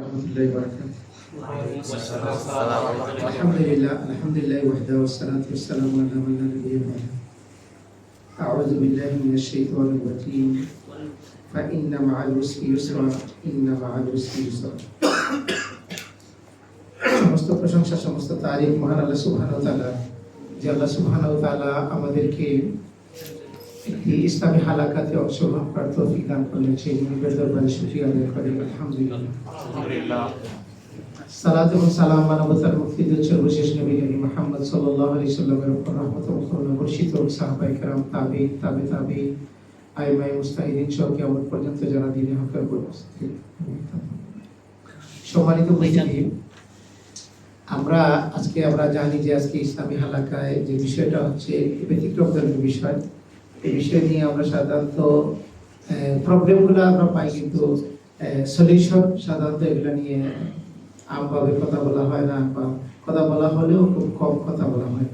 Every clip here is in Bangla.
warahmatullahi wabarakatuh. Alhamdulillah wahdahu wassalatu wassalamu ala man la nabiyya ba'dahu. A'udzu billahi minasy syaithanir rajim. Fa inna ma'al usri yusra, inna ma'al usri yusra. সমস্ত প্রশংসা, সমস্ত তারিফ মহান আল্লাহ সুবহানাহু ওয়া তাআলা। যে আল্লাহ সুবহানাহু ওয়া তাআলা আমাদেরকে একটি ইসলামী হালাকাতে অংশগ্রহণ করার তৌফিক দান করলেন, সেই নির্ভর দরবারে শুকরিয়া আদায় করি আলহামদুলিল্লাহ। সালাত এবং সালাম মানবতার মুক্তির সর্বশেষ নবী মুহাম্মদ সাল্লাল্লাহু আলাইহি সাল্লামের উপর রহমত ও করুণা বর্ষিত হোক। সাহাবায়ে কেরাম, তাবেঈন, তাবেঈন, আইমায়ে মুস্তাহিদিন সহ কিয়ামত পর্যন্ত যারা দ্বীনে হকের উপর উপস্থিত। সম্মানিত উপস্থিতি, আমরা জানি যে আজকে ইসলামী হালাকায় যে বিষয়টা হচ্ছে ব্যতিক্রমধর্মী বিষয়। এই বিষয় নিয়ে আমরা সাধারণত প্রবলেমগুলো আমরা পাই, কিন্তু সলিউশন সাধারণত এগুলো নিয়ে আমভাবে কথা বলা হয় না, বা কথা বলা হলেও খুব কম কথা বলা হয়।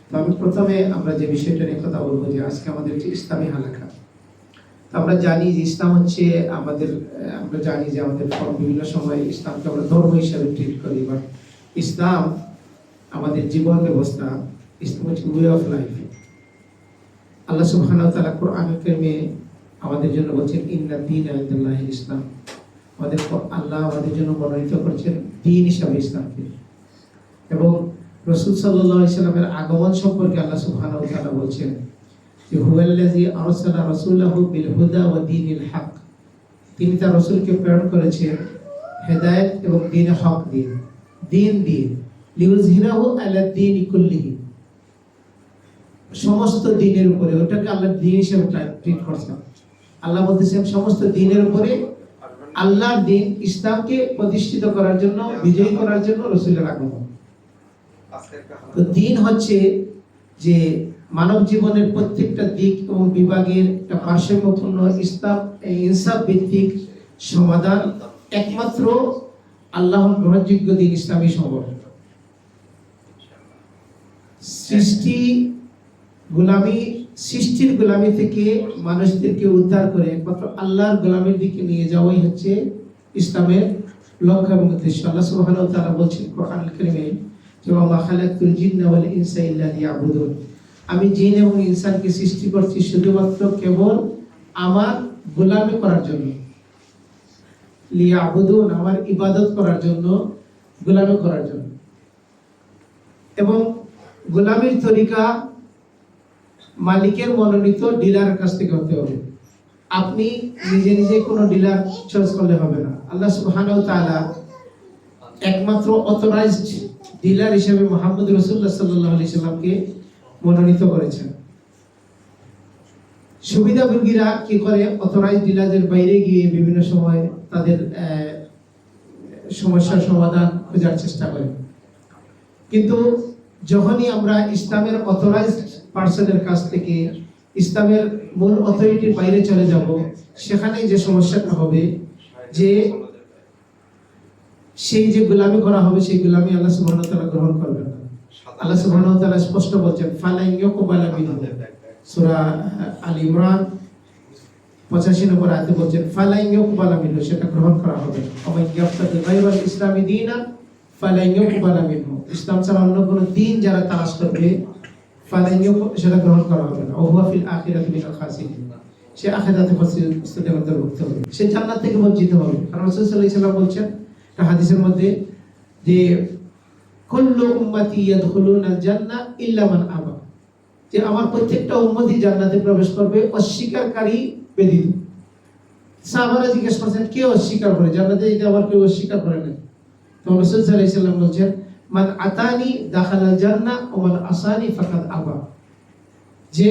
তো আমি প্রথমে আমরা যে বিষয়টা নিয়ে কথা বলবো, যে আজকে আমাদের যে ইসলামী হালাকা, তো আমরা জানি যে ইসলাম হচ্ছে আমরা জানি যে আমাদের বিভিন্ন সময় ইসলামকে আমরা ধর্ম হিসাবে ট্রিট করি, বা ইসলাম আমাদের জীবন ব্যবস্থা, ইসলাম হচ্ছে ওয়ে অফ লাইফ। আল্লাহ সুবহানাহু ওয়া তাআলা কোরআনুল কারীমে আমাদের জন্য বলছেন ইন্না দীনা ইনদাল্লাহিল ইসলাম। আল্লাহ আমাদের জন্য মনোনীত করেছেন দ্বীন হিসাবে ইসলামকে। এবং রাসূল সাল্লাল্লাহু আলাইহি সাল্লামের আগমন সম্পর্কে আল্লাহ সুবহানাহু ওয়া তাআলা বলছেন যে হুয়াল্লাযী আরসালা রাসূলাহু বিল হুদা ওয়া দীনিল হক। তিনি তার রাসূলকে প্রেরণ করেছেন হেদায়েত এবং দ্বীনে হক দিয়ে, দ্বীন লিউযহিরাহু আলা দ্বীনি কুল্লিহি, সমস্ত দ্বীনের উপরে। ওটাকে আল্লাহ দ্বীন হিসেবে ট্রিট করছেন। আল্লাহ বলতেছেন সমস্ত দ্বীনের উপরে আল্লাহর দ্বীন ইসলামকে প্রতিষ্ঠিত করার জন্য, বিজয়ী করার জন্য রাসূলের আগমন। তো দ্বীন হচ্ছে যে মানব জীবনের প্রত্যেকটা দিক এবং বিভাগের একটা ভারসাম্যপূর্ণ ইনসাফ ভিত্তিক সমাধান। একমাত্র আল্লাহর গ্রহণযোগ্য দ্বীন ইসলামী সম্ভব। সৃষ্টির গোলামি থেকে মানুষদেরকে উদ্ধার করে একমাত্র আল্লাহর গোলামির দিকে নিয়ে যাওয়াই হচ্ছে ইসলামের লক্ষ্য এবং উদ্দেশ্য। আল্লাহ সুবহানাহু ওয়া তাআলা বলছেন কোরআনুল কারীমে যে ওয়া মা খালাকতুল জিন্না ওয়াল ইনসা ইল্লা লিয়াবুদুন। আমি জিন এবং ইনসানকে সৃষ্টি করছি শুধুমাত্র কেবল আমার গোলামি করার জন্য। লিয়াবুদুন, আমার ইবাদত করার জন্য, গোলামি করার জন্য। এবং গোলামির তরিকা মালিকের মনোনীত ডিলারের কাছ থেকে হতে হবে। আপনি নিজে নিজে কোনো ডিলার চয়েস করলে হবে না। আল্লাহ সুবহানাহু ওয়া তাআলা একমাত্র অথরাইজড ডিলার হিসেবে মুহাম্মদ রাসূলুল্লাহ সাল্লাল্লাহু আলাইহি সাল্লামকে মনোনীত করেছেন। সুবিধাভোগীরা কি করে, অথরাইজড ডিলারদের বাইরে গিয়ে বিভিন্ন সময় তাদের সমস্যার সমাধান খোঁজার চেষ্টা করে। কিন্তু যখনই আমরা ইসলামের অথরাইজড পার্সনের কাছ থেকে ইসলামের মূল অথরিটির বাইরে চলে যাব, সেখানে যে সমস্যাটা হবে, যে সেই যে গোলামি করা হবে, সেই গোলামি আল্লাহ সুবহানাহু ওয়া তাআলা গ্রহণ করবেন না। আল্লাহ সুবহানাহু ওয়া তাআলা স্পষ্ট বলছেন ফালান ইয়াকুবালা মিনহু, সূরা আল ইমরান 85 নম্বর আয়াতে বলছেন ফালান ইয়াকুবালা মিনহু, সেটা গ্রহণ করা হবে না। ওয়া ইয়াবতাগি গায়রাল ইসলামি দীনান ফালান ইয়াকুবালা মিনহু, ইসলাম ছাড়া অন্য কোনো দ্বীন যারা তালাশ করবে সেটা গ্রহণ করা হবে না। ওয়া ফিল আখিরাতি মিনাল খাসিরিন, সে আখিরাতে ক্ষতিগ্রস্তদের অন্তর্ভুক্ত হবে, সে জান্নাত থেকে বঞ্চিত হবে। কারণ রাসূল সাল্লাল্লাহু আলাইহি ওয়াসাল্লাম বলছেন একটা হাদিসের মধ্যে যে কুল্লু উম্মতি ইয়াদখুলুনাল জান্নাহ ইল্লা মান আবা, যে আমার প্রত্যেকটা উম্মতই জান্নাতে প্রবেশ করবে অস্বীকারী ব্যতীত। সাহাবারা জিজ্ঞেস করছেন কে অস্বীকার করে, জান্নাতে যেতে আবার কেউ অস্বীকার করে না। তো রাসূল সাল্লাল্লাহু আলাইহি ওয়াসাল্লাম বলছেন মান আতানি দাখালাল জান্নাহ ওয়া মান আসানি ফাকাদ আবা, যে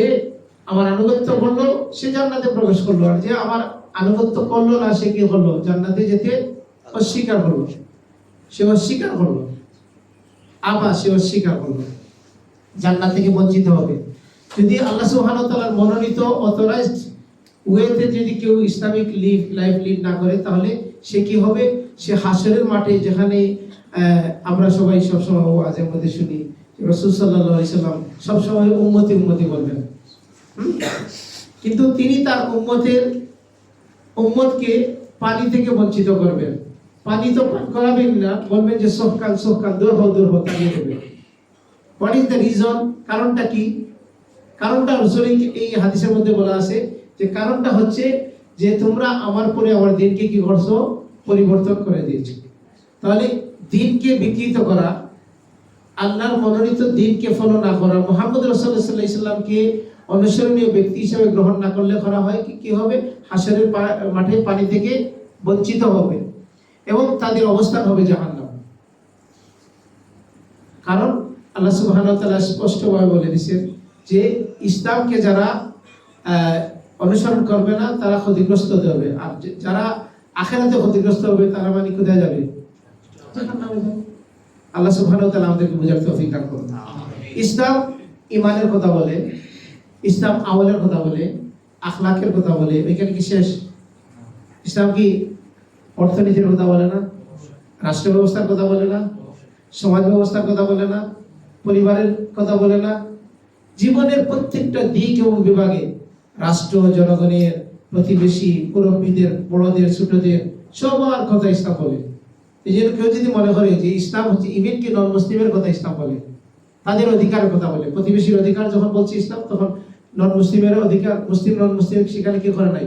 আমার আনুগত্য করলো সে জান্নাতে প্রবেশ করলো, আর যে আমার আনুগত্য করলো না সে কি করলো, জান্নাতে যেতে অস্বীকার করলো। সে অস্বীকার করলো, আবা, সে অস্বীকার করলো, জান্নাত থেকে বঞ্চিত হবে। যদি আল্লাহ সুবহানাহু ওয়া তাআলার মনোনীত অথরাইজড ওয়েতে যদি কেউ ইসলামিক লাইফ লিড না করে, তাহলে সে কি হবে, সে হাসরের মাঠে, যেখানে আমরা সবাই সবসময় ওয়াজের মধ্যে শুনি রাসূল সাল্লাল্লাহু আলাইহি সাল্লাম সবসময় উম্মতি উম্মতি বলবেন, কিন্তু তিনি তার উম্মতকে পানি থেকে বঞ্চিত করবেন, পানি তো পান করাবেন না, বলবেন যে সবকাল দূর হো তাড়িয়ে দেবে। What is the reason? কারণটা কি? কারণটা রাসূলের এই হাদিসের মধ্যে বলা আছে যে কারণটা হচ্ছে যে তোমরা আমার পরে আমার দিনকে কি করছো? পরিবর্তন করে দিয়েছো। তাহলে দিনকে বিকৃত করা, আল্লাহর মনোনীত দিনকে ফলো না করা, মুহাম্মদ রাসূলুল্লাহ সাল্লাল্লাহু আলাইহি সাল্লামকে অনুসরণীয় ব্যক্তি হিসেবে গ্রহণ না করলে করা হয় কি হবে? হাসরের মাঠে পানি থেকে বঞ্চিত হবে এবং তাদের অবস্থান হবে জাহান্নাম। কারণ আল্লাহ সুবহানাহু ওয়া তাআলা স্পষ্টভাবে বলে দিয়েছেন যে ইসলামকে যারা অনুসরণ করবে না তারা ক্ষতিগ্রস্ত হবে, আর যারা আখিরাতে ক্ষতিগ্রস্ত হবে তারা মানে কোথায় যাবে? জাহান্নামে যাবে। আল্লাহ সুবহানাহু ওয়া তাআলা আমাদেরকে বুঝার তৌফিক দান করুন। ইসলাম ঈমানের কথা বলে, ইসলাম আমলের কথা বলে, আখলাকের কথা বলে, এখানে কি শেষ? ইসলাম কি অর্থনীতির কথা বলে না? রাষ্ট্র ব্যবস্থার কথা বলে না? সমাজ ব্যবস্থার কথা বলে না? পরিবারের কথা বলে না? জীবনের প্রত্যেকটা দিক এবং বিভাগে রাষ্ট্র, জনগণের, প্রতিবেশী, মুরব্বীদের, বড়দের, ছোটদের সবার কথা ইসলাম বলে। এই জন্য কেউ যদি মনে করে যে ইসলাম হচ্ছে ইভেন কি নন মুসলিমের কথা ইসলাম বলে, তাদের অধিকারের কথা বলে, প্রতিবেশীর অধিকার যখন বলছে ইসলাম, তখন নন মুসলিমের অধিকার, মুসলিম নন মুসলিম সেখানে কি করে নাই।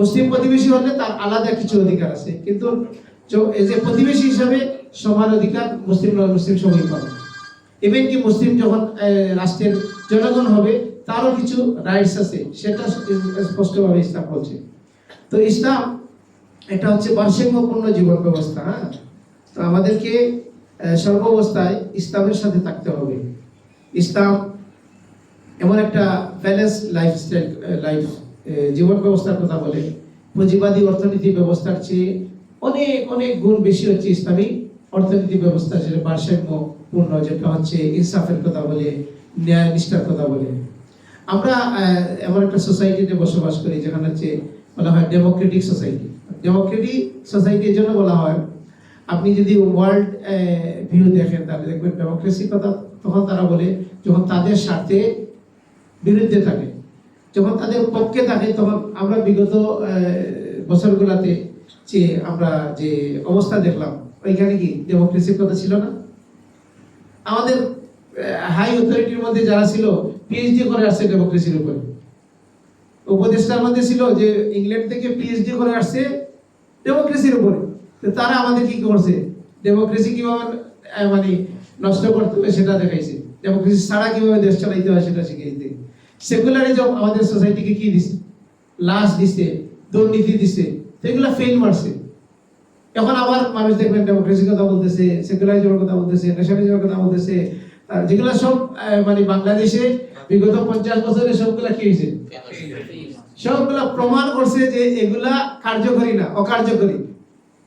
মুসলিম প্রতিবেশী হলে তার আলাদা কিছু অধিকার আছে, কিন্তু এই যে প্রতিবেশী হিসাবে সমান অধিকার মুসলিম নন মুসলিম সবাই পাবে। ইভেন কি মুসলিম যখন রাষ্ট্রের জনগণ হবে তারও কিছু রাইটস আছে, সেটা স্পষ্টভাবে ইসলাম বলছে। তো ইসলাম এটা হচ্ছে ভারসাম্যপূর্ণ জীবন ব্যবস্থা। হ্যাঁ, তো আমাদেরকে সর্বাবস্থায় ইসলামের সাথে থাকতে হবে। ইসলাম এমন একটা ব্যালেন্স লাইফস্টাইল জীবন ব্যবস্থার কথা বলে। পুঁজিবাদী অর্থনীতি ব্যবস্থার চেয়ে অনেক অনেক গুণ বেশি হচ্ছে ইসলামী অর্থনীতি ব্যবস্থা, যেটা ভারসাম্যপূর্ণ, যেটা হচ্ছে ইনসাফের কথা বলে, ন্যায় নিষ্ঠার কথা বলে। আমরা এমন একটা সোসাইটিতে বসবাস করি যেখানে হচ্ছে বলা হয় ডেমোক্রেটিক সোসাইটি। ডেমোক্রেটিক সোসাইটি এর জন্য বলা হয়, আপনি যদি ওয়ার্ল্ড ভিউ দেখেন তাহলে দেখবেন ডেমোক্রেসির কথা তখন তারা বলে যখন তাদের স্বার্থে বিরুদ্ধে থাকে, যখন তাদের পক্ষে থাকে তখন আমরা বিগত বছরগুলোতে যে আমরা যে অবস্থা দেখলাম ওইখানে কি ডেমোক্রেসির কথা ছিল না। আমাদের হাই অথরিটির মধ্যে যারা ছিল পিএইচডি করে আসছে ডেমোক্রেসির উপরে, উপদেষ্টার মধ্যে ছিল যে ইংল্যান্ড থেকে পিএইচডি করে আসছে ডেমোক্রেসির উপরে। তারা আমাদের কি করছে? ডেমোক্রেসি কিভাবে মানে নষ্ট করতে হবে সেটা দেখাইছে, ডেমোক্রেসি ছাড়া কিভাবে দেশ চালাইতে হয় সেটা শিখিয়েছে। সেকুলারিজম আমাদের সোসাইটিকে কি দিছে? লাশ দিছে, দুর্নীতি দিছে, সেগুলো ফেল মারছে। এখন আবার মানুষ দেখবেন ডেমোক্রেসির কথা বলতেছে, সেকুলারিজমের কথা বলতেছে, ন্যাশনালিজমের কথা বলতেছে, যেগুলো সব মানে বাংলাদেশে বিগত 50 বছরে সবগুলা কি হয়েছে? সবগুলা প্রমাণ করছে যে এগুলা কার্যকরী না, অকার্যকরী।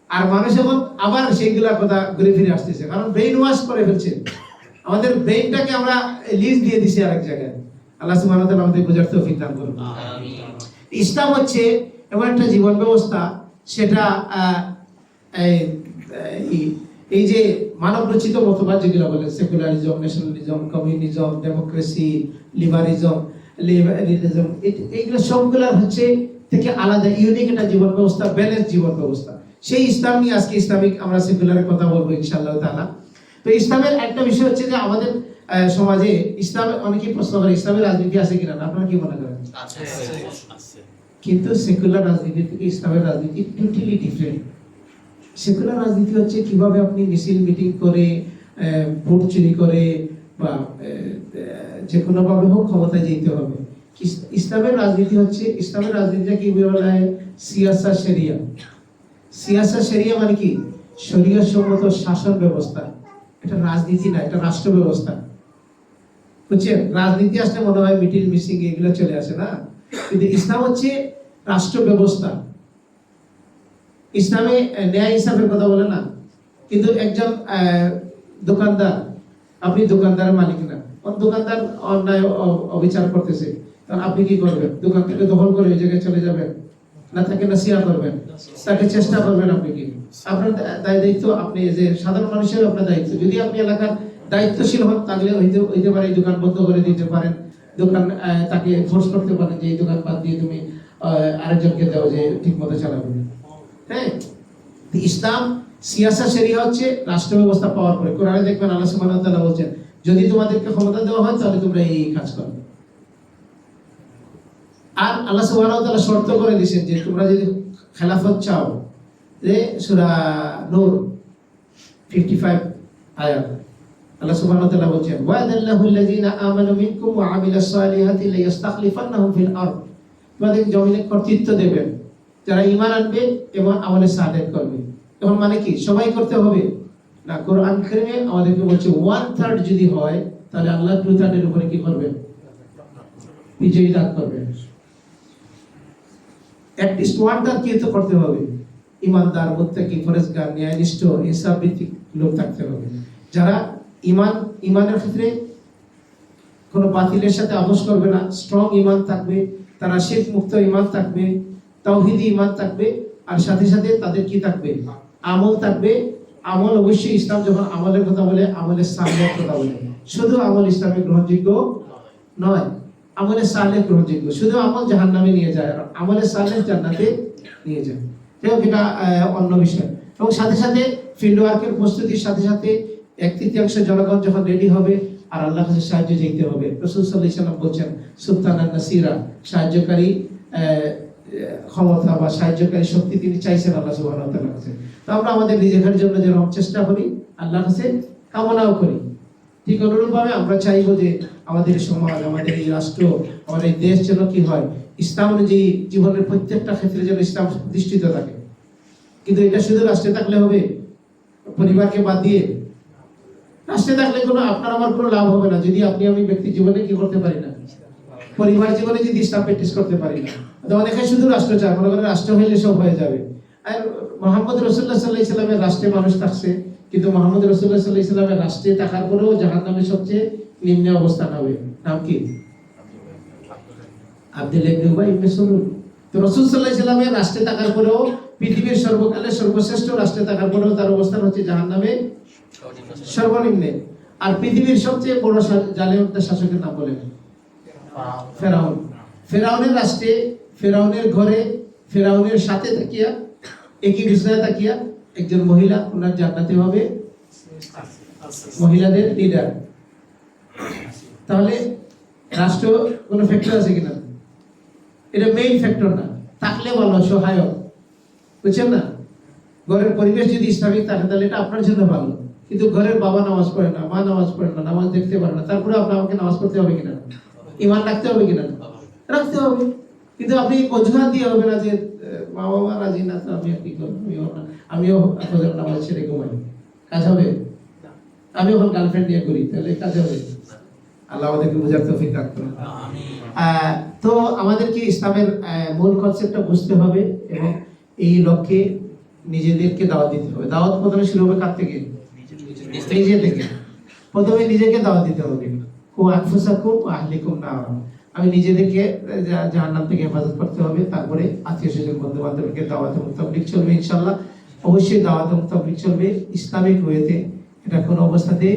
আর মানুষ এখন আবার সেইগুলা কথা ঘুরে ফিরে আসতেছে, কারণ ব্রেইন ওয়াশ করে ফেলছে। আমাদের ব্রেইনটাকে আমরা লিজ দিয়ে দিছি আরেক জায়গায়। আল্লাহ সুবহানাহু ওয়া তাআলা আমাদের বোঝার তৌফিক দান করুন। ইসলাম হচ্ছে এমন একটা জীবন ব্যবস্থা, সেটা এই যে মানব রচিত মতবাদ যেগুলো বলে সেকুলারিজম, ন্যাশনালিজম, কমিউনিজম, ডেমোক্রেসি, লিবারিজম, এইগুলো সবগুলো হচ্ছে থেকে আলাদা ইউনিক একটা জীবন ব্যবস্থা, ব্যালেন্স জীবন ব্যবস্থা। সেই ইসলাম নিয়ে আজকে ইসলামিক আমরা সেকুলারের কথা বলবো ইনশাআল্লাহ তাআলা। তো ইসলামের একটা বিষয় হচ্ছে যে আমাদের সমাজে ইসলাম, অনেকেই প্রশ্ন করে ইসলামের রাজনীতি আছে কিনা, আপনারা কি মনে করেন? আছে। কিন্তু সেকুলার রাজনীতি থেকে ইসলামের রাজনীতি টোটালি ডিফারেন্ট। সেকুলার রাজনীতি হচ্ছে কিভাবে আপনি মিছিল মিটিং করে, ভোট চুরি করে বা যে কোনো ভাবে হোক ক্ষমতায় যেতে হবে। ইসলামের রাজনীতি হচ্ছে, ইসলামের রাজনীতিটা কি বলা হয়? সিয়াসা শরিয়া। সিয়াসা শরিয়া মানে কি? শরিয়া সম্মত শাসন ব্যবস্থা। এটা রাজনীতি না, এটা রাষ্ট্র ব্যবস্থা। বুঝছেন? রাজনীতি আসলে মনে হয় মিটিং মিসিং এগুলো চলে আসে না, কিন্তু ইসলাম হচ্ছে রাষ্ট্র ব্যবস্থা। ইসলামে ন্যায় ইনসাফের কথা বলে না, কিন্তু একজন দোকানদার, আপনি দোকানদারের মালিক না, দোকানদার অন্যায় অবিচার করতেছে, তখন আপনি কি করবেন? দোকান থেকে দখল করে ওই জায়গায় চলে যাবেন না, তাকে নসিহত করবেন, তাকে চেষ্টা করবেন? আপনি কি আপনার দায়িত্ব? আপনি যে সাধারণ মানুষের আপনার দায়িত্ব, যদি আপনি এলাকার দায়িত্বশীল হন তাহলে হইতে পারে এই দোকান বন্ধ করে দিতে পারেন, দোকান তাকে ফোর্স করতে পারেন যে এই দোকান বাদ দিয়ে তুমি আরেকজনকে দাও যে ঠিক মতো চালাবে। হ্যাঁ, ইসলাম সিয়াসা শরিয়া হচ্ছে রাষ্ট্র ব্যবস্থা পাওয়ার পরে। কোরআনে দেখবেন আল্লাহ সুবহানাহু ওয়া তাআলা বলছেন, যদি তোমাদেরকে ক্ষমতা দেওয়া হয় তাহলে তোমরা এই কাজ করবে। আর আল্লাহ সুবহানাহু ওয়া তাআলা শর্ত করে দিয়েছেন যে তোমরা যদি খেলাফত চাও, যে সূরা নূর 55 আয়াত, আল্লাহ সুবহানাহু ওয়া তাআলা বলছেন, ওয়াদাল্লাহুল্লাযিনা আমানু মিনকুম ওয়া আমিলাস সালিহাতি লাইয়াস্তাখলিফান্নাহুম ফিল আরদ, তোমাদের জমিনে কর্তৃত্ব দেবেন যারা ঈমান আনবে এবং আমলে সালেহ করবে। এখন মানে কি সবাই করতে হবে না, কোরআন কারীমে আমাদেরকে বলছে 1/3 যদি হয় তাহলে আল্লাহ 2/3 এর উপরে কি করবেন? বিজয়ী দান করবেন। অ্যাটলিস্ট 1/3 কি তো করতে হবে, ইমানদার, মুত্তাকি, পরহেজগার, ন্যায়নিষ্ঠ, ইনসাফ ভিত্তিক লোক থাকতে হবে, যারা ইমানের ক্ষেত্রে কোনো বাতিলের সাথে আপোষ করবে না, স্ট্রং ঈমান থাকবে, তারা শিরক মুক্ত ঈমান থাকবে, তাওহীদি ঈমান থাকবে, আর সাথে সাথে তাদের কি থাকবে? আমল থাকবে। আমল অবশ্যই ইসলাম যখন আমলের কথা বলে আমলে সালেহের কথা বলে, শুধু আমল ইসলামে গ্রহণযোগ্য নয়, আমলে সালেহ গ্রহণযোগ্য। শুধু আমল জাহান্নামে নিয়ে যায়, আর আমলে সালেহ জান্নাতে নিয়ে যায়। এটা অন্য বিষয়। এবং সাথে সাথে ফিল্ড ওয়ার্কের প্রস্তুতির সাথে সাথে 1/3 জনগণ যখন রেডি হবে আর আল্লাহর কাছে সাহায্য চাইতে হবে। রাসূল সাল্লাল্লাহু আলাইহি ওয়াসাল্লাম বলেন, সুলতানান নাসিরা, সাহায্যকারী ক্ষমতা বা সাহায্যকারী শক্তি তিনি চাইছেন আল্লাহ সুবহানাহু ওয়া তাআলার কাছে। তো আমরা আমাদের নিজেদের জন্য যেরকম চেষ্টা করি আল্লাহর কাছে কামনাও করি, ঠিক অনুরূপভাবে আমরা চাইবো যে আমাদের সমাজ, আমাদের এই রাষ্ট্র, আমাদের এই দেশ যেন কি হয়, ইসলাম অনুযায়ী জীবনের প্রত্যেকটা ক্ষেত্রে যেন ইসলাম প্রতিষ্ঠিত থাকে। কিন্তু এটা শুধু রাষ্ট্রে থাকলে হবে, পরিবারকে বাদ দিয়ে? রাষ্ট্রে থাকলে কোনো আপনার আমার কোনো লাভ হবে না যদি আপনি আমি ব্যক্তি জীবনে কি করতে পারি না, পরিবার জীবনে যদি ইসলাম প্র্যাকটিস করতে পারি না। তো অনেকে শুধু রাষ্ট্র চায়, মনে করেন রাষ্ট্র হইলে সব হয়ে যাবে। আর মুহাম্মদ রাসূলুল্লাহ সাল্লাল্লাহু আলাইহি ওয়াসাল্লামের রাষ্ট্রে মানুষ থাকছে, কিন্তু মুহাম্মদ রাসূলুল্লাহ সাল্লাল্লাহু আলাইহি ওয়াসাল্লামের রাষ্ট্রে থাকার পরেও জাহান্নামের সবচেয়ে নিম্ন অবস্থান হবে। নাম কি? আব্দুল্লাহ ইবনে উবাই ইবনে সালুল। তো রাসূল সাল্লাল্লাহু আলাইহি ওয়াসাল্লামের রাষ্ট্রে থাকার পরেও, পৃথিবীর সর্বকালের সর্বশ্রেষ্ঠ রাষ্ট্রে থাকার পরেও তার অবস্থান হচ্ছে জাহান্নামে সর্বনিম্নে। আর পৃথিবীর সবচেয়ে বড় জালেম শাসকের নাম বলেন? ফেরাউন। ফেরাউনের রাষ্ট্রে, ফেরাউনের ঘরে, ফেরাউনের সাথে তাকিয়া, একই বিছানায় তাকিয়া একজন মহিলা, ওনার জান্নাতে হবে মহিলাদের লিডার। তাহলে রাষ্ট্র কোনো ফ্যাক্টর আছে কিনা? এটা মেইন ফ্যাক্টর না, থাকলে ভালো, সহায়ক, বুঝছেন না? ঘরের পরিবেশ যদি ইসলামিক থাকে তাহলে এটা আপনার জন্য ভালো। কিন্তু ঘরের বাবা নামাজ পড়ে না, মা নামাজ পড়ে না, নামাজ দেখতে পারে না, তারপরে আপনাকে নামাজ পড়তে হবে কিনা? ঈমান রাখতে হবে কিনা? রাখতে হবে। কিন্তু আপনি অজুহাত দিয়ে হবে না যে মা বাবা রাজি না, তো আমি কি করব, আমিও ফজর নামাজ ছেড়ে ঘুমাই, কাজ হবে? আমি এখন গার্লফ্রেন্ড নিয়ে করি, তাহলে কাজ হবে? আল্লাহ আমাদেরকে বোঝার তৌফিক দান করুন। তো আমাদেরকে ইসলামের মূল কনসেপ্টটা বুঝতে হবে এবং এই লক্ষ্যে নিজেদেরকে দাওয়াত দিতে হবে। দাওয়াত প্রথমে শুরু হবে কার থেকে? নিজে থেকে। প্রথমে নিজেকে দাওয়াত দিতে হবে। কু আনফুসাকুম ওয়া আহলিকুম নার, আমি নিজেদেরকে জাহান্নাম থেকে হেফাজত করতে হবে। তারপরে আত্মীয়-স্বজন, বন্ধু-বান্ধবকে দাওয়াত এবং তাবলীগ চলবে ইনশাআল্লাহ। অবশ্যই দাওয়াত এবং তাবলীগ চলবে ইসলামিক ওয়েতে। এটা কোনো অবস্থাতে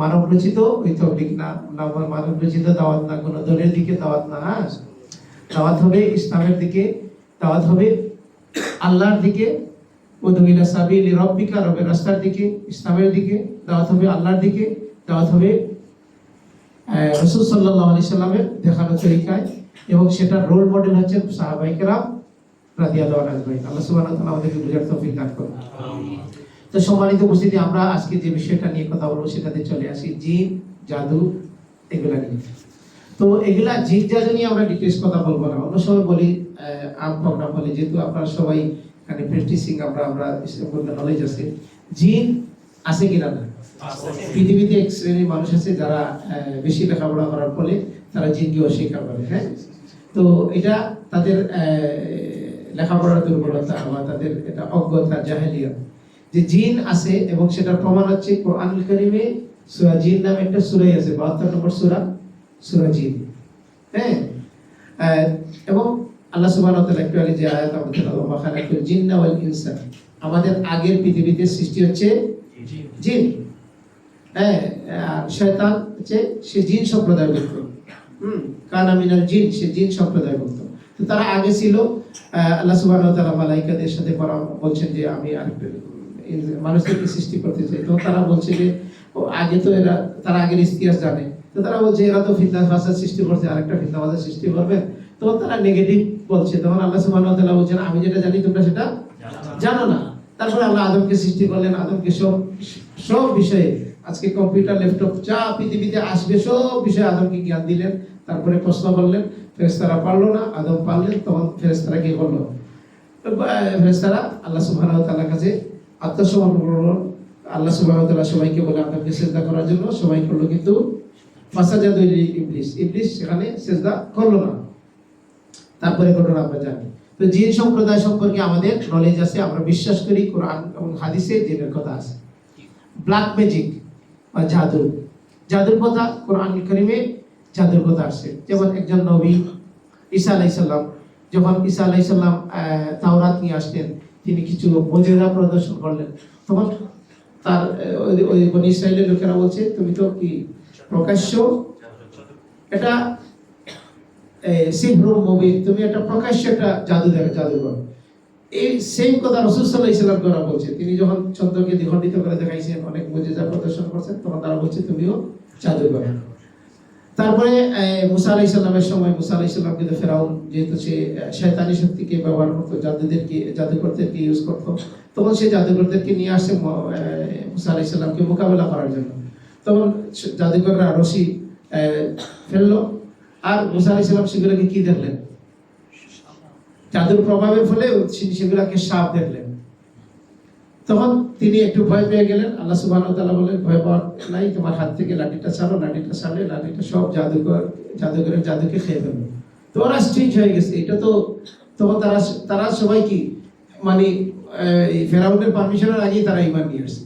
মানব রচিত ওই তাবলীগ না, মানব রচিত দাওয়াত না, কোনো দলের দিকে দাওয়াত না। হ্যাঁ, দাওয়াত হবে ইসলামের দিকে, দাওয়াত হবে আল্লাহর দিকে, উদউ ইলা সাবিলি রাব্বিকা, রবের রাস্তার দিকে, ইসলামের দিকে। দাওয়াত হবে আল্লাহর দিকে, দাওয়াত হবে রাসূল সাল্লাল্লাহু আলাইহি সাল্লামের দেখানো তরিকায়, এবং সেটার রোল মডেল হচ্ছে সাহাবায়ে কেরাম রাদিয়াল্লাহু আনহুম। আল্লাহ সুবহানাহু ওয়া তাআলা আমাদেরকে বুঝার তৌফিক দান করুন। তো সম্মানিত উপস্থিতি, আমরা আজকে যে বিষয়টা নিয়ে কথা বলবো সেটাতে চলে আসি, জিন, জাদু, এগুলা নিয়ে। তো এগুলা জিন জাদু নিয়ে আমরা ডিটেইলস কথা বলবো না, অন্য সময় বলি, আম প্রোগ্রাম বলি, যেহেতু আপনারা সবাই এখানে প্র্যাকটিসিং, আমরা নলেজ আছে। জিন আছে কিনা? না। পৃথিবীতে এক শ্রেণীর মানুষ আছে যারা বেশি লেখাপড়া করার ফলে তারা জিনকে অস্বীকার করে। হ্যাঁ, তো এটা তাদের লেখাপড়ার দুর্বলতা বা তাদের এটা অজ্ঞতা, জাহেলিয়াত, যে জিন আছে। এবং সেটার প্রমাণ হচ্ছে কোরআনুল কারীমে সূরা জিন নামে একটা সূরাই আছে, 72 নম্বর সূরা, সূরা জিন। হ্যাঁ, এবং আল্লাহ সুবহানাহু ওয়া তাআলা একটু আগে যে আয়াত আমরা তেলাওয়াত, ওয়া খালাকাল জিন্না ওয়াল ইনসা, আমাদের আগের পৃথিবীতে সৃষ্টি হচ্ছে জিন। হ্যাঁ, আর শয়তান হচ্ছে সে জিন সম্প্রদায়ভুক্ত। কানা মিনাল জিন, সে জিন সম্প্রদায়ভুক্ত। তো তারা আগে ছিল, আল্লাহ সুবহানাহু ওয়া তাআলা মালায়েকাদের সাথে বলছেন যে আমি আর মানুষদেরকে সৃষ্টি করতে চাই। তো তারা বলছে যে আগে তো তারা আগের ইতিহাস জানে, তো তারা বলছে এরা তো ফিতনা ফাসাদ সৃষ্টি করছে, আরেকটা ফিতনা ফাসাদ সৃষ্টি করবে। তখন তারা নেগেটিভ বলছে। তখন আল্লাহ সুবহানাহু ওয়া তাআলা বলছেন আমি যেটা জানি তোমরা সেটা জানো না। তারপরে আল্লাহ আদমকে সৃষ্টি করলেন, আদমকে সব বিষয়ে, আজকে কম্পিউটার ল্যাপটপ যা পৃথিবীতে আসবে সব বিষয়ে আদমকে জ্ঞান দিলেন। তারপরে প্রশ্ন করলেন, ফেরেশতারা পারলো না, আদম পারলেন। তখন ফেরেশতারা কি করলো? ফেরেশতারা আল্লাহ সুবহানাহু ওয়া তাআলার কাছে আত্মসমর্পণ করলো। আল্লাহ সুবহানাহু ওয়া তাআলা সবাইকে বলে আদমকে সিজদা করার জন্য, সবাই করলো, কিন্তু ফাসাজাদু ইবলিস, ইবলিস সেখানে সিজদা করলো না। তারপরে ঘটনা আমরা জানি। তো জিন সম্প্রদায় সম্পর্কে আমাদের নলেজ আছে, আমরা বিশ্বাস করি কোরআন এবং হাদিসে জিনের কথা আছে। ব্ল্যাক ম্যাজিক বা জাদু, জাদুর কথা কোরআন কারীমে জাদুর কথা আছে। যেমন একজন নবী ঈসা আলাইহিস সালাম, যখন ঈসা আলাইহিস সালাম তাওরাত নিয়ে আসলেন, তিনি কিছু মুজিজা প্রদর্শন করলেন। তখন তার ওই বনি ইসরাইলের লোকেরা বলছে তুমি তো কি প্রকাশ্য এটা সিহরুল মুবিন, তুমি একটা প্রকাশ্য একটা জাদুঘর। এই সেম কথা রাসূল সাল্লাল্লাহু আলাইহি ওয়াসাল্লাম করা বলছে। তিনি যখন চন্দ্রকে দ্বিখণ্ডিত করে দেখাইছেন, অনেক মুজিজা প্রদর্শন করছেন, তখন তারা বলছে তুমিও জাদুঘর। তারপরে মুসা আলাইহিস সালামের সময়, মুসা আলাইহিস সালাম কিন্তু ফেরাউন যেহেতু সে শয়তানি শক্তিকে ব্যবহার করতো, জাদুকরদেরকে ইউজ করতো, তখন সে জাদুকরদেরকে নিয়ে আসে মুসা আলাইহিস সালামকে মোকাবেলা করার জন্য। তখন জাদুকররা রশি ফেললো, আর মুসা আলাইহিস সালাম সেগুলোকে কি দেখলেন? জাদুর প্রভাবের ফলে সেগুলোকে সাপ দেখলেন। তখন তিনি একটু ভয় পেয়ে গেলেন। আল্লাহ সুবহানাহু ওয়া তাআলা বলেন ভয় পাওয়ার নাই, তোমার হাত থেকে লাঠিটা ছাড়ো। লাঠিটা ছাড়লে লাঠিটা সব জাদুঘরের জাদুকে খেয়ে ফেলবে। তো ওরা স্ট্রিক হয়ে গেছে। এটা তো তখন তারা সবাই কি মানে ফেরাউনের পারমিশনের আগেই তারা ঈমান নিয়ে আসছে।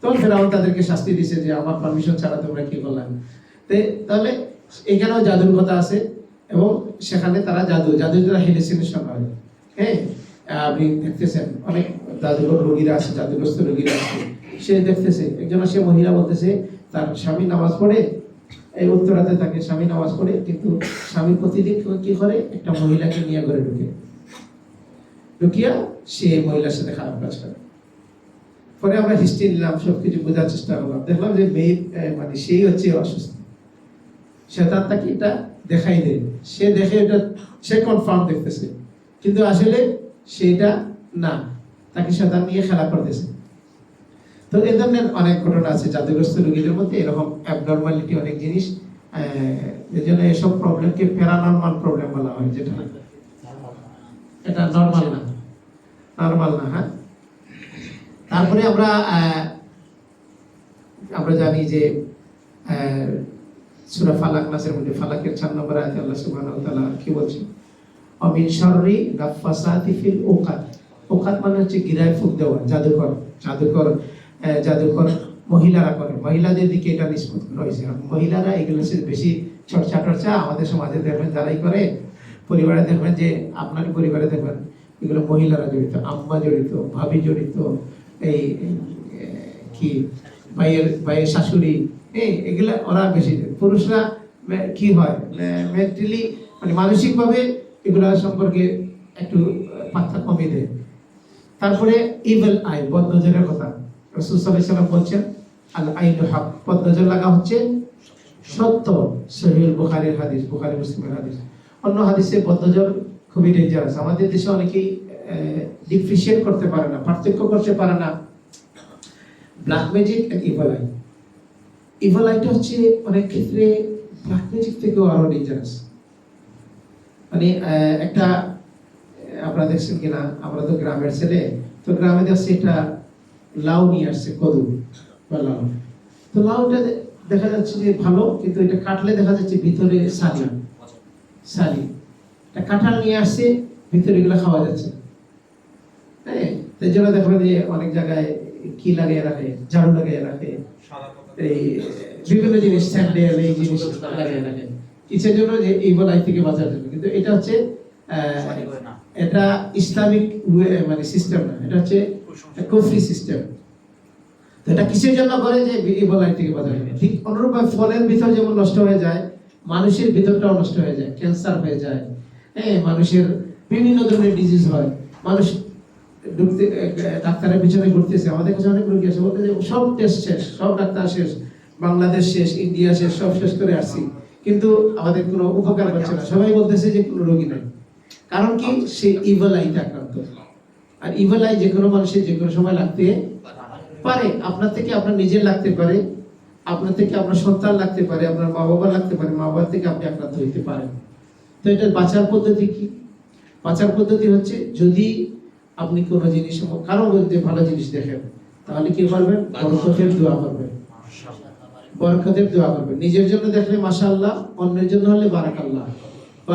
তখন ফেরাউন তাদেরকে শাস্তি দিয়েছে যে আমার পারমিশন ছাড়া তোমরা কি করলাম। তাহলে এখানেও জাদুর কথা আছে, এবং সেখানে তারা জাদুর দ্বারা হেলুসিনেশন হয়। হ্যাঁ, আপনি দেখতেছেন অনেক জাদুঘর রোগীরা আছে, জাদুগ্রস্ত রোগীরা আছে, সে দেখতেছে একজন সে মহিলা বলতেছে তার স্বামী নামাজ পড়ে, এই উত্তরাতে থাকে, স্বামী নামাজ পড়ে, কিন্তু স্বামী প্রতিদিন কি করে একটা মহিলাকে নিয়ে ঘরে ঢুকিয়া সে মহিলার সাথে খারাপ কাজ করে। পরে আমরা হিস্ট্রি নিলাম, সবকিছু বোঝার চেষ্টা করলাম, দেখলাম যে মেয়ে মানে সেই হচ্ছে অসুস্থ। শয়তান তাকে এটা দেখাই দেয়, সে দেখে এটা সে কনফার্ম দেখতেছে, কিন্তু আসলে সেটা না, তাকে শয়তান নিয়ে খেলা করতেছে। তো এই ধরনের অনেক ঘটনা আছে জাদুগ্রস্ত রোগীদের মধ্যে, এরকম অ্যাবনর্মালিটি অনেক জিনিস। এর জন্য এসব প্রবলেমকে প্যারানর্মাল প্রবলেম বলা হয়, যেটা এটা নর্মাল না। হ্যাঁ, তারপরে আমরা জানি যে সূরা ফালাক নাসের মধ্যে ফালাকের 4 নম্বর আয়াতে আল্লাহ সুবহানাহু ওয়া তাআলা কি বলছেন? অমিন শাররি গাফফাসাতি ফিল উকাদ। উকাদ মানে হচ্ছে গিরায় ফুঁক দেওয়া। জাদুকর মহিলারা করে, মহিলাদের দিকে এটা নিষ্পত্তি করা হয়েছে। মহিলারা এগুলো বেশি চর্চা আমাদের সমাজে দেখবেন যারাই করে, পরিবারে দেখবেন যে আপনার পরিবারে দেখবেন এগুলো মহিলারা জড়িত, আম্মা জড়িত, ভাবি জড়িত, এই কি ভাইয়ের শাশুড়ি, এগুলা ওরা বেশি। পুরুষরা কি হয় মেন্টালি মানে মানসিকভাবে এগুলা সম্পর্কে একটু পাত্তা কমিয়ে দেয়। তারপরে ইভিল আই, বদ নজরের কথা রাসূল সাল্লাল্লাহু আলাইহি ওয়াসাল্লাম বলছেন আল আইনু হক, বদ নজর লাগা হচ্ছে সত্য। সহিহ বুখারীর হাদিস, বুখারী মুসলিমের হাদিস। অন্য হাদিসে বদ নজর খুবই ডেঞ্জারাস। আমাদের দেশে অনেকেই ডিফারেন্সিয়েট করতে পারে না, পার্থক্য করতে পারে না black magic and evil eye. Evil আইটা হচ্ছে অনেক ক্ষেত্রে ব্ল্যাক ম্যাজিক থেকেও আরো ডেঞ্জারাস। মানে একটা আপনারা দেখছেন কিনা, আমরা তো গ্রামের ছেলে, তো গ্রামে দেখছি একটা লাউ নিয়ে আসছে, কদু বা লাউ। তো লাউটা দেখা যাচ্ছে যে ভালো, কিন্তু এটা কাটলে দেখা যাচ্ছে ভিতরে সালি। এটা কাঁঠাল নিয়ে আসছে, ভিতরে এগুলো খাওয়া যাচ্ছে। হ্যাঁ, তাই জন্য দেখবেন যে অনেক জায়গায় কি লাগিয়ে রাখে, ঝাড়ু লাগিয়ে রাখে, এই বিভিন্ন জিনিস, স্যান্ডেল, এই জিনিস লাগিয়ে রাখে কিসের জন্য? যে ইভিল আই থেকে বাঁচার জন্য। কিন্তু এটা হচ্ছে এটা ইসলামিক মানে সিস্টেম না, এটা হচ্ছে কুফরি সিস্টেম। তো এটা কিসের জন্য করে? যে ইভিল আই থেকে বাঁচার জন্য। ঠিক অনুরূপভাবে ফলের ভিতর যেমন নষ্ট হয়ে যায়, মানুষের ভিতরটাও নষ্ট হয়ে যায়, ক্যান্সার হয়ে যায়। হ্যাঁ, মানুষের বিভিন্ন ধরনের ডিজিজ হয়, মানুষ ঢুকতে ডাক্তারের পিছনে ঘুরতেছে। আমাদের কাছে অনেক রোগী আছে, বলতে যে সব টেস্ট শেষ, সব ডাক্তার শেষ, বাংলাদেশ শেষ, ইন্ডিয়া শেষ, সব শেষ করে আসছি, কিন্তু আমাদের কোনো উপকার পাচ্ছে না। সবাই বলতেছে যে কোনো রোগী নাই। কারণ কি? সে ইভিল আইতে আক্রান্ত। আর ইভিল আই যে কোনো মানুষের যে কোনো সময় লাগতে পারে। আপনার থেকে আপনার নিজের লাগতে পারে, আপনার থেকে আপনার সন্তান লাগতে পারে, আপনার মা বাবা লাগতে পারে, মা বাবার থেকে আপনি আক্রান্ত হইতে পারেন। তো এটা বাঁচার পদ্ধতি কি? বাঁচার পদ্ধতি হচ্ছে, যদি আপনি কোনো জিনিস কারো মধ্যে ভালো জিনিস দেখেন, তাহলে কি করবেন? বরকতের দোয়া করবেন, বরকতের দোয়া করবেন। নিজের জন্য দেখলে মাশাআল্লাহ, অন্যের জন্য হলে বারাকাল্লাহ,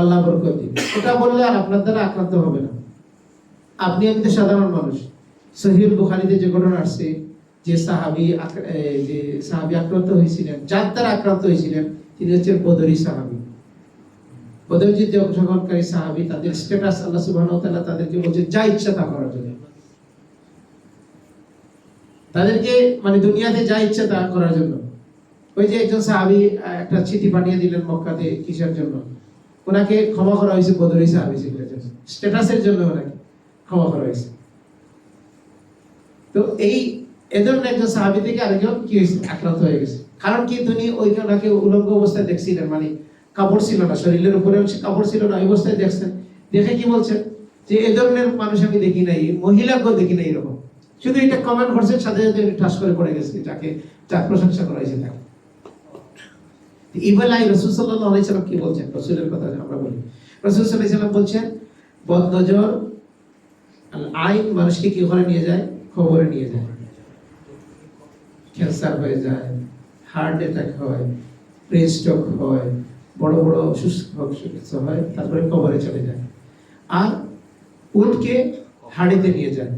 আল্লাহ বরকত দিন। এটা বললে আর আপনার দ্বারা আক্রান্ত হবে না। আপনি আমি তো সাধারণ মানুষ। সহিহুল বুখারীতে যে ঘটনা আসছে, যে সাহাবী আক্রান্ত হয়েছিলেন, যার দ্বারা আক্রান্ত হয়েছিলেন, তিনি হচ্ছেন বদরি সাহাবী, বদর যুদ্ধে অংশগ্রহণকারী সাহাবী। তাদের স্ট্যাটাস আল্লাহ সুবহানাহু ওয়া তাআলা তাদেরকে বলছে যা ইচ্ছা তা করার জন্য, তাদেরকে মানে দুনিয়াতে যা ইচ্ছা তা করার জন্য। ওই যে একজন সাহাবী একটা চিঠি পাঠিয়ে দিলেন মক্কাতে, কিসের জন্য? ওনাকে ক্ষমা করা হয়েছে, বদরি সাহাবী ছিলেন, স্ট্যাটাসের জন্য ওনাকে ক্ষমা করা হয়েছে। তো এই ধরনের একজন সাহাবী থেকে আরেকজন কি হয়েছে? আক্রান্ত হয়ে গেছে। কারণ কি? তিনি ওনাকে উলঙ্গ অবস্থায় দেখছিলেন, মানে কাপড় ছিল না, শরীরের উপরে কাপড় ছিল না, ওই অবস্থায় দেখছেন। দেখে কি বলছেন? যে এ ধরনের মানুষ আমি দেখি নাই, মহিলাকেও দেখি নাই এরকম। শুধু এটা কমেন্ট করছেন, সাথে সাথে ঠাস করে পড়ে গেছে, যার প্রশংসা করা হয়েছে তাকে। ইবলাই রাসূল সাল্লাল্লাহু আলাইহি সাল্লাম কি বলছেন? রাসূলের কথা আমরা বলি, রাসূল সাল্লাল্লাহু আলাইহি সাল্লাম বলছেন, বদনজর আল আইন মানুষকে কি করে নিয়ে যায়? খবরে নিয়ে যায়। ক্যান্সার হয়ে যায়, হার্ট অ্যাটাক হয়, ব্রেন স্ট্রোক হয়, বড় বড় অসুস্থ হয়, তারপরে কবরে চলে যায়। আর উটকে হাড়িতে নিয়ে যায়,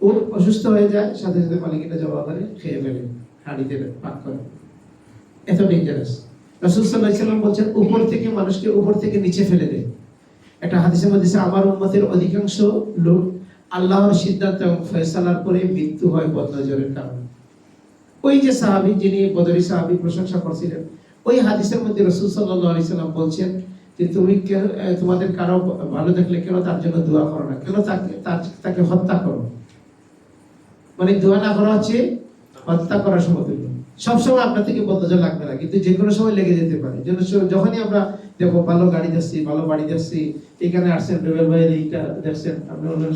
উট অসুস্থ হয়ে যায়, সাথে সাথে মালিকিটা জবাব করে খেয়ে ফেলে, হাড়িতে পাক করে। এত ডেঞ্জারাস। রাসূল সাল্লাল্লাহু আলাইহি সাল্লাম বলছেন, উপর থেকে মানুষকে উপর থেকে নিচে ফেলে দেয়। একটা হাদিসের মধ্যে আমার উম্মতের অধিকাংশ লোক আল্লাহর সিদ্ধান্ত এবং ফয়সালার পরে মৃত্যু হয় বদনজরের কারণে। ওই যে সাহাবী, যিনি বদরি সাহাবী প্রশংসা করছিলেন, ওই হাদিসের মধ্যে রাসূল সাল্লাল্লাহু আলাইহি সাল্লাম বলছেন যে তুমি তোমাদের কারো ভালো দেখলে কেন তার জন্য দোয়া করো না, কেন তাকে হত্যা করো। মানে দোয়া না করা হচ্ছে হত্যা করার সমতুল্য। সবসময় আপনার থেকে বদনজর লাগবে না, কিন্তু যে কোনো সময় লেগে যেতে পারে। যখনই আমরা দেখো ভালো গাড়ি যাচ্ছি, ভালো বাড়ি যাচ্ছি, এখানে আসছেন, রুবেল ভাইয়ের এইটা দেখছেন, আপনি বললেন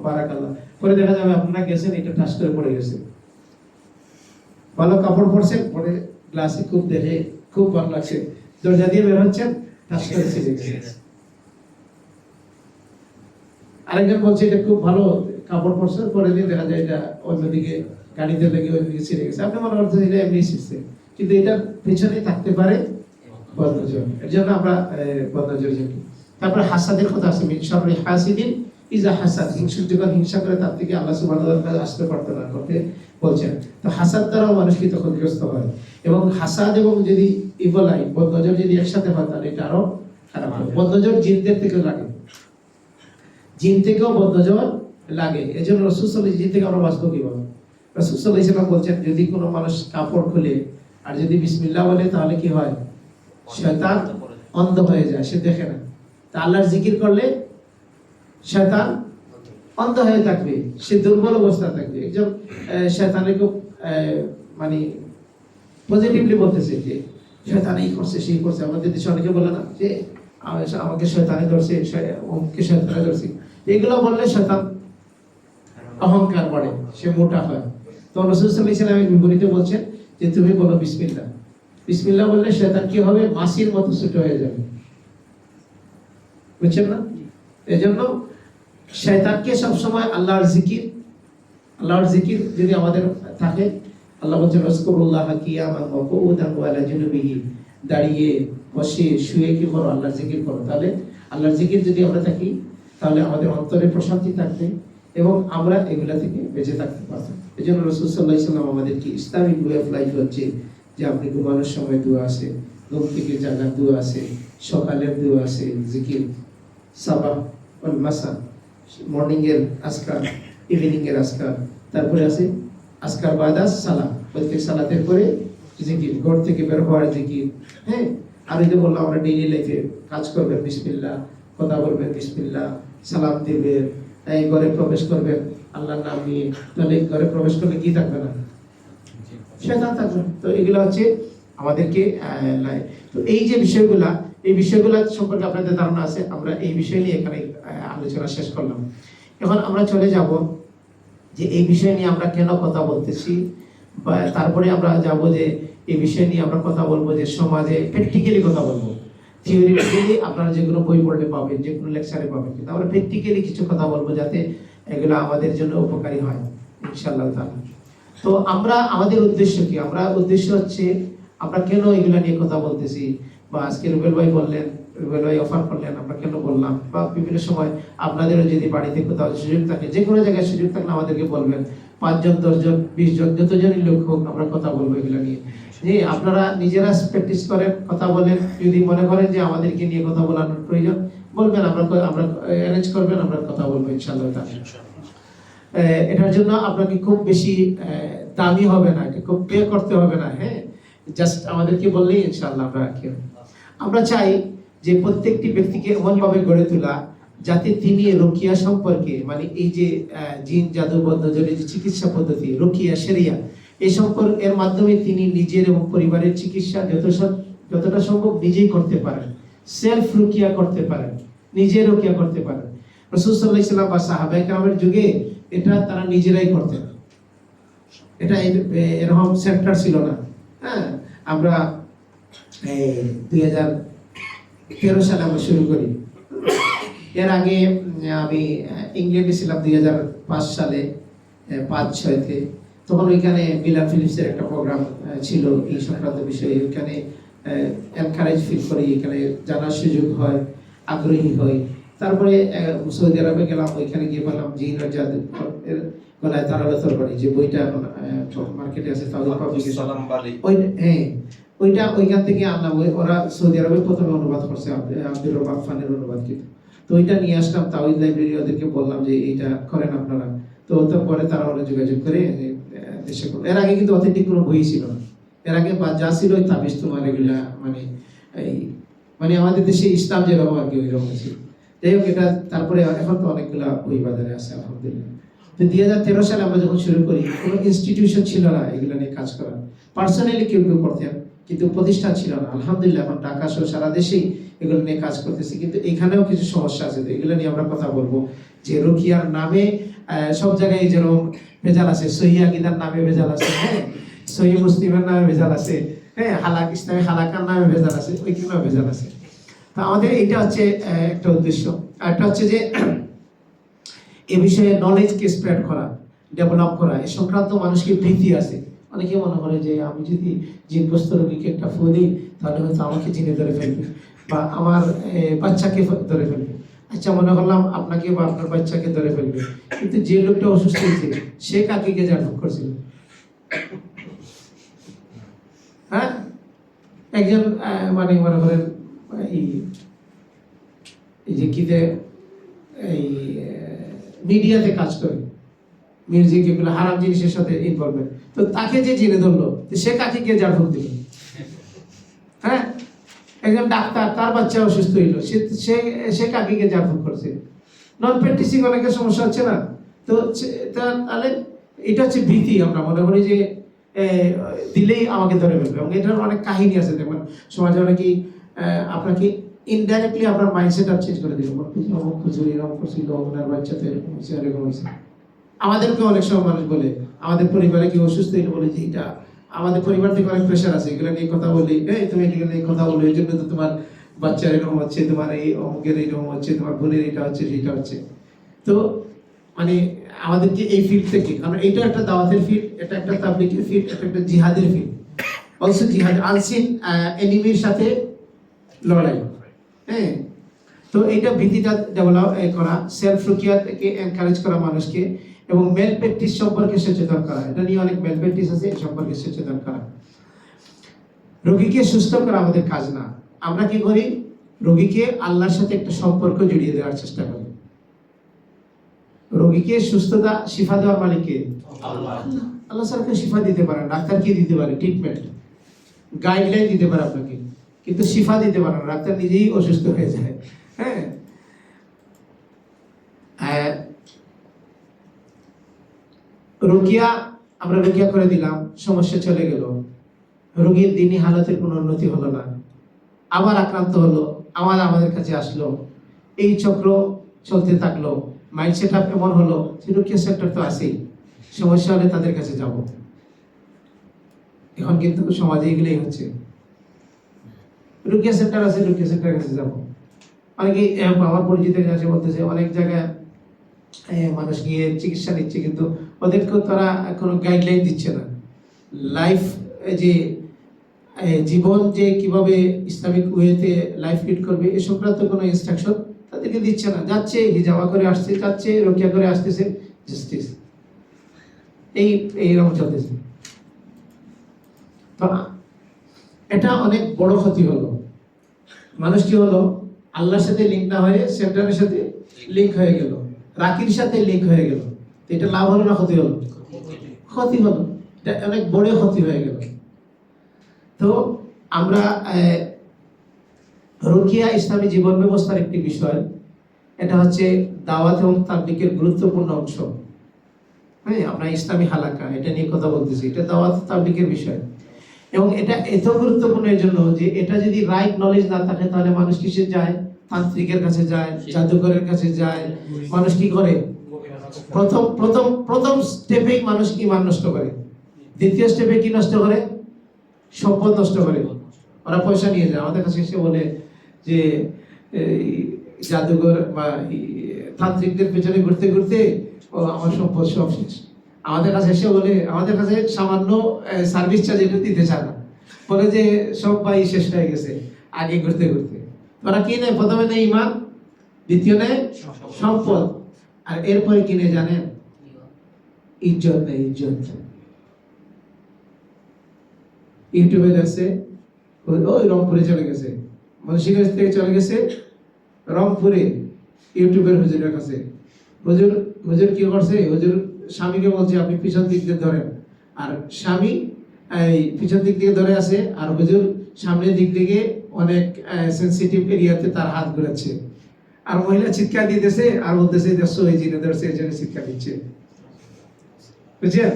বারাকাল্লাহ, পরে দেখা যাবে আপনারা গেছেন, এটা ঠাস করে পড়ে গেছে। ভালো কাপড় পরছেন, পরে গ্লাসে খুব দেখে খুব ভালো লাগছে, দরজা দিয়ে বের হচ্ছেন, ঠাস করে ছিঁড়ে গেছে। আরেকজন বলছে এটা খুব ভালো কাপড় পরছে, পরে দিয়ে দেখা যায় এটা অন্যদিকে গাড়িতে লেগে ওইদিকে ছিঁড়ে গেছে। আপনি মনে করছেন এটা এমনি ছিঁড়ছে, কিন্তু এটার পেছনে থাকতে পারে বদনজর। এর জন্য আমরা বদনজর জানি। তারপরে হাসাদের কথা আছে, মিন শাররি হাসিদিন ইজা হাসাদ, হিংসুক যখন হিংসা করে তার থেকে আল্লাহ সুবহানাহু ওয়া তাআলা আসতে প্রার্থনা করতে বলছেন। তো হাসাদ দ্বারাও মানুষ কিন্তু ক্ষতিগ্রস্ত হয়, এবং হাসাদ এবং যদি ইভিল আই, বদনজর যদি একসাথে হয়, তাহলে এটা আরো খারাপ হয়। বদনজর জিনদের থেকে লাগে, জিন থেকেও বদনজর লাগে। এজন্য রাসূল সাল্লাল্লাহু আলাইহি ওয়াসাল্লাম জিন থেকে আমরা বাঁচবো কিভাবে? রাসূল সাল্লাল্লাহু আলাইহি ওয়াসাল্লাম বলছেন, যদি কোনো মানুষ কাপড় খুলে আর যদি বিসমিল্লাহ বলে, তাহলে কি হয়? শয়তান অন্ধ হয়ে যায়, সে দেখে না। তা আল্লাহর জিকির করলে শয়তান অন্ধ হয়ে থাকবে, সে দুর্বল অবস্থা থাকবে। একজন শয়তানের খুব মানে পজিটিভলি বলতেছে যে শয়তান এই করছে, সেই করছে। আমাদের দেশে অনেকে বলে না যে আমাকে শয়তানে ধরছে, অমুককে শয়তানে ধরছে। এগুলো বললে শয়তান অহংকার বাড়ে, সে মোটা হয়। তো রাসূল সাল্লাল্লাহু আলাইহি ওয়াসাল্লাম বিপরীতে বলছেন যে তুমি বলো বিসমিল্লাহ। বিসমিল্লাহ বললে শয়তান কি হবে? মাছির মতো ছোট হয়ে যাবে, বুঝছেন না? এজন্য শয়তানকে সবসময় আল্লাহর জিকির যদি আমাদের থাকে, আল্লাহ বলছেন ওয়াজকুরুল্লাহ কিয়ামান ওয়া কুউদান ওয়া আলা জুনুবিহি, দাঁড়িয়ে বসে শুয়ে কি করো? আল্লাহর জিকির করো। তাহলে আল্লাহর জিকির যদি আমরা থাকি, তাহলে আমাদের অন্তরে প্রশান্তি থাকবে এবং আমরা এগুলা থেকে বেঁচে থাকতে পারবো। এজন্য রাসূল সাল্লাল্লাহু আলাইহি ওয়াসাল্লাম আমাদেরকে ইসলামিক ওয়ে অফ লাইফ হচ্ছে যে আপনি ঘুমানোর সময় দোয়া আছে, ঘুম থেকে জাগার দোয়া আছে, সকালের দোয়া আছে, জিকির সাবাহ ওয়াল মাসা, মর্নিং এর আজকার, ইভিনিং এর আজকার, তারপরে আছে আজকার বাদা সালাম, প্রত্যেক সালাতের পরে জিকির, ঘর থেকে বের হওয়ার জিকির। হ্যাঁ, আর এই যে বললাম আমরা ডেইলি লাইফে কাজ করবেন, বিসমিল্লাহ কথা বলবেন, বিসমিল্লাহ, সালাম দিবেন, এই ঘরে প্রবেশ করবেন আল্লাহর নাম নিয়ে, তাহলে ঘরে প্রবেশ করলে কি থাকবে না? শয়তান থাকবে। তো এগুলো হচ্ছে আমাদেরকে তো এই যে বিষয়গুলা, এই বিষয়গুলো সম্পর্কে আপনাদের ধারণা আছে। আমরা এই বিষয় নিয়ে এখানে আলোচনা শেষ করলাম। এখন আমরা চলে যাব যে এই বিষয় নিয়ে আমরা কেন কথা বলতেছি, বা তারপরে আমরা যাব যে এই বিষয় নিয়ে আমরা কথা বলবো যে সমাজে প্র্যাকটিক্যালি কথা বলবো। থিওরিটিক্যালি আপনারা যেগুলো বই পড়লে পাবেন, যে কোনো লেকচারে পাবেন, কিন্তু আমরা প্র্যাকটিক্যালি কিছু কথা বলবো যাতে এগুলো আমাদের জন্য উপকারী হয় ইনশাআল্লাহ তাআলা। তো আমরা আমাদের উদ্দেশ্য কি? আমরা উদ্দেশ্য হচ্ছে আমরা কেন এগুলা নিয়ে কথা বলতেছি, বা আজকে রুবেল ভাই বললেন, রুবেল ভাই অফার করলেন, আমরা কেন বললাম, বা বিভিন্ন সময় আপনাদেরও যদি বাড়িতে কোথাও সুযোগ থাকে, যে কোনো জায়গায় সুযোগ থাকলে আমাদেরকে বলবেন। 5 জন 10 জন 20 জন যতজনই লোক হোক আমরা কথা বলবো এগুলো নিয়ে। যে আপনারা নিজেরা প্র্যাকটিস করেন, কথা বলেন। যদি মনে করেন যে আমাদেরকে নিয়ে কথা বলানোর প্রয়োজন, বলবেন, আমরা অ্যারেঞ্জ করবেন, আমরা কথা বলবো ইনশাআল্লাহ তাআলা। এটার জন্য আপনাকে খুব বেশি দামি হবে না, এটা খুব পে করতে হবে না। হ্যাঁ, জাস্ট আমাদেরকে বললেই ইনশাআল্লাহ আমরা চাই যে প্রত্যেকটি ব্যক্তিকে এমনভাবে গড়ে তোলা যাতে তিনি রুকিয়া সম্পর্কে, মানে এই যে জিন জাদু বদ্ধজনের যে চিকিৎসা পদ্ধতি রুকিয়া শরিয়া, এই এর মাধ্যমে তিনি নিজের এবং পরিবারের চিকিৎসা যতটা সম্ভব নিজেই করতে পারেন, সেলফ রুকিয়া করতে পারেন, নিজে রুকিয়া করতে পারেন। রাসূল সাল্লাল্লাহু আলাইহি ওয়াসাল্লাম বা সাহাবায়ে কেরামের যুগে এটা তারা নিজেরাই করতেন। এটা এরকম সেন্টার ছিল না। হ্যাঁ, আমরা 2013 সালে আমরা শুরু করি। এর আগে আমি ইংল্যান্ডে ছিলাম 2005 সালে, 5-6-তে। তখন ওইখানে মিলান ফিলিপসের একটা প্রোগ্রাম ছিল এই সংক্রান্ত বিষয়ে। ওইখানে এনকারেজ ফিল করি, এখানে জানার সুযোগ হয়, আগ্রহী হই। তারপরে সৌদি আরবে গেলাম, ওইখানে গিয়ে বললাম জিন আর জাদু এর গলায় তারালা তরবারি, যে বইটা এখন মার্কেটে আছে, তাওহিদ পাবলিকেশন, ওইটা ওইখান থেকে আনলাম। ওরা সৌদি আরবে প্রথমে অনুবাদ করছে, আব্দুর রব্বাক ফানের অনুবাদ কিন্তু। তো ওইটা নিয়ে আসলাম তাওহিদ লাইব্রেরি, ওদেরকে বললাম যে এইটা করেন আপনারা। তো পরে তারা ওরা যোগাযোগ করে দেশে করলো। এর আগে কিন্তু অথেন্টিক কোনো বই ছিল না। এর আগে যা ছিল ওই তাবিজ তোমার এগুলা, মানে আমাদের দেশে ইসলাম যেরকম আর কি ওইরকম ছিল। যাই হোক, এটা তারপরে এখন তো অনেকগুলা বই বাজারে আছে আলহামদুলিল্লাহ। তো 2013 সালে আমরা যখন শুরু করি, কোনো ইনস্টিটিউশন ছিল না এগুলো নিয়ে কাজ করা। পার্সোনালি কেউ করতেন, কিন্তু প্রতিষ্ঠান ছিল না। আলহামদুলিল্লাহ এখন ঢাকা সহ সারা দেশেই এগুলো নিয়ে কাজ করতেছি, কিন্তু এখানেও কিছু সমস্যা আছে। তো এগুলো নিয়ে আমরা কথা বলবো। যে রুকিয়ার নামে সব জায়গায় যেরকম ভেজাল আছে, সহিহ আকীদার নামে ভেজাল আছে, হ্যাঁ, সহিহ মুসলিমের নামে ভেজাল আছে, হ্যাঁ, ইসলামী হালাকার নামে ভেজাল আছে, ওইখানেও ভেজাল আছে। তো আমাদের এইটা হচ্ছে একটা উদ্দেশ্য। একটা হচ্ছে যে এ বিষয়ে নলেজকে স্প্রেড করা, ডেভেলপ করা। এ সংক্রান্ত মানুষকে ভীতি আছে। অনেকে মনে করে যে আমি যদি জিনগ্রস্ত রোগীকে একটা ফু দিই তাহলে হয়তো আমাকে জিনে ধরে ফেলবে, বা আমার বাচ্চাকে ধরে ফেলবে। আচ্ছা, মনে করলাম আপনাকে বা আপনার বাচ্চাকে ধরে ফেলবে, কিন্তু যে লোকটা অসুস্থ হয়েছে সে কাকে গিয়ে জাদু করছিল? হ্যাঁ, একজন মানে মনে করেন এই যে কিতে এই মিডিয়াতে কাজ করে, মিউজিক, এগুলো হারাম জিনিসের সাথে ইনভলভমেন্ট, তো তাকে যে জেনে ধরলো, সে কাকে গিয়ে জাদু দিল? হ্যাঁ, একজন ডাক্তার, তার বাচ্চা অসুস্থ হইলো, সে কাকে গিয়ে জাদু করছে? নন প্র্যাকটিসিং অনেকের সমস্যা হচ্ছে না? তো তাহলে এটা হচ্ছে ভীতি। আমরা মনে করি যে দিলেই আমাকে ধরে ফেলবে, এবং এটার অনেক কাহিনী আছে। যেমন সমাজে অনেকেই আপনাকে ইনডাইরেক্টলি আপনার মাইন্ডসেট আপ চেঞ্জ করে দিল, অমুক হুজুর এরকম করছিল, ওনার বাচ্চা তো এরকম হয়েছে, এরকম হয়েছে। আমাদেরকে অনেক সময় মানুষ বলে, আমাদের পরিবারে কেউ অসুস্থ হইলে বলে যে এটা আমাদের পরিবার থেকে অনেক প্রেশার আছে, এগুলো নিয়ে কথা বলি, তুমি এগুলো নিয়ে কথা বলো, এই জন্য তো তোমার বাচ্চার এরকম হচ্ছে, তোমার এই অমুকের এইরকম হচ্ছে, তোমার বোনের এটা হচ্ছে, সেইটা হচ্ছে। তো মানে আমাদেরকে এই ফিল্ড থেকে, কারণ এটা একটা দাওয়াতের ফিল্ড, এটা একটা তাবলীগের ফিল্ড, এটা একটা জিহাদের ফিল্ড। অলসো জিহাদ, আনসিন এনিমির সাথে লড়াই। হ্যাঁ, তো এটা ভীতিটা ডেভেলপ করা, সেলফ রুকিয়া থেকে এনকারেজ করা মানুষকে, এবং মেল প্র্যাকটিস সম্পর্কে সচেতন করা। এটা নিয়ে অনেক মেল প্র্যাকটিস আছে, এই সম্পর্কে সচেতন করা। রোগীকে সুস্থ করা আমাদের কাজ না। আমরা কি করি? রোগীকে আল্লাহর সাথে একটা সম্পর্ক জড়িয়ে দেওয়ার চেষ্টা করি। রোগীকে সুস্থতা, শিফা দেওয়ার মালিক কে? আল্লাহ। আল্লাহ ছাড়া শিফা দিতে পারেন, ডাক্তার কি দিতে পারে? ট্রিটমেন্ট, গাইডলাইন দিতে পারে আপনাকে, কিন্তু শিফা দিতে পারে না। ডাক্তার নিজেই অসুস্থ হয়ে যায়। হ্যাঁ, রুকিয়া আমরা রুকিয়া করে দিলাম, সমস্যা চলে গেল, রোগীর দিনই হালতের কোনো উন্নতি হলো না, আবার আক্রান্ত হলো, আবার আমাদের কাছে আসলো, এই চক্র চলতে থাকলো। মাইন্ডসেট আপ এমন হলো যে রুকিয়া সেন্টার তো আছেই, সমস্যা হলে তাদের কাছে যাব। এখন কিন্তু সমাজে এগুলোই হচ্ছে, রুকিয়া সেন্টার আছে, রুকিয়া সেন্টারের কাছে যাব। অনেকে আমার পরিচিতের কাছে বলতেছে অনেক জায়গায় মানুষ গিয়ে চিকিৎসা নিচ্ছে, কিন্তু ওদেরকেও তারা কোনো গাইডলাইন দিচ্ছে না। লাইফ যে জীবন যে কিভাবে ইসলামিক ওয়েতে লাইফ লিড করবে এ সংক্রান্ত কোনো ইনস্ট্রাকশন তাদেরকে দিচ্ছে না। যাচ্ছে হিজাবা করে আসছে, যাচ্ছে রুকিয়া করে আসতেছে, জাস্টিস এইরকম চলতেছে। তো এটা অনেক বড় ক্ষতি হলো। মানুষ কি হলো, আল্লাহর সাথে লিঙ্ক না হয়ে সেন্টারের সাথে লিঙ্ক হয়ে গেল, রাকির সাথে লিঙ্ক হয়ে গেল। এটা লাভ হলো না ক্ষতি হলো? ক্ষতি হলো, এটা অনেক বড় ক্ষতি হয়ে গেল। তো আমরা রুকিয়া ইসলামী জীবন ব্যবস্থার একটি বিষয়, এটা হচ্ছে দাওয়াত এবং তাবলীগের গুরুত্বপূর্ণ অংশ। হ্যাঁ, আমরা ইসলামী হালাকা এটা নিয়ে কথা বলতেছি, এটা দাওয়াত তাবলীগের বিষয়। এবং এটা এত গুরুত্বপূর্ণ এই জন্য যে এটা যদি রাইট নলেজ না থাকে তাহলে মানুষ কিসে যায়? তান্ত্রিকের কাছে যায়, জাদুকরের কাছে যায়। মানুষ কি করে? প্রথম স্টেপেই মানুষ ঈমান নষ্ট করে, দ্বিতীয় স্টেপে কি নষ্ট করে? সম্পদ নষ্ট করে। ওরা পয়সা নিয়ে যায়, আমাদের কাছে এসে বলে যে জাদুঘর বা তান্ত্রিকদের পেছনে ঘুরতে ঘুরতে আমার সম্পদ সব শেষ। আমাদের কাছে এসে বলে, আমাদের কাছে সামান্য সার্ভিস চার্জ এটা দিতে চায় না, বলে যে সব ভাই শেষ হয়ে গেছে আগে ঘুরতে ঘুরতে। ওরা কি নেয়? প্রথমে নেয় ঈমান, দ্বিতীয় নেয় সম্পদ, আর এরপরে কিনে জানেন ইজ্জত নেই। ইজ্জত ইউটিউবে দেখছে, ওই রংপুরে চলে গেছে, মুন্সিগঞ্জ থেকে চলে গেছে রংপুরে ইউটিউবের হুজুরের কাছে। হুজুর কি করছে? হুজুর স্বামীকে বলছে আপনি পিছন দিক দিয়ে ধরেন, আর স্বামী এই পিছন দিক দিয়ে ধরে আছে, আর হুজুর সামনের দিক থেকে অনেক সেনসিটিভ এরিয়াতে তার হাত ঘুরাচ্ছে, আর মহিলা চিৎকার দিতেছে আর বলতেছে দেখছো এই জিনে ধরছে, এই জন্য চিৎকার দিচ্ছে। বুঝছেন?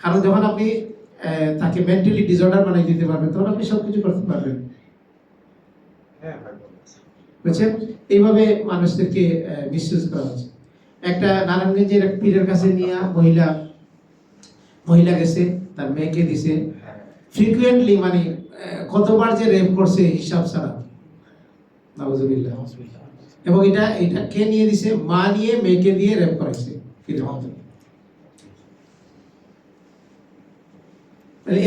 কারণ যখন আপনি তাকে মেন্টালি ডিসঅর্ডার বানাই দিতে পারবেন তখন আপনি সবকিছু করতে পারবেন। বুঝছেন? এইভাবে মানুষদেরকে মিসইউজ করা হচ্ছে। একটা নারায়ণগঞ্জের এক পীরের কাছে নিয়ে মহিলা গেছে, তার মেয়েকে দিছে, ফ্রিকুয়েন্টলি মানে কতবার যে রেপ করছে হিসাব ছাড়া, নাউজুবিল্লাহ। এবং এটা কে নিয়ে দিছে? মা নিয়ে মেয়েকে দিয়ে রেপ করাইছে। এই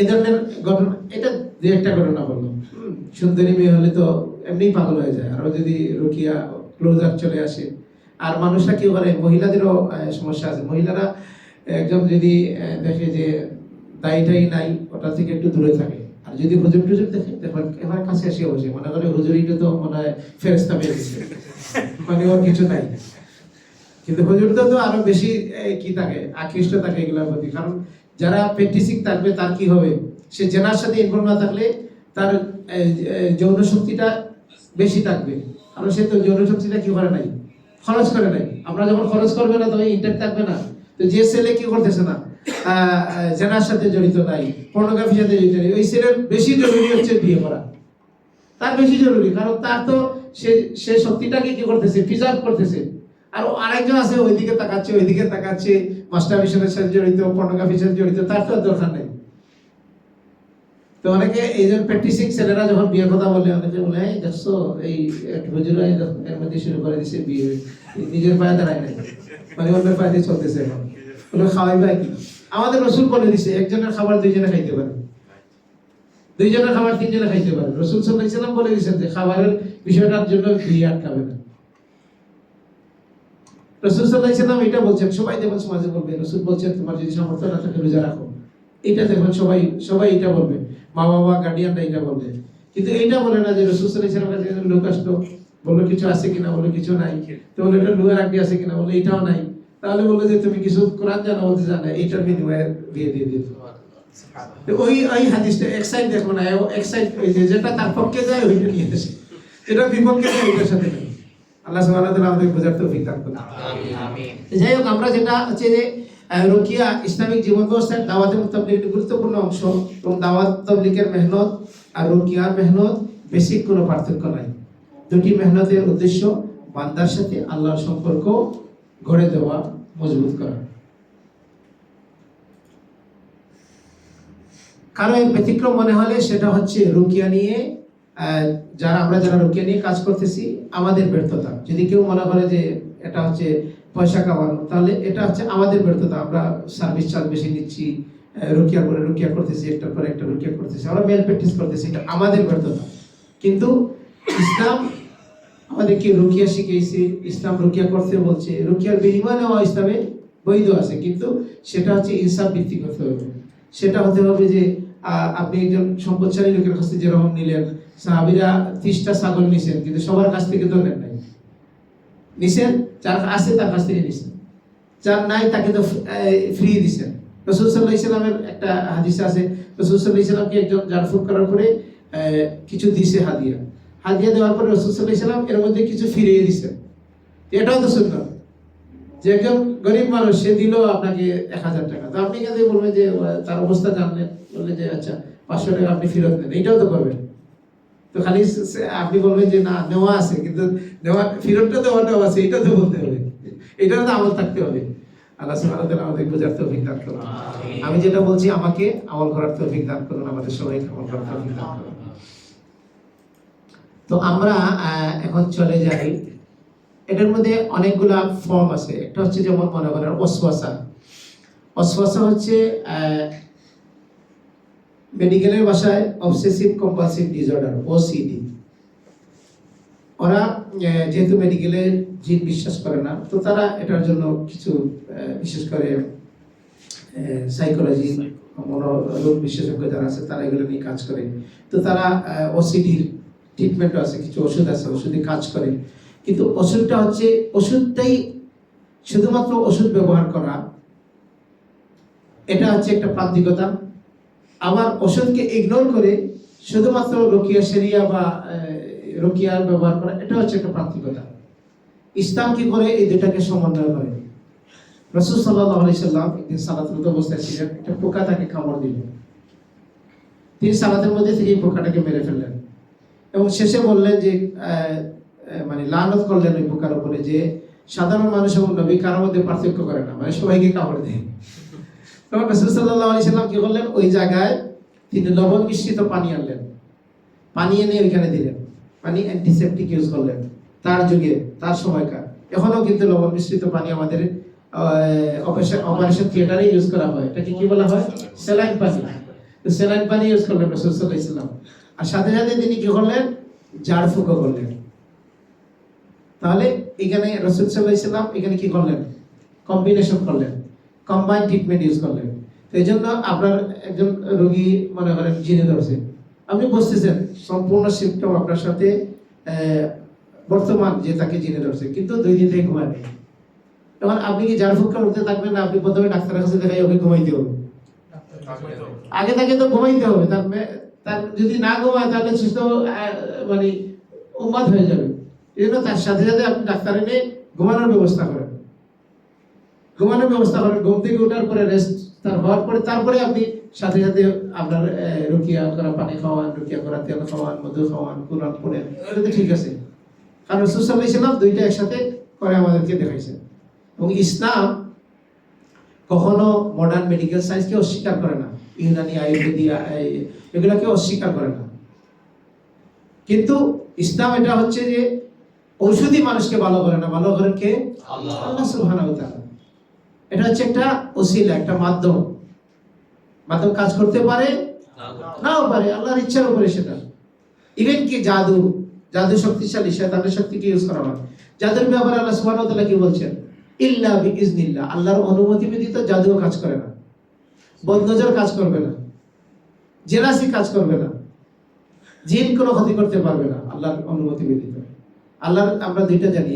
ধরনের ঘটনা, এটা যে একটা ঘটনা বললো। সুন্দরী মেয়ে হলে তো এমনি পাগল হয়ে যায়, আরো যদি রুকিয়া ক্লোজার চলে আসে। আর মানুষরা কি করে, মহিলাদেরও সমস্যা আছে। মহিলারা একজন যদি দেখে যে দায়ীটাই নাই, ওটা থেকে একটু দূরে থাকে। আর যদি হুজুর টুজুর দেখে এবার কাছে এসে বসে, মনে করে হুজুরিটা তো মনে হয় ফেরেশতা পেয়ে গেছে, মানে ওর কিছু নাই। কিন্তু হুজুরটা তো আরো বেশি কি থাকে, আকৃষ্ট থাকে এগুলোর প্রতি। কারণ যারা প্র্যাকটিসিং থাকবে তার কি হবে, সে জেনার সাথে ইনভলভ না থাকলে তার যৌন শক্তিটা বেশি থাকবে। কারণ সে তো যৌন শক্তিটা কি করে নাই, খরচ করে নাই। আমরা যখন খরচ করবে না তখন ইনটেক থাকবে না। তো যে ছেলে কি করতেছে না, জেনার সাথে জড়িত নাই, পর্নোগ্রাফির সাথে জড়িত নাই, ওই ছেলের বেশি জরুরি হচ্ছে বিয়ে করা। তার বেশি জরুরি, কারণ তার তো সে শক্তিটাকে কি করতেছে, প্রিজার্ভ করতেছে। আর আরেকজন আছে ওইদিকে তাকাচ্ছে, মাস্টারবেশনের সাথে জড়িত, পর্নোগ্রাফির সাথে জড়িত, তার তো দরকার নেই। তো অনেকে এই যে প্র্যাকটিসিং ছেলেরা যখন বিয়ের কথা বলে, অনেকে বলে এই দেখছো এই হুজুরা এর মধ্যে শুরু করে দিছে বিয়ে, নিজের পায়ে দাঁড়ায় নাই, মানে অন্যের পায়ে দিয়ে চলতেছে। এখন বলে খাওয়াইবা কি? আমাদের রাসূল বলে দিছে একজনের খাবার দুইজনে খাইতে পারে, দুইজনের খাবার তিনজনে খাইতে পারে। রাসূল সাল্লাল্লাহু আলাইহি সাল্লাম বলে দিয়েছেন যে খাবারের বিষয়টার জন্য বিয়ে আটকাবে না। রাসূল সাল্লাল্লাহু আলাইহি সাল্লাম এটা বলছেন, সবাই দেখবেন সমাজে বলবে রাসূল বলছেন তোমার যদি সামর্থ্য না থাকে রোজা রাখো। এটা দেখবেন সবাই এটা বলবে, মা বাবা গার্ডিয়ানরা এটা বলবে। কিন্তু এইটা বলে না যে রাসূল সাল্লাল্লাহু আলাইহি সাল্লামের কাছে লোক আসলো, বললো কিছু আছে কিনা, বললো কিছু নাই। তো বলে এটা লুয়ার আগে আছে কিনা, বলে এটাও নাই। তাহলে বললো যে তুমি কিছু কোরআন জানো, বলতে জানো, এইটার বিনিময়ে বিয়ে দিয়ে দিত। ওই হাদিসটা এক সাইড দেখো না, এক সাইড যেটা তার পক্ষে যায় ওইটা নিয়ে আসে, যেটা বিপক্ষে যায় ওইটার সাথে নেই। আল্লাহ সুবহানাহু ওয়া তাআলা আমাদের বোঝার তৌফিক দান করুন। আমিন। যাই হোক, আমরা যেটা হচ্ছে যে রুকিয়া ইসলামিক জীবন ব্যবস্থায় দাওয়াতে মুতাবলিগের গুরুত্বপূর্ণ অংশ, এবং দাওয়াত তাবলীগের মেহনত আর রুকিয়ার মেহনত বেসিক কোনো পার্থক্য নাই। দুটি মেহনতের উদ্দেশ্য বান্দার সাথে আল্লাহর সম্পর্ক গড়ে দেওয়া, মজবুত করা। কারো এক ব্যতিক্রম মনে হলে সেটা হচ্ছে রুকিয়া নিয়ে যারা রুকিয়া নিয়ে কাজ করতেছি আমাদের ব্যর্থতা। যদি কেউ মনে করে যে এটা হচ্ছে পয়সা কামানো, তাহলে এটা হচ্ছে আমাদের ব্যর্থতা। আমরা সার্ভিস চার্জ বেশি নিচ্ছি, রুকিয়ার পরে রুকিয়া করতেছি, একটার পরে একটা রুকিয়া করতেছি, আমরা মেল প্র্যাকটিস করতেছি, এটা আমাদের ব্যর্থতা। কিন্তু ইসলাম আমাদেরকে রুকিয়া শিখিয়েছে, ইসলাম রুকিয়া করতে বলছে, রুকিয়ার বিনিময় নেওয়া ইসলামে বৈধ আছে, কিন্তু সেটা হচ্ছে ইনসাফ ভিত্তিক হতে হবে। সেটা হতে হবে যে আপনি একজন সম্পদশালী লোকের কাছ থেকে যেরকম নিলেন, সাহাবীরা 30টা ছাগল নিছেন, কিন্তু সবার কাছ থেকে তো নেন নাই, নিছেন যার আছে তার কাছ থেকে নিছেন, যার নাই তাকে তো ফ্রি দিছেন। রাসূল সাল্লাল্লাহু আলাইহি ওয়াসাল্লামের একটা হাদিস আছে, রাসূল সাল্লাল্লাহু আলাইহি ওয়াসাল্লামকে একজন জারফুক করার পরে কিছু দিছে হাদিয়া দেওয়ার পরে রাসূল সাল্লাল্লাহু আলাইহি ওয়াসাল্লাম এর মধ্যে কিছু ফিরিয়ে দিছেন। এটাও তো সুন্নাত যে একজন গরিব মানুষ সে দিল আপনাকে 1000 টাকা, তো আপনি কাছে বলবেন যে তার অবস্থা জানলেন, বললেন যে আচ্ছা 500 টাকা আপনি ফেরত নেন, এটাও তো করবেন। তো খালি আপনি বলবেন যে না নেওয়া আছে, কিন্তু নেওয়া ফেরতটা দেওয়াটাও আছে, এটা তো বলতে হবে, এটাও তো আমল থাকতে হবে। আল্লাহ সুবহানাহু ওয়া তাআলা আমাদের বোঝার তৌফিক দান করুন। আমি যেটা বলছি আমাকে আমল করার তৌফিক দান করুন, আমাদের সবাইকে আমল করার তৌফিক দান করুন। তো আমরা এখন চলে যাই। এটার মধ্যে অনেকগুলা ফর্ম আছে। একটা হচ্ছে যেমন মনে করেন ওয়াসওয়াসা হচ্ছে মেডিকেলের ভাষায় অবসেসিভ কম্পালসিভ ডিসঅর্ডার, ওসিডি। ওরা যেহেতু মেডিকেলে জিন বিশ্বাস করে না, তো তারা এটার জন্য কিছু বিশেষ করে সাইকোলজি মনোরোগ বিশেষজ্ঞ যারা আছে তারা এগুলো নিয়ে কাজ করে। তো তারা ওসিডির ট্রিটমেন্ট আছে, কিছু ওষুধ আছে, ওষুধে কাজ করে। কিন্তু ওষুধটা হচ্ছে ওষুধটাই শুধুমাত্র ওষুধ ব্যবহার করা, এটা হচ্ছে একটা প্রান্তিকতা। আবার ওষুধকে ইগনোর করে শুধুমাত্র রুকিয়া শরিয়া বা রুকিয়া ব্যবহার করা, এটা হচ্ছে একটা প্রান্তিকতা। ইসলাম কি করে এই দুটাকে সমন্বয় করে? রাসূল সাল্লাল্লাহু আলাইহি সাল্লাম একদিন সালাতের অবস্থায় ছিলেন, একটা পোকা তাকে কামড় দিল। তিনি সালাতের মধ্যে থেকে পোকাটাকে মেরে ফেললেন এবং শেষে বললেন যে মানে লানত করলেন ওই পোকার উপরে যে সাধারণ মানুষ এবং নবী কারোর মধ্যে পার্থক্য করে না, মানে সবাইকে কামড় দেয়। তখন রাসূল সাল্লাল্লাহু আলাইহি সাল্লাম কি করলেন, ওই জায়গায় তিনি লবণ মিশ্রিত পানি আনলেন, পানি এনে ওইখানে দিলেন, পানি অ্যান্টিসেপটিক ইউজ করলেন। তার যুগে, তার সময়কার, এখনো কিন্তু লবণ মিশ্রিত পানি আমাদের অপারেশন থিয়েটারে ইউজ করা হয়। এটাকে কি বলা হয়? স্যালাইন পানি। তো স্যালাইন পানি ইউজ করলেন রাসূল সাল্লাল্লাহু আলাইহি সাল্লাম, আর সাথে সাথে তিনি কি করলেন, ঝাড়ফুঁকও করলেন। তাহলে এখানে রাসূল সাল্লাল্লাহু আলাইহি সাল্লাম এখানে কি করলেন, কম্বিনেশন করলেন, কম্বাইন্ড ট্রিটমেন্ট ইউজ করলেন। তো এই জন্য আপনার একজন রোগী মনে করেন জিনে ধরছে, আপনি বুঝতেছেন সম্পূর্ণ সিমটম আপনার সাথে বর্তমান যে তাকে জিনে ধরছে, কিন্তু 2 দিন থেকে ঘুমায় নেই। তখন আপনি কি ঝাড়ফুঁকটা উঠতে থাকবেন না? আপনি প্রথমে ডাক্তারের কাছে দেখাই ওকে ঘুমাইতে হবে, আগে তাকে তো ঘুমাইতে হবে। তার যদি না ঘুমায় তাহলে সুস্থ মানে উন্মাদ হয়ে যাবে। এই জন্য তার সাথে সাথে আপনি ডাক্তার এনে ঘুমানোর ব্যবস্থা করেন, ঘুম থেকে ওঠার পরে রেস্ট তার হওয়ার পরে তারপরে আপনি সাথে সাথে আপনার রুকিয়া করা পানি খাওয়ান, রুকিয়া করা তেল খাওয়ান, মধু খাওয়ান, কোরআন পড়েন, এটা তো ঠিক আছে। কারণ রাসূল সাল্লাল্লাহু আলাইহি সাল্লাম দুইটা একসাথে করে আমাদেরকে দেখাইছেন। এবং ইসলাম কখনো মডার্ন মেডিকেল সায়েন্সকে অস্বীকার করে না, ইউনানি আয়ুর্বেদিয়া এগুলোকে অস্বীকার করে না। কিন্তু ইসলাম এটা হচ্ছে যে ঔষধি মানুষকে ভালো করে না, ভালো করেন কে? আল্লাহ সুবহানাহু ওয়া তাআলা। এটা হচ্ছে একটা ওসিলা, একটা মাধ্যম কাজ করতে পারে নাও পারে, আল্লাহর ইচ্ছার উপরে সেটা। ইভেন কি জাদু শক্তিশালী, শয়তানের শক্তিকে ইউজ করা হয়। জাদুর ব্যাপারে আল্লাহ সুবহানাহু ওয়া তাআলা কি বলছেন? ইল্লা বিইজনিল্লাহ, আল্লাহর অনুমতি ব্যতীত জাদুও কাজ করে না, বদনজর কাজ করবে না, জেলাসি কাজ করবে না, জিন কোনো ক্ষতি করতে পারবে না আল্লাহর অনুমতি ব্যতীত। আল্লাহর আমরা দুইটা জানি,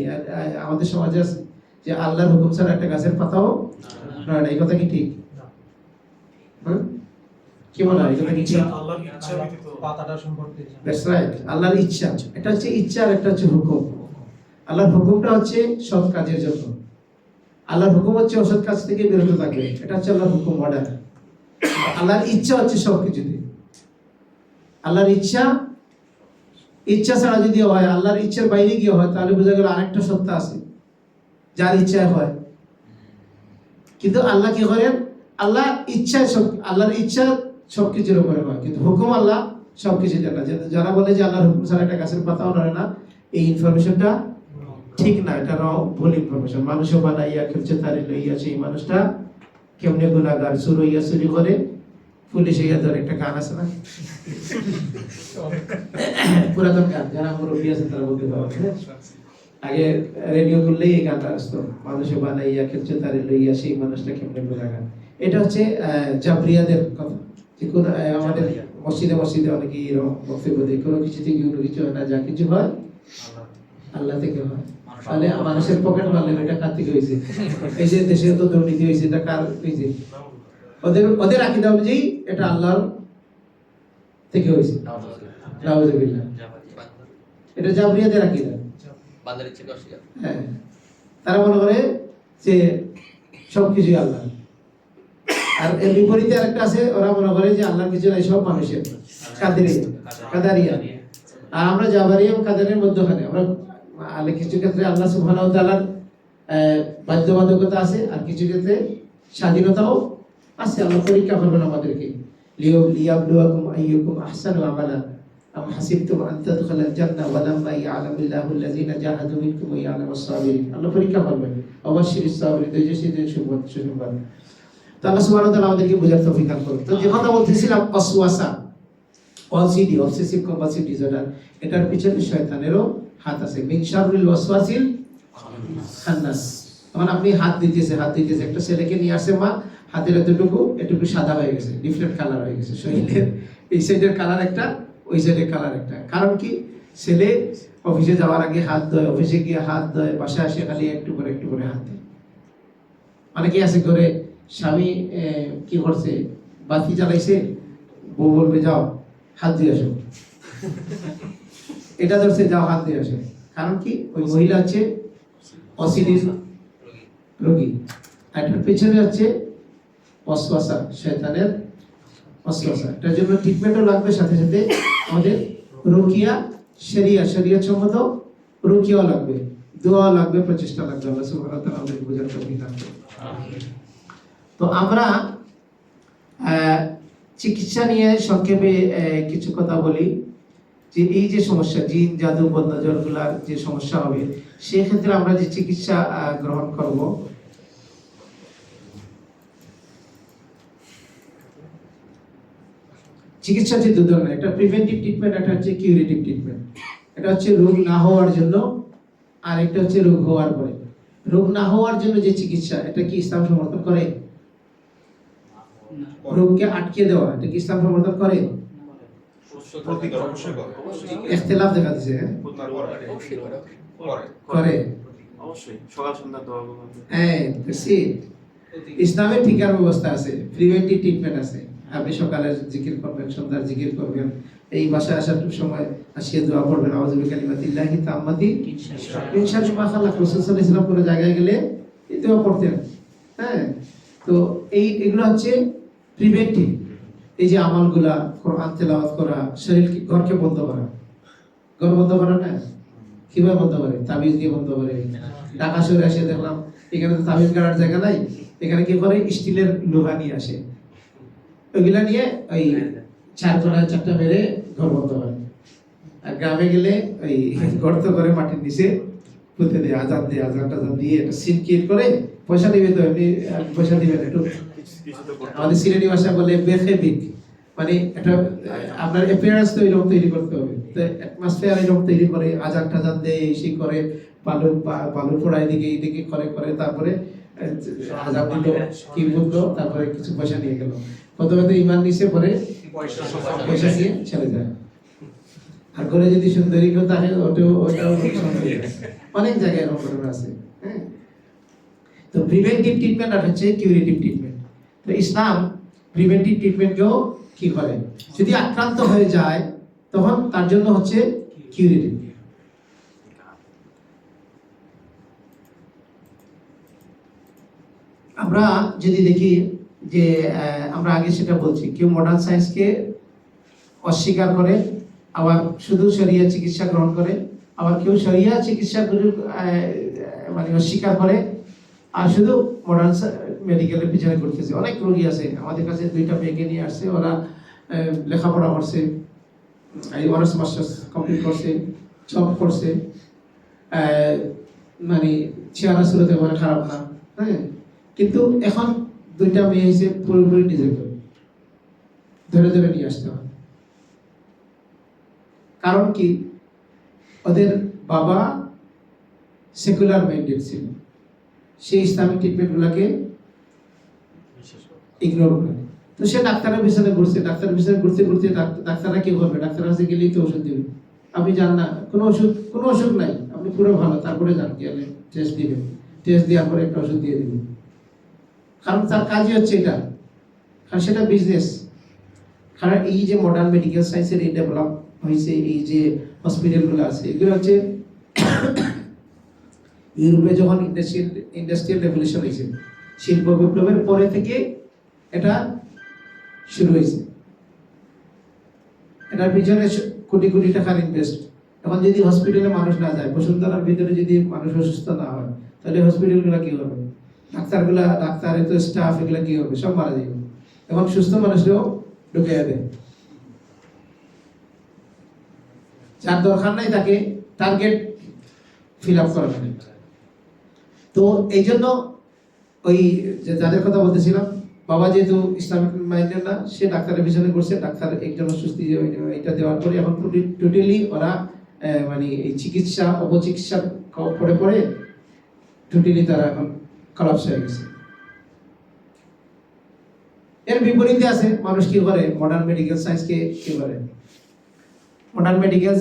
আমাদের সমাজে আছে যে আল্লাহর হুকুম ছাড়া একটা গাছের পাতাও নড়ে না। এই কথা কি ঠিক? কি বলা হয়? এটা কি ঠিক? আল্লাহর ইচ্ছা ব্যতীত পাতাটা সম্পর্কে দ্যাটস রাইট, আল্লাহর ইচ্ছা। এটা হচ্ছে ইচ্ছা আর একটা হচ্ছে হুকুম। আল্লাহর হুকুমটা হচ্ছে সৎ কাজের জন্য, আল্লাহর হুকুম হচ্ছে অসৎ কাজ থেকে বিরত থাকবে, এটা হচ্ছে আল্লাহর হুকুম অর্ডার। আল্লাহর ইচ্ছা হচ্ছে সবকিছুতে। আল্লাহর ইচ্ছা ছাড়া যদি হয়, আল্লাহর ইচ্ছার বাইরে গিয়ে হয়, তাহলে বোঝা গেল আরেকটা সত্তা আছে যার ইচ্ছায় হয়। কিন্তু আল্লাহ কি করেন? আল্লাহ ইচ্ছায় আল্লাহর ইচ্ছা সবকিছুর উপরে হয়, কিন্তু হুকুম আল্লাহ সবকিছু দেন না। যারা বলে যে আল্লাহর হুকুম ছাড়া একটা গাছের পাতাও নড়ে না, এই ইনফরমেশনটা ঠিক না, এটা ভুল ইনফরমেশন। মানুষও বানাইয়া খেলছে তারি লইয়া, সেই মানুষটা কেমনে গুনাহগার, চুর হইয়া চুরি করে পুলিশ হইয়া ধরে, একটা গান আছে না, পুরাতন গান, যারা মুরব্বী আছে তারা বলতে পারবে। আগে রেডিও করলেই এই গানটা আসতো, মানুষও বানাইয়া খেলছে তারি লইয়া, সেই মানুষটা কেমনে গুনাহগার। এটা হচ্ছে জাবরিয়াদের কথা। যে কোন আমাদের মসজিদে অনেকে এরকম বক্তব্য দেয়, কোনো কিছু থেকে কোনো কিছু হয় না, যা কিছু হয় আল্লাহ থেকে হয়। তাহলে মানুষের পকেট মারলে এটা কার থেকে হয়েছে? এই যে দেশে তো দুর্নীতি হয়েছে, এটা কার হয়েছে? ওদের আকীদা অনুযায়ী এটা আল্লাহর থেকে হয়েছে। নাউযুবিল্লাহ। এটা জাবরিয়াদের আকীদা। হ্যাঁ, তারা মনে করে যে সবকিছুই আল্লাহ। আর এর বিপরীতে আরেকটা আছে, ওরা মনে করে যে আল্লাহর কিছু নাই, সব মানুষের। কাদারিয়া। আর আমরা জাবারিয়া এবং কাদারের মধ্যখানে। আমরা কিছু ক্ষেত্রে আল্লাহ সুবহানাহু ওয়া তাআলার বাধ্যবাধকতা আছে, আর কিছু ক্ষেত্রে স্বাধীনতাও আছে। আল্লাহ পরীক্ষা করবেন আমাদেরকে, লিয়াবলুয়াকুম আইয়ুকুম আহসানু আমালা আম হাসিবতুম আন তাদখুলাল জান্নাহ ওয়া লাম্মা ইয়া'লামিল্লাহু আল্লাযীনা জাহাদু মিনকুম ওয়া ইয়া'লামাস সাবিরিন। আল্লাহ পরীক্ষা করবেন। অবশ্যই সাবিরিন, ধৈর্যশীলদের সুসংবাদ। তো আল্লাহ সুবহানাহু ওয়া তাআলা আমাদেরকে বোঝার তৌফিক দান করুন। তো যে কথা বলতেছিলাম, ওয়াসওয়াসা, OCD, অবসেসিভ কম্পালসিভ ডিসঅর্ডার, এটার পিছনে শয়তানেরও হাত আছে। মিন শাররিল ওয়াসওয়াসিল খান্নাস। তখন আপনি হাত দিতেছে, একটা ছেলেকে নিয়ে আসে মা, হাতের এতটুকু সাদা হয়ে গেছে, ডিফারেন্ট কালার হয়ে গেছে শরীরের, এই সাইডের কালার একটা, ওই সাইডের কালার একটা। কারণ কি? ছেলে অফিসে যাওয়ার আগে হাত ধোয়, অফিসে গিয়ে হাত ধোয়, বাসায় আসে খালি একটু করে হাত দেয়। অনেকে আছে করে স্বামী কি করছে, বাতি জ্বালাইছে, বউ বলবে যাও হাত দিয়ে আসো, এটা ধরছে যাও হাত দিয়ে আসো। কারণ কি? ওই মহিলা হচ্ছে অসিডির রোগী, এটার পেছনে হচ্ছে ওয়াসওয়াসা, শয়তানের ওয়াসওয়াসা। এটার জন্য ট্রিটমেন্টও লাগবে, সাথে সাথে আমাদের রুকিয়া, শরিয়ত সম্মত রুকিয়াও লাগবে, দোয়া লাগবে, প্রচেষ্টা লাগবে। আল্লাহ সুবহানাহু ওয়া তাআলা আমাদের বোঝার তৌফিক দান করুন। তো আমরা চিকিৎসা নিয়ে সংক্ষেপে কিছু কথা বলি, যে এই যে সমস্যা, জিন জাদু বদনজরগুলার যে সমস্যা হবে, সেই ক্ষেত্রে আমরা যে চিকিৎসা গ্রহণ করব, চিকিৎসা হচ্ছে দুই ধরনের, একটা প্রিভেন্টিভ ট্রিটমেন্ট, একটা হচ্ছে কিউরেটিভ ট্রিটমেন্ট। এটা হচ্ছে রোগ না হওয়ার জন্য, আর একটা হচ্ছে রোগ হওয়ার পরে। রোগ না হওয়ার জন্য যে চিকিৎসা, এটা কি ইসলাম সমর্থন করে? রোগকে আটকে দেওয়া, এটা কি ইসলাম সমর্থন করে? ইখতিলাফ দেখা দিছে, করে অবশ্যই সকাল সন্ধ্যা দোয়া করবেন। হ্যাঁ, ইসলামে ঠিকার ব্যবস্থা আছে, প্রিভেন্টিভ ট্রিটমেন্ট আছে। আপনি সকালে জিকির করবেন, সন্ধ্যার জিকির করবেন, এই বাসায় আসার সময় আসিয়ে দোয়া পড়বেন, আউযু বিকালিমাতিল্লাহি তাম্মাতি মিন শাররি মা খালাক। রাসূল সাল্লাল্লাহু আলাইহি ওয়াসাল্লাম কোনো জায়গায় গেলে এই দোয়া পড়তেন। হ্যাঁ, তো এগুলো হচ্ছে প্রিভেন্টিভ। এই যে আমলগুলা, কোরআন তেলাওয়াত করা, ঘরকে বন্ধ করা, ঘর বন্ধ করা না, কিভাবে বন্ধ করে? তাবিজ দিয়ে বন্ধ করে। ঢাকা শহরে এসে দেখলাম এখানে তো তাবিজ গাড়ার জায়গা নাই, এখানে কি করে স্টিলের লোহা নিয়ে আসে, ওইগুলা নিয়ে ওই চারটা মেরে ঘর বন্ধ করে। আর গ্রামে গেলে ওই গর্ত করে মাটির নিচে পুঁতে দেয়, আজান দিয়ে একটা সিল ক্রিয়েট করে, পয়সা দিবে তো এমনি, পয়সা দিবেন একটু, আমাদের সিলেটি ভাষা বলে বেফেবিক, মানে এটা আপনার অ্যাপিয়ারেন্স তো এরকম তৈরি করতে হবে। তো অ্যাটমসফিয়ার এরকম তৈরি করে, আজান দেয়, এই করে বালু পোড়া এদিকে করে, তারপরে আজান দিল, কি বললো, তারপরে কিছু পয়সা নিয়ে গেল। প্রথমে তো ইমান নিচে, পরে পয়সা নিয়ে ছেড়ে যায়। আর ঘরে যদি সুন্দরী কেউ থাকে, ওটাও অনেক জায়গায় এরকম ঘটনা আছে। হ্যাঁ, তো প্রিভেন্টিভ ট্রিটমেন্ট আর হচ্ছে কিউরেটিভ ট্রিটমেন্ট। তো ইসলাম প্রিভেন্টিভ ট্রিটমেন্টকেও কি করে, যদি আক্রান্ত হয়ে যায় তখন তার জন্য হচ্ছে কিউরেটিভ। তো আমরা যদি দেখি যে আমরা আগে সেটা বলছি, কেউ মডার্ন সায়েন্সকে অস্বীকার করে, আবার শুধু শরিয়া চিকিৎসা গ্রহণ করে, আবার কেউ শরিয়া চিকিৎসা মানে অস্বীকার করে আর শুধু মডার্ন মেডিকেলের পিছনে ঘুরতেছে। অনেক রোগী আছে আমাদের কাছে, 2টা মেয়েকে নিয়ে আসছে, ওরা লেখাপড়া করছে, অনার্স মাস্টার্স কমপ্লিট করছে, জব করছে, মানে চেহারা শুরুতে মানে খারাপ না, হ্যাঁ, কিন্তু এখন 2টা মেয়ে হয়েছে পুরোপুরি ডিজেবল, ধরে ধরে নিয়ে আসতে হয়। কারণ কি, ওদের বাবা সেকুলার মাইন্ডেড ছিল, সেই ইসলামিক ট্রিটমেন্টগুলোকে ইগনোর করে। তো সে ডাক্তারের পিছনে ঘুরছে, ডাক্তারের পিছনে ঘুরতে ঘুরতে ডাক্তাররা কি করবে, ডাক্তারের কাছে গেলেই তো ওষুধ দিবে। আপনি যান না, কোনো ওষুধ নাই, আপনি পুরো ভালো, তারপরে যান, গেলে টেস্ট দিবেন, টেস্ট দেওয়ার পরে একটা ওষুধ দিয়ে দিবেন। কারণ তার কাজই হচ্ছে এটা, কারণ সেটা বিজনেস। কারণ এই যে মডার্ন মেডিকেল সায়েন্সের এই ডেভেলপ হয়েছে, এই যে হসপিটালগুলো আছে, এগুলো হচ্ছে ইউরোপে যখন ইন্ডাস্ট্রিয়াল রেভলিউশন হয়েছে, শিল্প বিপ্লবের পরে থেকে এটা শুরু হয়েছে। এটার পিছনে কোটি কোটি টাকার ইনভেস্ট। এখন যদি হসপিটালে মানুষ না যায়, বসুন্ধরার ভিতরে যদি মানুষ অসুস্থ না হয়, তাহলে হসপিটালগুলো কি হবে, ডাক্তারের তো স্টাফ এগুলো কি হবে, সব মারা যাবে। এখন সুস্থ মানুষরাও ঢুকে যাবে, যার দরকার নাই তাকে টার্গেট ফিল আপ করা হবে। তো এই জন্য ওই যে যাদের কথা বলতেছিলাম, বাবা যেহেতু ইসলামিক মাইন্ডের না, সে ডাক্তারের পিছনে করছে, ডাক্তার একজন অসুস্থ এটা দেওয়ার পরে এখন টোটালি ওরা মানে এই চিকিৎসা অপচিকিৎসা পড়ে পড়ে টোটালি তারা এখন কলাপস হয়ে গেছে। এর বিপরীতে আছে মানুষ কি করে, মডার্ন মেডিকেল সায়েন্সকে কি করে, মডার্ন মেডিকেল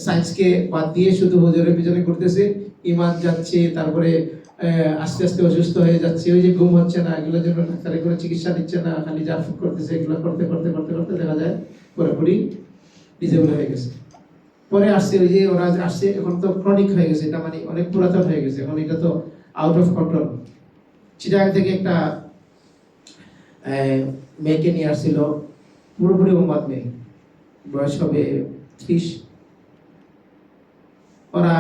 সায়েন্সকে বাদ দিয়ে শুধু হুজুরের পিছনে ঘুরতেছে, ইমান যাচ্ছে, তারপরে আস্তে আস্তে অসুস্থ হয়ে যাচ্ছে, ওই যে ঘুম হচ্ছে না, এগুলোর জন্য ডাক্তারের কোনো চিকিৎসা দিচ্ছে না, খালি যা ফুক করতেছে, এগুলো করতে করতে করতে করতে দেখা যায় পুরোপুরি ডিজেবল হয়ে গেছে। পরে আসছে ওই যে ওরা আসছে, এখন তো ক্রনিক হয়ে গেছে, এটা মানে অনেক পুরাতন হয়ে গেছে, এখন এটা তো আউট অফ কন্ট্রোল। চিটাগাং থেকে একটা মেয়েকে নিয়ে আসছিল, পুরোপুরি উম্মাদ মেয়ে, বয়স হবে 30। ওরা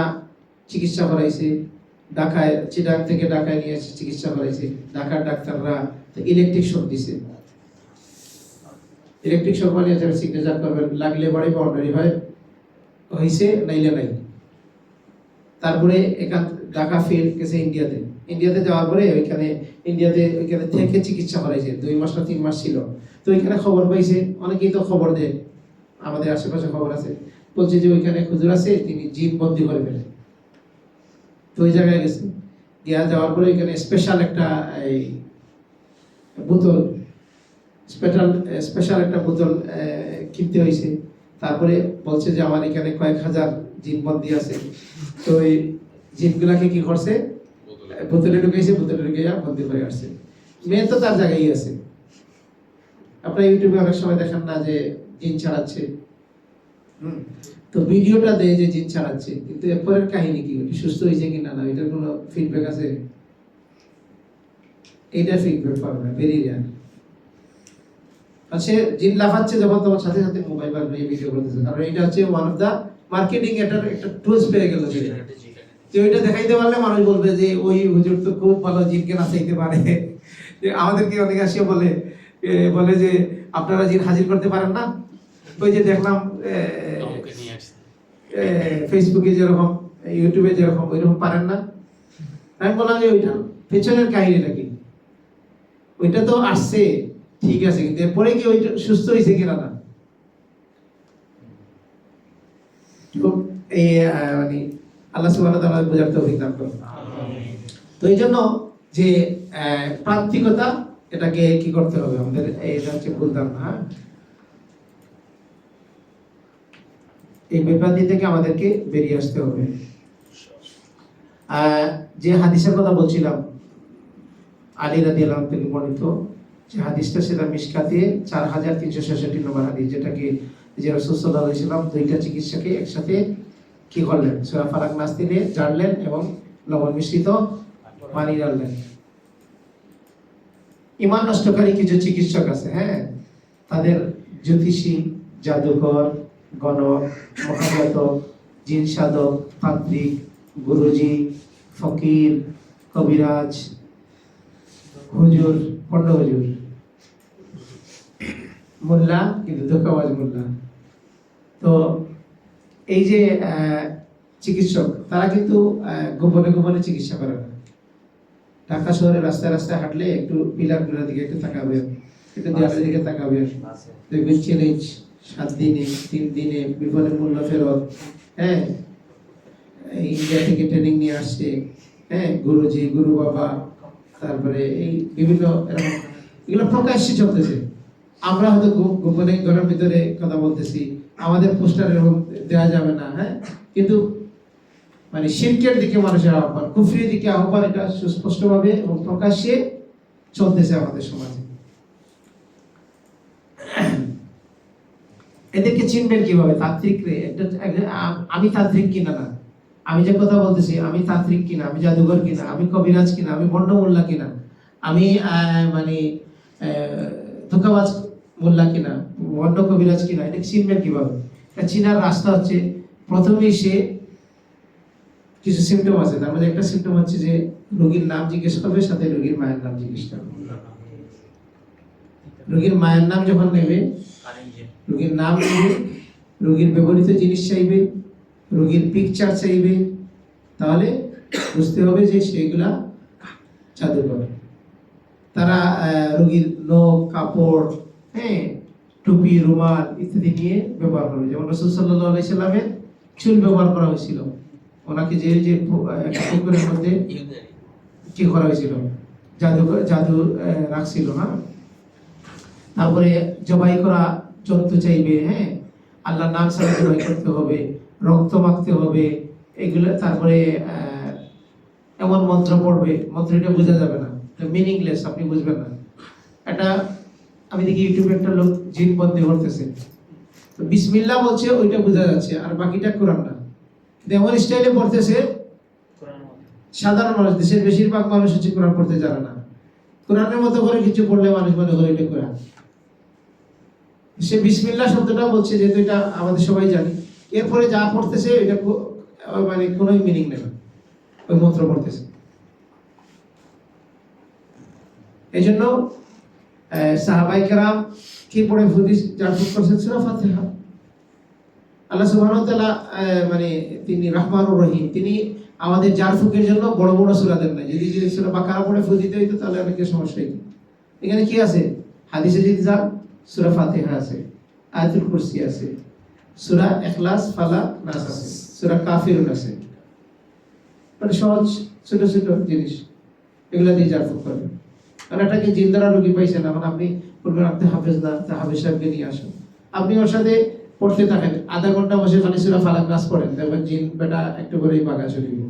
চিকিৎসা করাইছে ঢাকায়, চিটাগাং থেকে ঢাকায় নিয়ে এসে চিকিৎসা করাইছে। ঢাকার ডাক্তাররা ইলেকট্রিক শক দিছে, ইলেকট্রিক শক মানে সিগনেচার করবেন, লাগলে বাড়ি বাউন্ডারি হয়, হয়েছে নাইলে নাই। তারপরে এখান ঢাকা ফের গেছে ইন্ডিয়াতে যাওয়ার পরে ওইখানে থেকে চিকিৎসা করাইছে, 2 মাস না 3 মাস ছিল। তো ওইখানে খবর পাইছে, অনেকেই তো খবর দেয়, আমাদের আশেপাশে খবর আছে, বলছে যে ওইখানে হুজুর আছে, তিনি জিন বন্দি করে ফেলে। তো ওই জায়গায় গেছে, যাওয়ার পরে ওইখানে স্পেশাল একটা বোতল, স্পেশাল একটা বোতল কিনতে হয়েছে। তারপরে বলছে যে আমার এখানে কয়েক হাজার জিন বন্দি আছে। তো এই জিনগুলাকে কি করছে, বোতলে ঢুকেছে, বোতলে ঢুকে বন্দি করে আসছে। মেয়ে তো তার জায়গায় আছে। আপনারা ইউটিউবে অনেক সময় দেখেন না যে জিন ছাড়াচ্ছে, তো ভিডিওটা দেয় যে জিন ছাড়াচ্ছে, কিন্তু এরপরের কাহিনী কি, সুস্থ হয়েছে কিনা না, এটার কোনো ফিডব্যাক আছে? এটা ফিডব্যাক পাবে না, বেরিয়ে যায়। সে জিন লাফাচ্ছে যখন, তোমার সাথে সাথে মোবাইল বার নিয়ে ভিডিও করতেছে, কারণ এটা হচ্ছে ওয়ান অফ দা মার্কেটিং, এটার একটা টুলস পেয়ে গেল যে ওইটা দেখাইতে পারলে মানুষ বলবে যে ওই হুজুর তো খুব ভালো জিনকে নাচাইতে পারে। আমাদেরকে অনেকে আসিয়া বলে যে আপনারা জিন হাজির করতে পারেন না, ওই যে দেখলাম ফেসবুকে যেরকম, ইউটিউবে যেরকম, ওইরকম পারেন না। আমি বললাম যে ওইটা পেছনের কাহিনীটা কি, ওইটা তো আসছে ঠিক আছে, কিন্তু এরপরে কি ওইটা সুস্থ হয়েছে কিনা না। এই মানে আল্লাহ সুবহানাহু ওয়া তাআলা বোঝার তৌফিক দান করুন। তো এই জন্য যে প্রান্তিকতা, এটাকে কি করতে হবে আমাদের, এটা হচ্ছে ভুল ধারণা। এই বিভ্রান্তি থেকে আমাদেরকে বেরিয়ে আসতে হবে। যে হাদিসের কথা বলছিলাম, আলী রাদিয়াল্লাহু আনহু থেকে বর্ণিত যে হাদিসটা, সেটা মিশকাতে 4366 নম্বর হাদিস, যেটাকে যে রাসূল সাল্লাল্লাহু আলাইহি ওয়াসাল্লাম 2টা চিকিৎসাকে একসাথে কি করলেন, সূরা ফালাক নাস দিয়ে জানলেন এবং লবণ মিশ্রিত পানি ঢাললেন। ইমান নষ্টকারী কিছু চিকিৎসক আছে, হ্যাঁ, তাদের জ্যোতিষী, জাদুকর, গণক, মহাজাতক, জিন সাধক, তান্ত্রিক, গুরুজি, ফকির, কবিরাজ, হুজুর, পণ্ড হুজুর, মোল্লা, কিন্তু ধোঁকাবাজ মোল্লা। তো এই যে চিকিৎসক, তারা কিন্তু গোপনে গোপনে চিকিৎসা করে না। ঢাকা শহরে রাস্তায় রাস্তায় হাঁটলে একটু পিলারগুলোর দিকে একটু তাকাবেন, একটু দেওয়ালের দিকে তাকাবেন, দেখবেন চ্যালেঞ্জ 7 দিনে 3 দিনে বিফলের মূল্য ফেরত, হ্যাঁ, ইন্ডিয়া থেকে ট্রেনিং নিয়ে আসছে, হ্যাঁ, গুরুজি, গুরু বাবা, তারপরে এই বিভিন্ন এরকম এগুলো প্রকাশ্যে চলতেছে। আমরা হয়তো গোপনে ঘরের ভিতরে কথা বলতেছি, আমাদের পোস্টার এরকম দেওয়া যাবে না, হ্যাঁ, কিন্তু মানে শিরকের দিকে মানুষের আহ্বান, কুফরির দিকে আহ্বান, এটা সুস্পষ্টভাবে এবং প্রকাশ্যে চলতেছে আমাদের সমাজে। এদেরকে চিনবেন কিভাবে? তান্ত্রিক রে, আমি তান্ত্রিক কিনা না, আমি যে কথা বলতেছি আমি তান্ত্রিক কিনা, আমি জাদুঘর কিনা, আমি কবিরাজ কিনা, আমি ভণ্ড মোল্লা কিনা, আমি মানে ধোঁকাবাজ মোল্লা কিনা, ভণ্ড কবিরাজ কিনা, এটা চিনবেন কিভাবে? এটা চিনার রাস্তা হচ্ছে, প্রথমেই সে কিছু সিমটম আছে, তার মধ্যে একটা সিমটম হচ্ছে যে রোগীর নাম জিজ্ঞেস করবে, সাথে রোগীর মায়ের নাম জিজ্ঞেস করবে। রোগীর মায়ের নাম যখন নেবে, রোগীর নাম নেবে, রোগীর ব্যবহৃত জিনিস চাইবে, রোগীর পিকচার চাইবে, তাহলে বুঝতে হবে যে সেগুলা জাদুকর। তারা রোগীর নখ, কাপড়, হ্যাঁ, টুপি, রুমাল ইত্যাদি নিয়ে ব্যবহার করবে। যেমন রাসূল সাল্লাল্লাহু আলাইহি সাল্লামের চুল ব্যবহার করা হয়েছিল, ওনাকে যে যে পুকুরের মধ্যে কি করা হয়েছিল, জাদু রাখছিল না। তারপরে জবাই করা জন্তু চাইবে, হ্যাঁ, আল্লাহর নাম ছাড়া জবাই করতে হবে, রক্ত মাখতে হবে, এগুলো। তারপরে এমন মন্ত্র পড়বে, মন্ত্রটা বোঝা যাবে না, মিনিংলেস, আপনি বুঝবেন না। এটা আমি দেখি ইউটিউবে একটা লোক জিন বন্দী করতেছে, তো বিসমিল্লাহ বলছে, ওইটা বোঝা যাচ্ছে, আর বাকিটা কোরআন না। এমন স্টাইলে পড়তেছে, সাধারণ মানুষ, দেশের বেশিরভাগ মানুষ হচ্ছে কোরআন পড়তে জানে না। কোরআনের মতো করে কিছু পড়লে মানুষ মনে করে এটা কোরআন। সে বিসমিল্লাহ শব্দটা বলছে, যেহেতু এটা আমাদের সবাই জানি, এরপরে যা পড়তেছে এটা মানে কোনো মিনিং নেই, ওই মন্ত্র পড়তেছে। এই জন্য সাহাবায়ে কেরাম কি পড়ে ফুদিস জাফর করছেন? সূরা ফাতিহা। আল্লাহ সুবহানাহু ওয়া তাআলা মানে তিনি রহমানুর রহিম, তিনি আমাদের জারফুকের জন্য বড় বড় সূরা দেন না। যদি সূরা বাকারা পড়ে ফু দিতে হইতো তাহলে অনেকের সমস্যা হইতো। এখানে কি আছে? হাদিসে যদি যান, সূরা ফাতিহা আছে, আয়াতুল কুরসি আছে, সূরা ইখলাস, ফালাক, নাস আছে, সূরা কাফিরুন আছে। মানে সহজ ছোট ছোট জিনিস, এগুলা দিয়ে জারফুক করবেন। কারণ এটাকে জিন দ্বারা রোগী পাইছেন, এখন আপনি বলবেন আপনি হাফেজ না, তা হাফেজ সাহেবকে নিয়ে আসুন। আপনি ওর সাথে পড়তে থাকেন, আধা ঘন্টা বসে খালি সূরা ফালাক নাস পড়েন, দেখবেন জিন বেটা একটু করেই বাগা চলে গেল।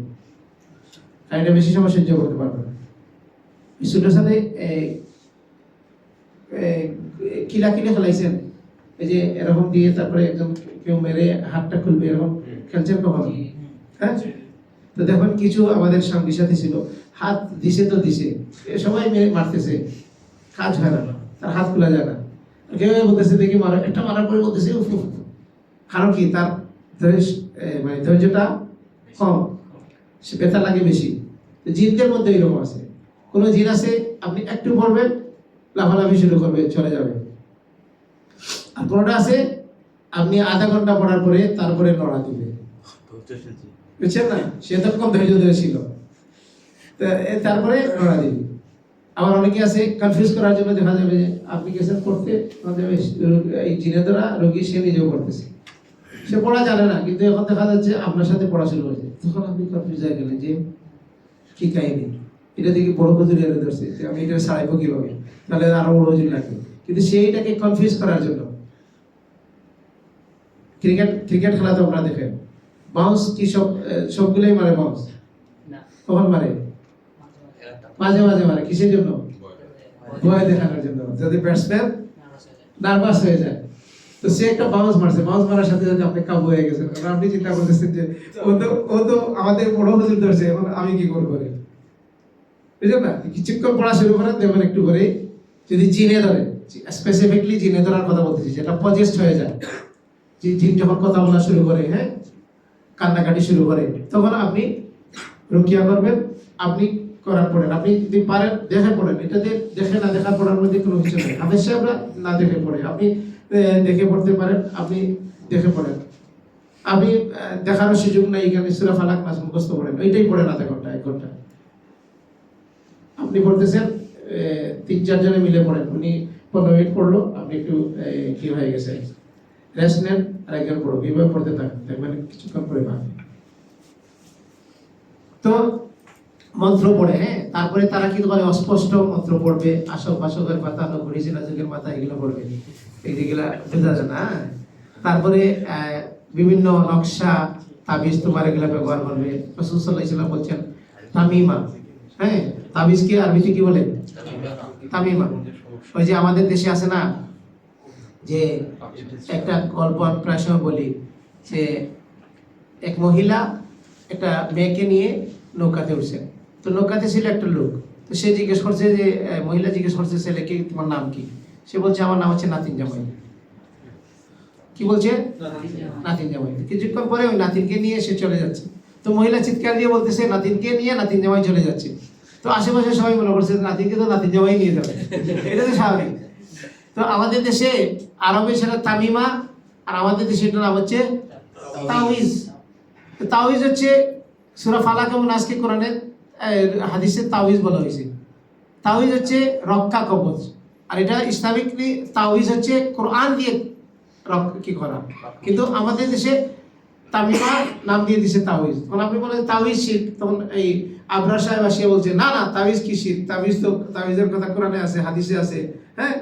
আর এটা বেশি সময় সহ্য করতে পারবে না। ছোটোর সাথে কিলা কিলে খেলাইছেন, এই যে এরকম দিয়ে তারপরে একদম কেউ মেরে হাতটা খুলবে, এরকম খেলছেন কখনো? হ্যাঁ, তো দেখুন কিছু আমাদের সঙ্গী সাথী ছিল, হাত দিছে তো দিছে, সবাই মেরে মারতেছে, কাজ হয় না, তার হাত খোলা যায় না। কেউ বলতেছে দেখি মারা, একটা মারার পরে বলতেছে উফ উফ। কারণ কি? তার মানে ধৈর্যটা কম, সে ব্যথা লাগে বেশি। জিনদের মধ্যে এরকম আছে, কোনো জিন আছে আপনি একটু পড়বেন লাফালাফি শুরু করবে, চলে যাবে। আর কোনোটা আছে আপনি আধা ঘন্টা পড়ার পরে তারপরে লড়া দিবে, বুঝছেন না? সে তখন ধৈর্য ধরে ছিল, তারপরে লড়া দিবে। আবার অনেকে আছে কনফিউজ করার জন্য, দেখা যাবে যে আপনি গেছেন পড়তে, এই জিনের দ্বারা রোগী সে নিজেও করতেছে, সে পড়া জানে না, কিন্তু এখন দেখা যাচ্ছে আপনার সাথে পড়া শুরু হয়েছে, তখন আপনি কনফিউজ হয়ে গেলেন যে কি কাহিনী, এটা দেখি বড় হুজুর এনে ধরছে, আমি এটা ছাড়াইবো কিভাবে, তাহলে আরো বড় হুজুর লাগবে। কিন্তু সেইটাকে কনফিউজ করার জন্য, ক্রিকেট খেলা তো আপনারা দেখেন, বাউন্স কি সবগুলোই মারে, বাউন্স কখন মারে? মাঝে মাঝে মারে, কিসের জন্য? ভয় দেখানোর জন্য, যদি ব্যাটসম্যান নার্ভাস হয়ে যায়। তো সে একটা বাউন্স মারছে, বাউন্স মারার সাথে সাথে আপনি কাবু হয়ে গেছেন, কারণ আপনি চিন্তা করতেছেন যে ও তো আমাদের বড় হুজুর ধরছে, এখন আমি কি করবো? বুঝলেন না? কিছুক্ষণ পড়া শুরু করেন, দেখবেন একটু করে যদি জিনে ধরে, স্পেসিফিকলি জিনে ধরার কথা বলতেছি, যেটা পজেস্ট হয়ে যায়, যে জিন যখন কথা বলা শুরু করে, হ্যাঁ, কান্নাকাটি শুরু করে, তখন আপনি রুকিয়া করবেন। আপনি করার পড়েন, আপনি যদি পারেন দেখে পড়েন, এটাতে দেখে না দেখার পড়ার মধ্যে কোনো কিছু নেই। হাফেজ সাহেবরা না দেখে পড়ে, আপনি দেখে পড়তে পারেন, আপনি দেখে পড়েন। আপনি দেখানোর সুযোগ নাই, এখানে সূরা ফালাক নাস মুখস্থ করেন, ওইটাই পড়েন আধা ঘন্টা 1 ঘন্টা। আপনি পড়তেছেন 3-4 জনে মিলে পড়েন, উনি 15 মিনিট পড়লো, আপনি একটু কি হয়ে গেছে, রেস্ট নেন, আর একজন পড়ো, এইভাবে পড়তে থাকেন, মানে কিছুক্ষণ পরে পাবেন। তো মন্ত্র পড়ে, হ্যাঁ, তারপরে তারা কি করে, অস্পষ্ট মন্ত্র পড়বে, আসক বাসকের পাতা, নগরী যুগের মাথা, এগুলো পড়বে, এইগুলা বোঝা যায় না। তারপরে বিভিন্ন নকশা, তাবিজ, তোমার এগুলা ব্যবহার করবে। রাসূল সাল্লাল্লাহু আলাইহি ওয়াসাল্লাম বলছেন তামিমা, হ্যাঁ, তাবিজকে আরবিতে কি বলে? তামিমা। ওই যে আমাদের দেশে আছে না, যে একটা গল্প আমি প্রায় সময় বলি, যে এক মহিলা একটা মেয়েকে নিয়ে নৌকাতে উঠছেন। তো নৌকাতে ছিল একটা লোক, তো সে জিজ্ঞেস করছে, যে মহিলা জিজ্ঞেস করছে ছেলেকে, তোমার নাম কি? সে বলছে আমার নাম হচ্ছে নাতিন জামাই। কি বলছে? নাতিন জামাই। কিছুক্ষণ পরে ওই নাতিনকে নিয়ে সে চলে যাচ্ছে। তো মহিলা চিৎকার দিয়ে বলতেছে নাতিনকে নিয়ে নাতিন জামাই চলে যাচ্ছে। তো আশেপাশে সবাই মনে করছে নাতিনকে তো নাতিন জামাই নিয়ে যাবে, এটা তো স্বাভাবিক। তো আমাদের দেশে আরবে সেটা তামিমা, আর আমাদের দেশে এটার নাম হচ্ছে তাওয়িজ। তাওয়িজ হচ্ছে সূরা ফালাক এবং নাসকে কোরআনের হাদিসে তাওয়িজ বলা হয়েছে। তাওয়িজ হচ্ছে রক্ষা কবচ, আর এটা ইসলামিকলি তাওয়িজ হচ্ছে কোরআন দিয়ে কি করা। কিন্তু আমাদের দেশে তামিমা নাম দিয়ে দিছে তাওয়িজ। তখন আপনি বলেন তাওয়িজ শিরক, তখন এই আবরার সাহেব আসিয়া বলছে না না, তাওয়িজ কি শিরক? তাওয়িজ তো, তাওয়িজের কথা কোরআনে আছে, হাদিসে আছে, হ্যাঁ।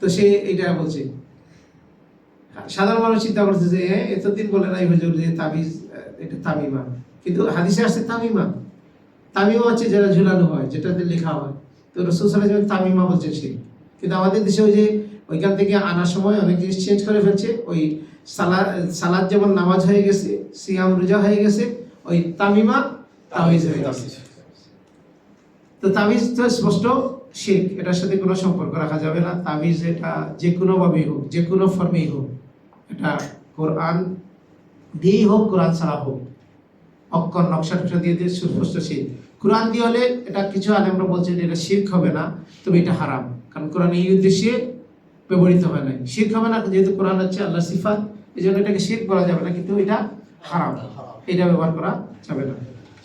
তো সে এইটা বলছে। সাধারণ মানুষ চিন্তা করছে যে এতদিন বলে নাই হুজুর যে তাবিজ এটা তামিমা, কিন্তু হাদিসে আসছে তামিমা। তামিমা হচ্ছে যেটা ঝুলানো হয়, যেটাতে লেখা হয়। তো রাসূল সাল্লাল্লাহু আলাইহি ওয়াসাল্লাম তামিমা বলছেন সে। কিন্তু আমাদের দেশে ওই যে ওইখান থেকে আনার সময় অনেক জিনিস চেঞ্জ করে ফেলছে। ওই সালাদ যেমন নামাজ হয়ে গেছে, সিয়াম রোজা হয়ে গেছে, ওই তামিমা তাওয়িজ হয়ে গেছে। তো তাবিজ তো স্পষ্ট শিরক, এটার সাথে কোনো সম্পর্ক রাখা যাবে না। তাবিজ এটা যে কোনো ভাবেই হোক, যে কোনো ফর্মেই হোক, এটা কোরআন দিয়েই হোক, কোরআন ছাড়া হোক, অক্ষর নকশা টকশা দিয়ে দিয়ে সুস্পষ্ট শিরক। কোরআন দিয়ে হলে এটা কিছু আলেমরা বলছেন এটা শিরক হবে না, তবে এটা হারাম, কারণ কোরআন এই উদ্দেশ্যে ব্যবহৃত হয় না। শিরক হবে না, যেহেতু কোরআন হচ্ছে আল্লাহর সিফাত, এই জন্য এটাকে শিরক বলা যাবে না, কিন্তু এটা হারাম, এটা ব্যবহার করা যাবে না।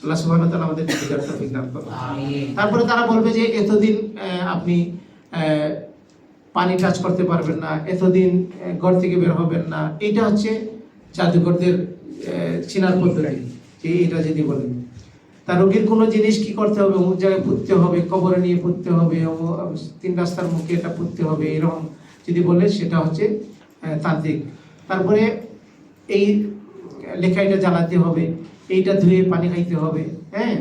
আল্লাহ সুবহানাহু ওয়া তাআলা আমাদের বুঝার তৌফিক দান করুন। তারপরে তারা বলবে যে এতদিন আপনি পানি টাচ করতে পারবেন না, এতদিন ঘর থেকে বের হবেন না। এটা হচ্ছে জাদুকরদের চিনার পদ্ধতি, যে এটা যদি বলেন তার রোগীর কোনো জিনিস কি করতে হবে, অমুক জায়গায় পুঁততে হবে, কবরে নিয়ে পুঁততে হবে, 3 রাস্তার মুখে এটা পুঁততে হবে, এরকম যদি বলে সেটা হচ্ছে তান্ত্রিক। তারপরে এই লেখা এটা জ্বালাতে হবে, এইটা ধুয়ে পানি খাইতে হবে, হ্যাঁ।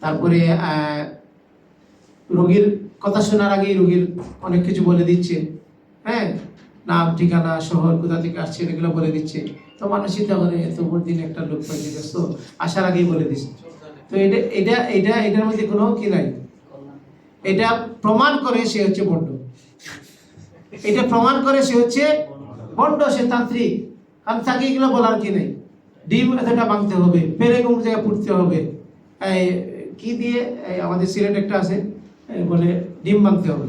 তারপরে রোগীর কথা শোনার আগেই রোগীর অনেক কিছু বলে দিচ্ছে, হ্যাঁ, নাম ঠিকানা শহর কোথা থেকে আসছে এগুলো বলে দিচ্ছে। তো মানুষ চিন্তা করে এত দিন একটা লোক পাইতে ব্যস্ত, আসার আগেই বলে দিচ্ছে। তো এটার মধ্যে কোনো কি নাই, এটা প্রমাণ করে সে হচ্ছে ভণ্ড, এটা প্রমাণ করে সে হচ্ছে ভণ্ড, সে তান্ত্রিক। কারণ তাকে এগুলো বলার কি নেই, ডিম এতটা ভাঙতে হবে, পেরেক অমুক জায়গায় পুড়তে হবে, কি দিয়ে আমাদের সিলেট একটা আছে বলে ডিম ভাঙতে হবে।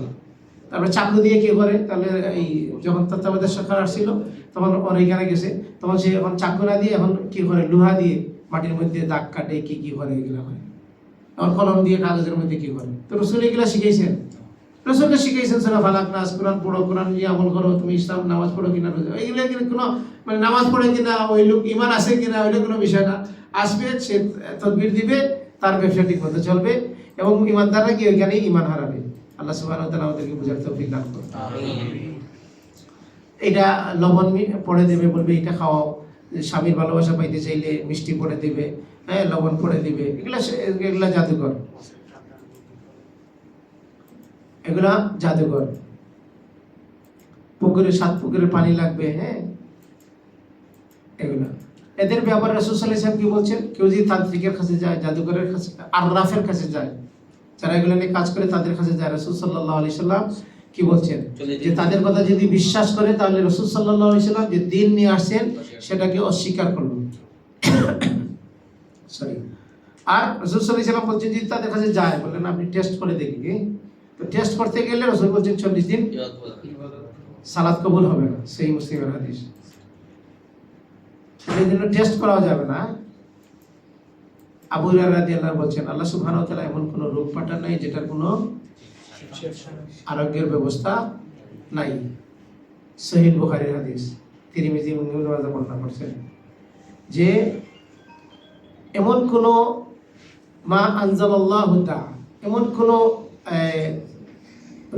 তারপরে চাকু দিয়ে কি করে, তাহলে এই যখন তত্ত্বাবধায়ক সরকার আসছিল তখন ওর এইখানে গেছে, তখন সে এখন চাকু না দিয়ে এখন কি করে লোহা দিয়ে মাটির মধ্যে দাগ কাটে, কি করে এগুলো করে, এখন কলম দিয়ে কাগজের মধ্যে কি করে। তো রসুল এগুলা শিখাইছেন, রসুলকে শিখাইছেন সূরা ফালাক নাস, কোরআন পড়ো, কোরআন নিয়ে আমল করো, তুমি ইসলাম নামাজ পড়ো কিনা, এইগুলো কিন্তু কোনো মানে নামাজ পড়ে কিনা, ওই লোক ইমান আছে কিনা, ওইটা কোনো বিষয় না। আসবে সে তদবির দিবে, তার ব্যবসা ঠিক মতো চলবে, এবং ইমানদাররা কি ওইখানেই ইমান হারাবে। আল্লাহ সুবহানাহু ওয়া তাআলা আমাদেরকে বুঝার তৌফিক দান করুন। এটা লবণ পড়ে দেবে, বলবে এটা খাওয়াও, স্বামীর ভালোবাসা পাইতে চাইলে মিষ্টি পড়ে দেবে, হ্যাঁ, লবণ পড়ে দিবে, এগুলা জাদুকর, এগুলা জাদুকর। পুকুরে 7 পুকুরের পানি লাগবে, হ্যাঁ, এগুলা এদের ব্যাপারে রাসূল সাল্লাল্লাহু আলাইহি ওয়াসাল্লাম কি বলছেন, কেউ যদি তান্ত্রিকের কাছে যায়, জাদুকরের কাছে, আররাফের কাছে যায়, যারা এগুলো নিয়ে কাজ করে তাদের কাছে যায়। রাসূল সাল্লাল্লাহু আলাইহি সাল্লাম কি বলছেন যে তাদের কথা যদি বিশ্বাস করে তাহলে রাসূল সাল্লাল্লাহু আলাইহি সাল্লাম যে দ্বীন নিয়ে আসছেন সেটাকে অস্বীকার করবে। সরি। আর রাসূল সাল্লাল্লাহু আলাইহি সাল্লাম বলছেন যদি তাদের কাছে যায়, বলেন আপনি টেস্ট করে দেখি। তো টেস্ট করতে গেলে রাসূল বলছেন 40 দিন সালাত কবুল হবে না, সেই মুসলিমের হাদিস। এই জন্য টেস্ট করা যাবে না। আবু হুরায়রা রাদিয়াল্লাহু বলছেন আল্লাহ সুবহানাহু ওয়া তাআলা এমন কোন রোগ পাঠান নাই যেটার কোনো আরোগ্যের ব্যবস্থা নাই। সহিহ বুখারীর হাদিস, তিরমিজি এবং ইবনে মাজাহ বর্ণনা করছেন যে এমন কোন মা আনজালাল্লাহু তাআলা, এমন কোন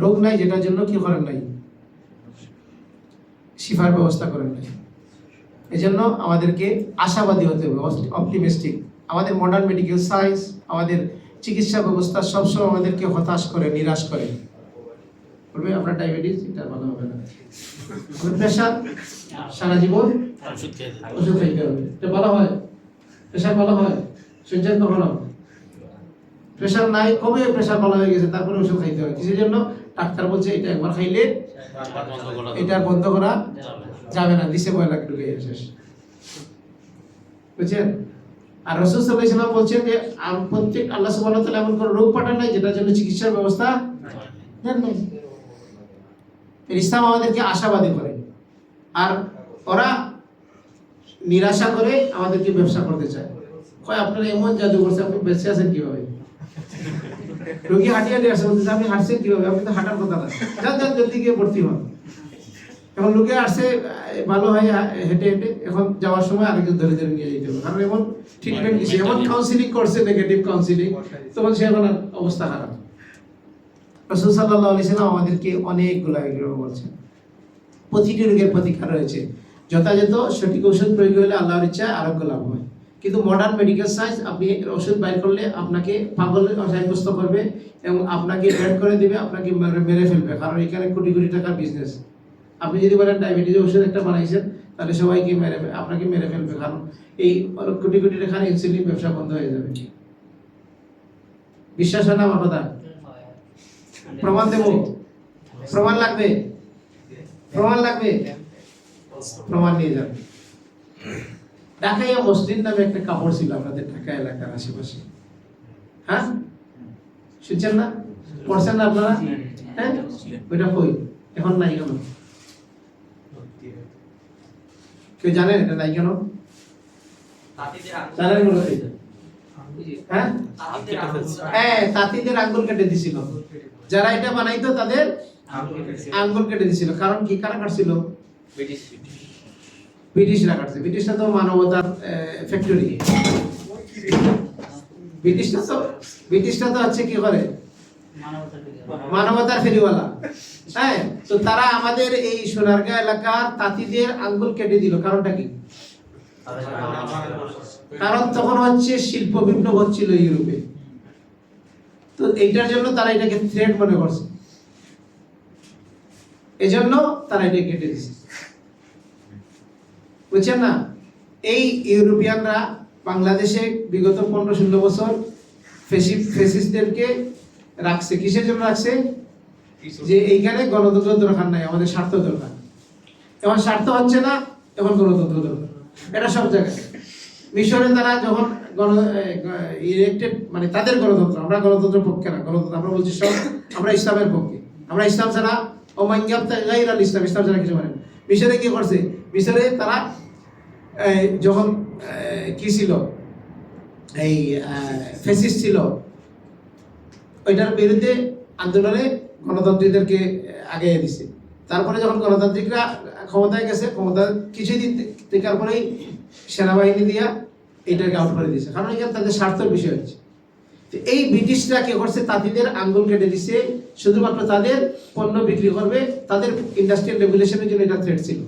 রোগ নাই যেটার জন্য কি করেন নাই, শিফার ব্যবস্থা করেন নাই। এজন্য আমাদেরকে আশাবাদী হতে হবে, অপটিমিস্টিক। আমাদের মডার্ন মেডিকেল সায়েন্স, আমাদের চিকিৎসা ব্যবস্থা সবসময় আমাদেরকে হতাশ করে, নিরাশ করে। বলবে আমরা ডায়াবেটিস, এটা ভালো হবে না। আমরা প্রেশার, সারা জীবন ওষুধ খাইতে হবে, এটা ভালো হয়। প্রেশার ভালো হয়, শুনছেন কখনো? প্রেশার নাই, কবে প্রেশার ভালো হয়ে গেছে, তারপরে ওষুধ খাইতে হয়। কিসের জন্য? ডাক্তার বলছে এটা একবার খাইলে এটা বন্ধ করা যাবে না, দিছে পয়লা ঢুকে শেষ। বুঝছেন? আর রাসূল সাল্লাল্লাহু আলাইহি ওয়াসাল্লাম বলছেন যে প্রত্যেক আল্লাহ সুবহানাহু ওয়া তাআলা এমন কোন রোগ পাঠান নাই যেটার জন্য চিকিৎসার ব্যবস্থা দেন নাই। ইসলাম আমাদেরকে আশাবাদী করে, আর ওরা নিরাশা করে আমাদেরকে ব্যবসা করতে চায়। কয় আপনারা এমন জাদু করছে, আপনি বেঁচে আছেন কিভাবে? রোগী হাঁটিয়ে আসে, বলতেছে আপনি হাঁটছেন কিভাবে? আপনি তো হাঁটার কথা না, যান যান জলদি গিয়ে ভর্তি হন। এখন লোকে আসছে ভালো হয় হেঁটে হেঁটে, এখন যাওয়ার সময় আরেকজন ধরে ধরে নিয়ে যেতে হবে, কারণ এমন ট্রিটমেন্ট দিচ্ছে, এমন কাউন্সিলিং করছে, নেগেটিভ কাউন্সিলিং, তখন সে এখন অবস্থা খারাপ। রাসূল সাল্লাল্লাহু আলাইহি ওয়াসাল্লাম আমাদেরকে অনেকগুলো এগুলো বলছেন। প্রতিটি রোগের প্রতিকার রয়েছে, যথাযথ সঠিক ওষুধ প্রয়োগ হলে আল্লাহর ইচ্ছায় আরোগ্য লাভ হয়। কিন্তু মডার্ন মেডিকেল সায়েন্স আপনি ওষুধ বাইর করলে আপনাকে পাগল সাব্যস্ত করবে এবং আপনাকে ডেড করে দিবে, আপনাকে মেরে ফেলবে, কারণ এখানে কোটি কোটি টাকার বিজনেস। আপনি যদি বলেন ডায়াবেটিস ওষুধ একটা বানাইছেন, তাহলে সবাইকে আপনাকে মেরে ফেলবে, কারণ এই কোটি কোটি টাকার ইনসুলিন ব্যবসা বন্ধ হয়ে যাবে। বিশ্বাস হয় না আমার কথা? প্রমাণ দেব? প্রমাণ লাগবে? প্রমাণ লাগবে? প্রমাণ নিয়ে যাবে। ঢাকাইয়া মসজিদ নামে একটা কাপড় ছিল আপনাদের ঢাকা এলাকার আশেপাশে, হ্যাঁ শুনছেন না? পড়ছেন না আপনারা? হ্যাঁ, ওইটা কই এখন নাই কেন? কেউ জানেন এটা নাই কেন? জানেন বলতে? হ্যাঁ, তাঁতিদের আঙ্গুল কেটে দিছিল, যারা এটা বানাইতো তাদের আঙ্গুল কেটে দিছিল। কারণ কি? কারা কাটছিল? ব্রিটিশরা কাটছে। ব্রিটিশরা তো মানবতার ফ্যাক্টরি। ব্রিটিশরা তো হচ্ছে কি করে? মানবতার ফেরিওয়ালা। হ্যাঁ, তো তারা আমাদের এই সোনারগাঁ এলাকার তাঁতিদের আঙ্গুল কেটে দিল। কারণটা কি? কারণ তখন হচ্ছে শিল্প বিপ্লব হচ্ছিল ইউরোপে, তো এইটার জন্য তারা এটাকে থ্রেট মনে করছে, এজন্য তারা এটা কেটে দিচ্ছে। বুঝছেন না? এই ইউরোপিয়ানরা বাংলাদেশে বিগত 15-16 বছর ফ্যাসিস্টদেরকে রাখছে। কিসের জন্য রাখছে? যে এইখানে গণতন্ত্র দরকার নাই, আমাদের স্বার্থ দরকার। এখন স্বার্থ হচ্ছে না, এখন গণতন্ত্র দরকার। এটা সব জায়গায়। মিশরে তারা যখন ইলেক্টেড, মানে তাদের গণতন্ত্র, আমরা গণতন্ত্রের পক্ষে না, গণতন্ত্র আমরা বলছি সব, আমরা ইসলামের পক্ষে। আমরা ইসলাম ছাড়া ইসলাম ছাড়া কিছু মানে। মিশরে কি করছে? মিশরে তারা যখন কি ছিল, এই ফ্যাসিস্ট ছিল, ওইটার বিরুদ্ধে আন্দোলনে গণতান্ত্রিকদেরকে আগে দিছে। তারপরে যখন গণতান্ত্রিকরা ক্ষমতায় গেছে, ক্ষমতা কিছুদিন টেকার পরেই সেনাবাহিনী দিয়া এটাকে আউট করে দিয়েছে, কারণ এখানে তাদের স্বার্থের বিষয় হচ্ছে। তো এই ব্রিটিশরা কি করছে? তাঁতিদের আঙ্গুল কেটে দিছে, শুধুমাত্র তাদের পণ্য বিক্রি করবে, তাদের ইন্ডাস্ট্রিয়াল রেগুলেশনের জন্য এটা থ্রেট ছিল।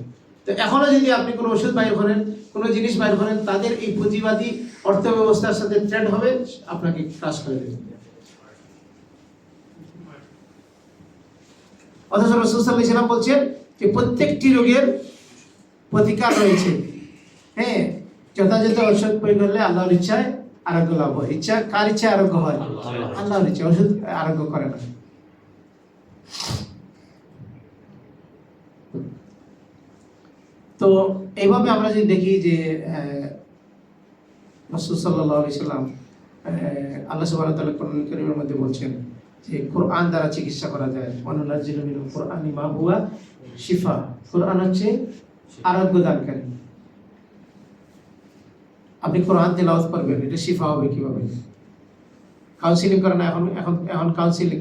তো এখনো যদি আপনি কোনো ওষুধ বাইর করেন, কোনো জিনিস বাইর করেন, তাদের এই পুঁজিবাদী অর্থ ব্যবস্থার সাথে থ্রেট হবে, আপনাকে ক্রাশ করে দেবে। অথচ রাসূল সাল্লাল্লাহু আলাইহি ওয়াসাল্লাম বলছেন যে প্রত্যেকটি রোগের প্রতিকার রয়েছে। হ্যাঁ, যথাযথ ঔষধ প্রয়োগ করলে আল্লাহর ইচ্ছায় আরোগ্য লাভ হয়। কার ইচ্ছা আরোগ্য হয়? আল্লাহর ইচ্ছা। ওষুধ আরোগ্য করে না। তো এইভাবে আমরা যদি দেখি যে রাসূল সাল্লাল্লাহু আলাইহি সাল্লাম আল্লাহ সুবহানাহু ওয়া তাআলা কোরআন কারীমের মধ্যে বলছেন যে কোরআন দ্বারা চিকিৎসা করা যায়। ওয়ানুনাজ্জিলু মিনাল কোরআনি মা হুয়া শিফা। কোরআন হচ্ছে আরোগ্য দানকারী। আপনি কোরআন তেলাওয়াত করবেন, এটা শিফা হবে কিভাবে? কাউন্সিলিং করে না এখন এখন এখন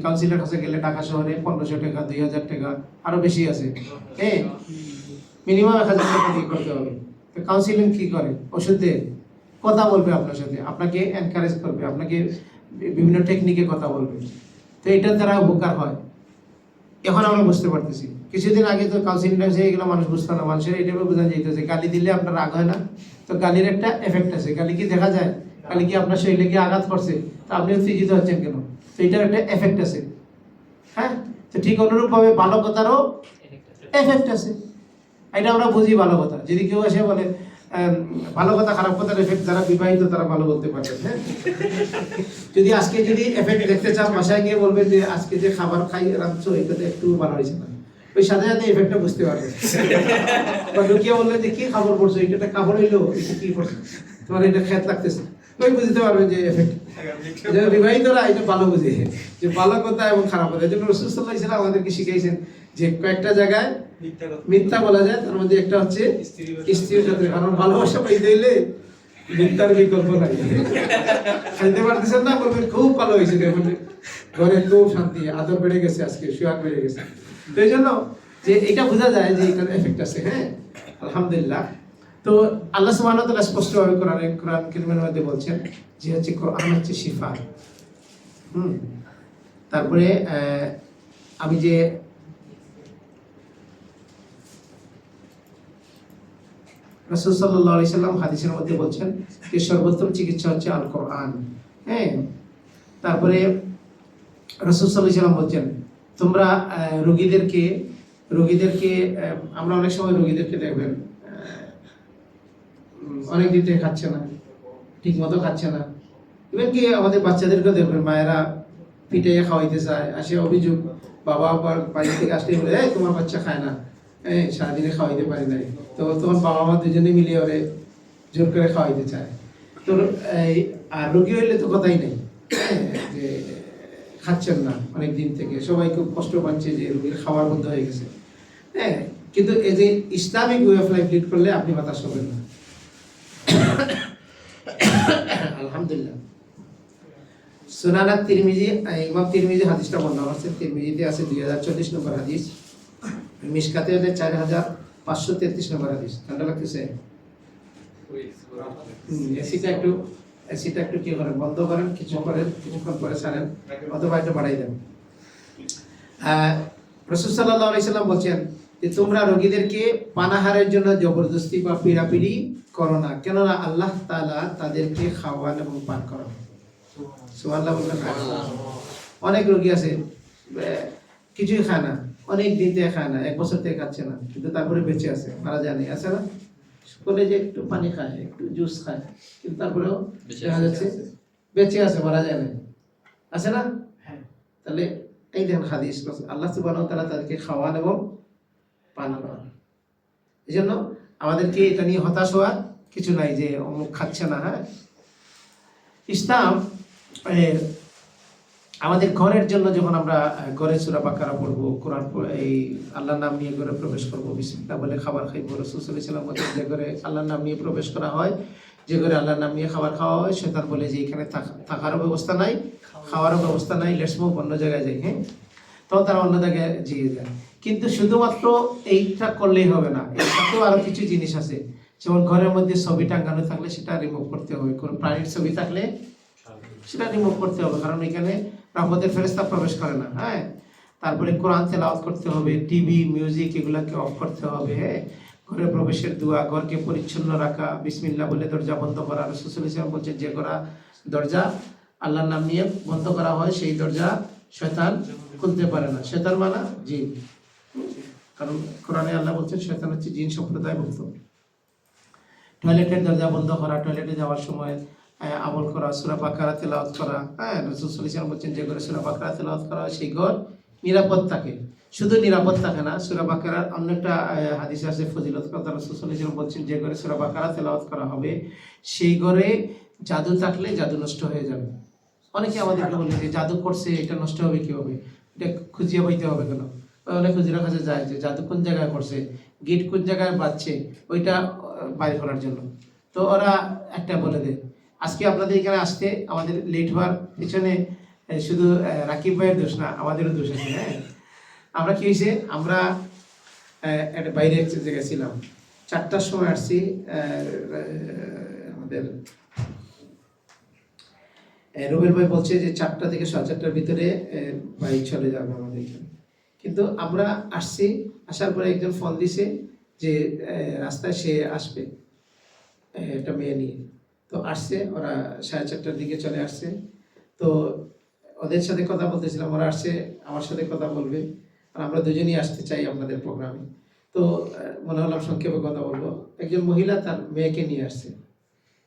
কাউন্সিলের কাছে গেলে ঢাকা শহরে 1500 টাকা, 2000 টাকা, আরো বেশি আছে। হ্যাঁ, মিনিমাম 1000 টাকা দিয়ে করতে হবে। তো কাউন্সিলিং কি করে? ওষুধ দিয়ে কথা বলবে আপনার সাথে, আপনাকে এনকারেজ করবে, আপনাকে বিভিন্ন টেকনিকে কথা বলবে। তো এটার দ্বারা উপকার হয়। এখন আমরা বুঝতে পারতেছি। কিছুদিন আগে তো কাউন্সিলিং হয়েছে, এগুলো মানুষ বুঝতো না। মানুষের এইভাবে বোঝানো যেতেছে গালি দিলে আপনার রাগ হয় না, তো গালির একটা এফেক্ট আছে। গালি কি দেখা যায়? গালি কি আপনার শরীরে কি আঘাত করছে? তো আপনি উত্তেজিত হচ্ছেন কেন? তো এটার একটা এফেক্ট আছে। হ্যাঁ, তো ঠিক অনুরূপভাবে ভালো কথারও এফেক্ট আছে। এটা আমরা বুঝি ভালো কথা। যদি কেউ এসে বলে ভালো কথা খারাপ কথার এফেক্ট, যারা বিবাহিত তারা ভালো বলতে পারবেন। হ্যাঁ, যদি আজকে যদি এফেক্ট দেখতে চান, বাসায় গিয়ে বলবেন যে আজকে যে খাবার খাই রাখছো এটাতে একটু ভালো হয়েছে না, ওই সাথে সাথে এফেক্টটা বুঝতে পারবেন। বা ঢুকিয়ে বললেন যে কি খাবার পড়ছো, এটা কাপড় হইলো, এটা কি পড়ছো, তোমার এটা খেত লাগতেছে, ওই বুঝতে পারবেন যে এফেক্ট। বিবাহিতরা এটা ভালো বুঝে যে ভালো কথা এবং খারাপ কথা। এই জন্য রাসূল সাল্লাল্লাহু আলাইহি ওয়াসাল্লাম আমাদেরকে শিখাইছেন যে কয়েকটা জায়গায় মিথ্যা বলা যায়, তার মধ্যে একটা হচ্ছে স্ত্রীর সাথে। কারণ ভালোবাসা পাইতে হইলে মিথ্যার বিকল্প নাই। খাইতে পারতেছেন না, বলবেন খুব ভালো হয়েছে, দেখুন ঘরে খুব শান্তি, আদর বেড়ে গেছে, আজকে সুয়াগ বেড়ে গেছে। তো এই জন্য যে এটা বোঝা যায় যে এটার এফেক্ট আছে। হ্যাঁ, আলহামদুলিল্লাহ। তো আল্লাহ সুবহানাহু ওয়া তাআলা স্পষ্টভাবে কোরআন কারীমের মধ্যে বলছেন যে হচ্ছে কোরআন হচ্ছে শিফা। তারপরে আমি যে রাসূল সাল্লাল্লাহু আলাইহি সাল্লাম হাদিসের মধ্যে বলছেন যে সর্বোত্তম চিকিৎসা হচ্ছে আল কোরআন। হ্যাঁ, তারপরে রাসূল সাল্লাল্লাহু আলাইহি সাল্লাম বলছেন তোমরা রোগীদেরকে আমরা অনেক সময় রোগীদেরকে দেখবেন অনেক দিন থেকে খাচ্ছে না, ঠিক মতো খাচ্ছে না। ইভেন কি আমাদের বাচ্চাদেরকেও দেখবেন মায়েরা পিটাইয়ে খাওয়াইতে চায়, আসে অভিযোগ, বাবা আবার বাইরে থেকে আসলে বলে এই তোমার বাচ্চা খায় না, সারাদিনে খাওয়াইতে পারি নাই। তো তোমার বাবা মা দুজনে মিলে ওরে জোর করে খাওয়াইতে চায়। তো আর রোগী হইলে তো কথাই নেই, যে খাচ্ছেন না অনেক দিন থেকে, সবাই খুব কষ্ট পাচ্ছে যে রোগীর খাওয়ার বন্ধ হয়ে গেছে। হ্যাঁ, কিন্তু এই যে Islamic way of life lead করলে আপনি হতাশ হবেন না। আলহামদুলিল্লাহ। সুনান তিরমিজি, ইমাম তিরমিজি হাদিসটা বর্ণনা করেছেন। তিরমিজিতে আছে 2040 নম্বর হাদিস, মিশকাতে হলে 4533 নম্বর হাদিস। ঠান্ডা লাগতেছে? এসিটা একটু কি করেন, বন্ধ করেন, কিছুক্ষণ পরে ছাড়েন, অথবা একটু বাড়াই দেন। রাসূল সাল্লাল্লাহু আলাইহি সাল্লাম বলছেন যে তোমরা রোগীদেরকে পানাহারের জন্য জবরদস্তি বা পিড়াপিড়ি করো না, কেননা আল্লাহ তাআলা তাদেরকে খাওয়ান এবং পান করান। সুবহানাল্লাহ বলবেন। অনেক রোগী আছে কিছুই খায় না, অনেক দিন থেকে খায় না, 1 বছর থেকে খাচ্ছে না, কিন্তু তারপরে বেঁচে আছে, মারা যায় না, আছে না? বলে যে একটু পানি খায়, একটু জুস খায়, কিন্তু তারপরেও দেখা যাচ্ছে বেঁচে আছে, মারা যায় না, আছে না? তাহলে এই দেখেন হাদিস, আল্লাহ সুবহানাহু ওয়া তাআলা তাদেরকে খাওয়ান এবং পান করান। এই জন্য আমাদেরকে এটা নিয়ে হতাশ হওয়ার কিছু নাই যে অমুক খাচ্ছে না। হ্যাঁ, ইসলাম আমাদের ঘরের জন্য যখন আমরা ঘরে সূরা বাকারা পড়বো, কোরআন এই আল্লাহর নাম নিয়ে ঘরে প্রবেশ করবো, বিসমিল্লাহ বলে খাবার খাইবো। রাসূল সাল্লাল্লাহু আলাইহি ওয়াসাল্লাম বলেন যে ঘরে আল্লাহর নাম নিয়ে প্রবেশ করা হয়, যে ঘরে আল্লাহর নাম নিয়ে খাবার খাওয়া হয়, শয়তান বলে যে এখানে থাকারও ব্যবস্থা নাই, খাওয়ারও ব্যবস্থা নাই, লেটস মুভ, অন্য জায়গায় যাই। হ্যাঁ, তখন তারা অন্য জায়গায় যেয়ে যায়। কিন্তু শুধুমাত্র এইটা করলেই হবে না, এর সাথেও আরো কিছু জিনিস আছে। যেমন ঘরের মধ্যে ছবি টাঙানো থাকলে সেটা রিমুভ করতে হবে, কোন প্রাণীর ছবি থাকলে সেটা রিমুভ করতে হবে, কারণ এখানে রহমতের ফেরেশতা প্রবেশ করে না। হ্যাঁ, তারপরে কোরআন তেলাওয়াত করতে হবে, টিভি মিউজিক এগুলাকে অফ করতে হবে। হ্যাঁ, ঘরে প্রবেশের দোয়া, ঘরকে পরিচ্ছন্ন রাখা, বিসমিল্লাহ বলে দরজা বন্ধ করা। রাসূল সাল্লাল্লাহু আলাইহি ওয়াসাল্লাম বলেছেন যে দরজা আল্লাহর নাম নিয়ে বন্ধ করা হয় সেই দরজা শয়তান খুলতে পারে না। শয়তান মানা জিন, কারণ কোরআনে আল্লাহ বলছেন শয়তান হচ্ছে জিন সম্প্রদায় ভুক্ত। টয়লেটের দরজা বন্ধ করা, টয়লেটে যাওয়ার সময় আমল করা, সূরা বাকারা তেলাওয়াত করা। হ্যাঁ, রাসূল সাল্লাল্লাহু আলাইহি ওয়াসাল্লাম বলছেন যে ঘরে সূরা বাকারা তেলাওয়াত করা সেই ঘর নিরাপদ থাকে। শুধু নিরাপদ থাকে না, সূরা বাকারার অন্য একটা হাদিস আছে ফজিলত কথা, রাসূল সাল্লাল্লাহু আলাইহি ওয়াসাল্লাম বলছেন যে ঘরে সূরা বাকারা তেলাওয়াত করা হবে সেই ঘরে জাদু থাকলে জাদু নষ্ট হয়ে যাবে। অনেকে আমাদেরকে বলে যে জাদু করছে, এটা নষ্ট হবে কিভাবে, এটা খুঁজিয়ে পাইতে হবে কেন? অনেক হুজুরের কাছে যায় যে জাদু কোন জায়গায় করছে, গিট কোন জায়গায় বাজছে, ওইটা বাইর করার জন্য। তো ওরা একটা বলে দেয়। আজকে আপনাদের এখানে আসতে আমাদের লেট হওয়ার পিছনে শুধু রাকিব ভাইয়ের দোষ না, আমাদেরও দোষ আছে। হ্যাঁ, আমরা কি হয়েছে, আমরা একটা বাইরে এক জায়গায় ছিলাম, 4টার সময় আসছি। আমাদের রুবেল ভাই বলছে যে 4টা থেকে 4:30টার ভিতরে বাইক চলে যাবে আমাদের এখানে। কিন্তু আমরা আসছি, আসার পরে একজন ফোন দিছে যে রাস্তায় সে আসবে একটা মেয়ে নিয়ে। তো আসছে, ওরা 4:30টার দিকে চলে আসছে। তো ওদের সাথে কথা বলতেছিলাম, ওরা আসছে আমার সাথে কথা বলবে, আর আমরা দুজনেই আসতে চাই আপনাদের প্রোগ্রামে। তো মনে হলাম সংক্ষেপে কথা বলবো। একজন মহিলা তার মেয়েকে নিয়ে আসছে।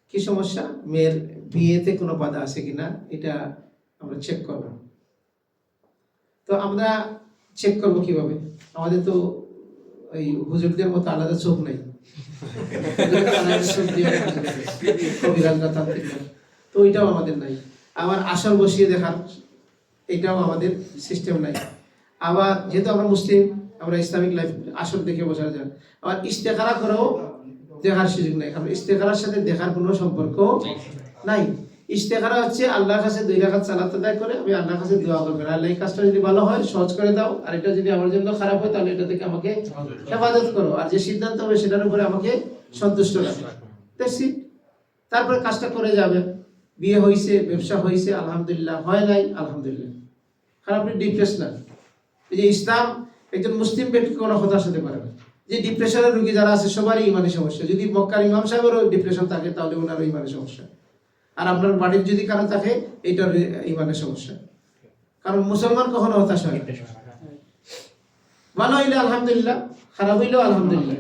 কি সমস্যা, মেয়ের বিয়েতে কোনো বাধা আছে কিনা এটা আমরা চেক করব। তো আমরা চেক করব কিভাবে? আমাদের তো ওই হুজুরদের মতো আলাদা চোখ নাই, তো ওইটাও আমাদের নাই। আবার আসর বসিয়ে দেখার এটাও আমাদের সিস্টেম নাই। আবার যেহেতু আমরা মুসলিম, আমরা ইসলামিক লাইফ আসর দেখে বসা যায়। আবার ইস্তেখারা করেও দেখার সুযোগ নাই, কারণ ইস্তেখারার সাথে দেখার কোনো সম্পর্ক নাই। ইস্তেখারা হচ্ছে আল্লাহর কাছে 2 রাকাত সালাত আদায় করে আমি আল্লাহর কাছে দোয়া করব, আল্লাহ এই কাজটা যদি ভালো হয় সহজ করে দাও, আর এটা যদি আমার জন্য খারাপ হয় তাহলে এটা থেকে আমাকে হেফাজত করো, আর যে সিদ্ধান্ত হবে সেটার উপরে আমাকে সন্তুষ্ট রাখো। দেখছি, তারপরে কাজটা করে যাবেন। বিয়ে হয়েছে, ব্যবসা হয়েছে, আলহামদুলিল্লাহ, হয় নাই, আলহামদুলিল্লাহ। কারণ আপনি ডিপ্রেস না। এই যে ইসলাম একজন মুসলিম ব্যক্তি কোনো হতাশ হতে পারে না। যে ডিপ্রেশনের রোগী যারা আছে সবারই ইমানি সমস্যা। যদি মক্কার ইমাম সাহেবেরও ডিপ্রেশন থাকে তাহলে ওনারও ইমানি সমস্যা। আর আপনার বাড়ির যদি কারো থাকে এইটার ইমানের সমস্যা। কারণ মুসলমান কখনো হতাশ হয়, ভালো হইলে আলহামদুলিল্লাহ, খারাপ হইলেও আলহামদুলিল্লাহ।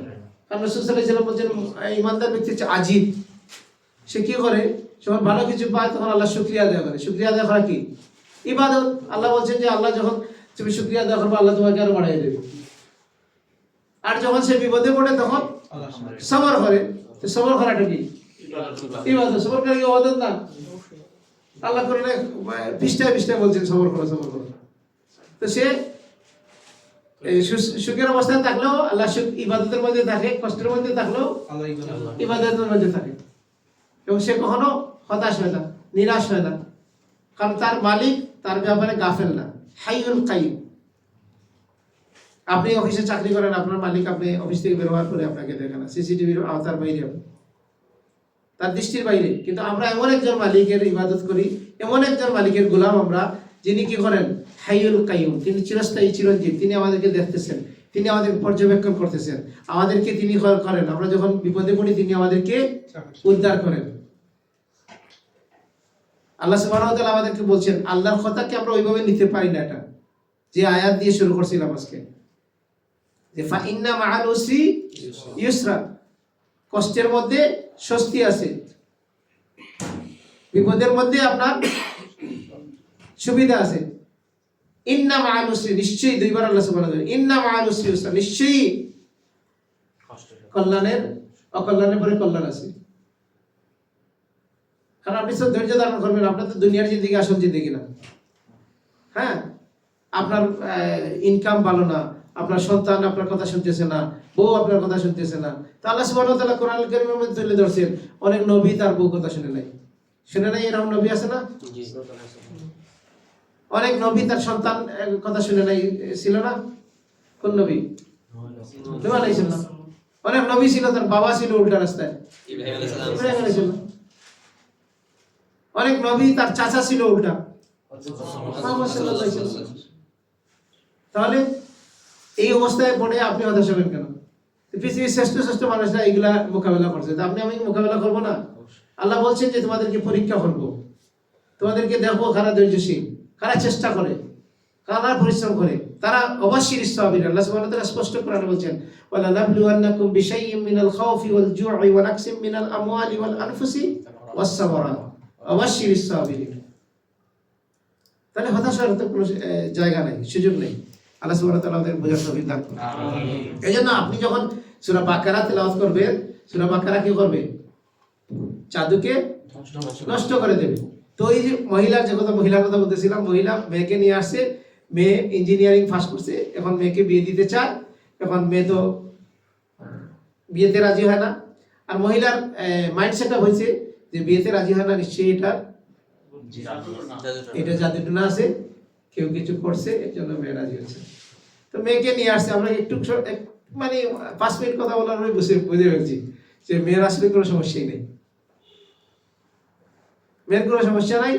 কারণ রাসূল সাল্লাল্লাহু আলাইহি ওয়াসাল্লাম বলেন ইমানদার ব্যক্তি হচ্ছে আজিব। সে কি করে, যখন ভালো কিছু পায় তখন আল্লাহ শুকরিয়া আদায় করে। শুকরিয়া আদায় করা কি? ইবাদত। আল্লাহ বলছেন যে আল্লাহ যখন তুমি শুকরিয়া আদায় করবে আল্লাহ তোমাকে আরো বাড়িয়ে দেবে। আর যখন সে বিপদে পড়ে তখন সবর করে। সবর করাটা কি? ইবাদত। সবর করা কি ইবাদত না? আল্লাহ কোরআনে পৃষ্ঠায় পৃষ্ঠায় বলছেন সবর করো, সবর করো। তো সে সুখের অবস্থায় থাকলেও আল্লাহ ইবাদতের মধ্যে থাকে, কষ্টের মধ্যে থাকলেও ইবাদতের মধ্যে থাকে, এবং সে কখনো হতাশ হয় না, নিরাশ হয় না। কারণ তার মালিক তার ব্যাপারে গাফেল না, হাইয়ুল কাইয়ুম। আপনি অফিসে চাকরি করেন, আপনার মালিক আপনি অফিস থেকে বের হওয়ার পরে আপনাকে দেখে না, সিসিটিভির আওতার বাইরে, তার দৃষ্টির বাইরে। কিন্তু আমরা এমন একজন মালিকের ইবাদত করি, এমন একজন মালিকের গোলাম আমরা, যিনি কি করেন, হাইয়ুল কাইয়ুম। তিনি চিরস্থায়ী, চিরঞ্জীব। তিনি আমাদেরকে দেখতেছেন, তিনি আমাদেরকে পর্যবেক্ষণ করতেছেন, আমাদেরকে তিনি করেন। আমরা যখন বিপদে পড়ি তিনি আমাদেরকে উদ্ধার করেন। আল্লাহ সুবহানাহু ওয়া তাআলা আমাদেরকে বলছেন, আল্লাহর কথাকে আমরা ওইভাবে নিতে পারি না। এটা যে আয়াত দিয়ে শুরু করছিলাম আজকে, যে ফা ইন্না মাআল উসরি ইউসরা, কষ্টের মধ্যে স্বস্তি আছে, বিপদের মধ্যে আপনার সুবিধা আছে। ইন্না মাআল উসরি, নিশ্চয়ই, 2বার আল্লাহ সুবহানাহু ওয়া তাআলা ইন্না মাআল উসরি ইউসরা, নিশ্চয়ই কল্যাণের অকল্যাণের পরে কল্যাণ আছে। কারণ আপনি তো ধৈর্য ধারণ করবেন, আপনার তো দুনিয়ার জিন্দেগি আসল জিন্দেগি না। হ্যাঁ, আপনার ইনকাম ভালো না, আপনার সন্তান আপনার কথা শুনতেছে না, বউ আপনার কথা শুনতেছে না। তো আল্লাহ সুবহানাহু ওয়া তাআলা কোরআনুল কারীমের মধ্যে তুলে ধরছেন, অনেক নবী তার বউ কথা শুনে নাই। শুনে নাই, এরকম নবী আছে না? অনেক নবী তার সন্তান কথা শুনে নাই, ছিল না? কোন নবী? নূহ আলাইহিস সালাম। অনেক নবী ছিল তার বাবা ছিল উল্টা রাস্তায়, ইব্রাহিম আলাইহিস সালাম। অনেক নবী তার চাচা ছিল উল্টা, মুহাম্মদ সাল্লাল্লাহু আলাইহি ওয়াসাল্লাম। তাহলে এই অবস্থায় পড়ে আপনি হতাশ হবেন কেন? পৃথিবীর শ্রেষ্ঠ শ্রেষ্ঠ মানুষরা এগুলা মোকাবেলা করছে, তো আপনি আমি মোকাবেলা করবো না? আল্লাহ বলছেন যে তোমাদেরকে পরীক্ষা করবো, তোমাদেরকে দেখবো কারা ধৈর্যশীল, কারা চেষ্টা করে, কারা পরিশ্রম করে, তারা অবশ্যই সাবির। আল্লাহ সুবহানাহু ওয়া তাআলা স্পষ্ট কোরআনে বলছেন, ওয়ালা নাবলুওয়ান্নাকুম বিশাইইম মিনাল খাউফি ওয়াল জু'i ওয়া নাকসিম মিনাল আমওয়ালি ওয়াল আনফুসি ওয়াস সামারাত। অবশ্যই সাবিরিন। তাহলে হতাশার তো কোনো জায়গা নাই, সুযোগ নেই। আল্লাহ সুবহানাহু ওয়া তাআলা আমাদের বোঝার তৌফিক দান করুন। এইজন্য আপনি যখন সূরা বাকারা তেলাওয়াত করবেন, সূরা বাকারা কি করবে? জাদুকে নষ্ট করে দেবে। তো এই যে মহিলার কথা বলতেছিলাম, মহিলা মেয়েকে নিয়ে আসছে, মেয়ে ইঞ্জিনিয়ারিং পাস করছে, এখন মেয়েকে বিয়ে দিতে চায়। এখন মেয়ে তো বিয়েতে রাজি হয় না, আর মহিলার মাইন্ড সেট আপ হয়েছে যে বিয়েতে রাজি হয় না, নিশ্চয়ই এটা জাদুটনা আছে, কেউ কিছু করছে, এর জন্য মেয়ে রাজি হচ্ছে। তো মেয়েকে নিয়ে আসছে, আমরা একটু মানে 5 মিনিট কথা বলার পরে বুঝে ফেলছি যে মেয়ের আসলে কোনো সমস্যাই নেই, মেয়ের কোনো সমস্যা নাই।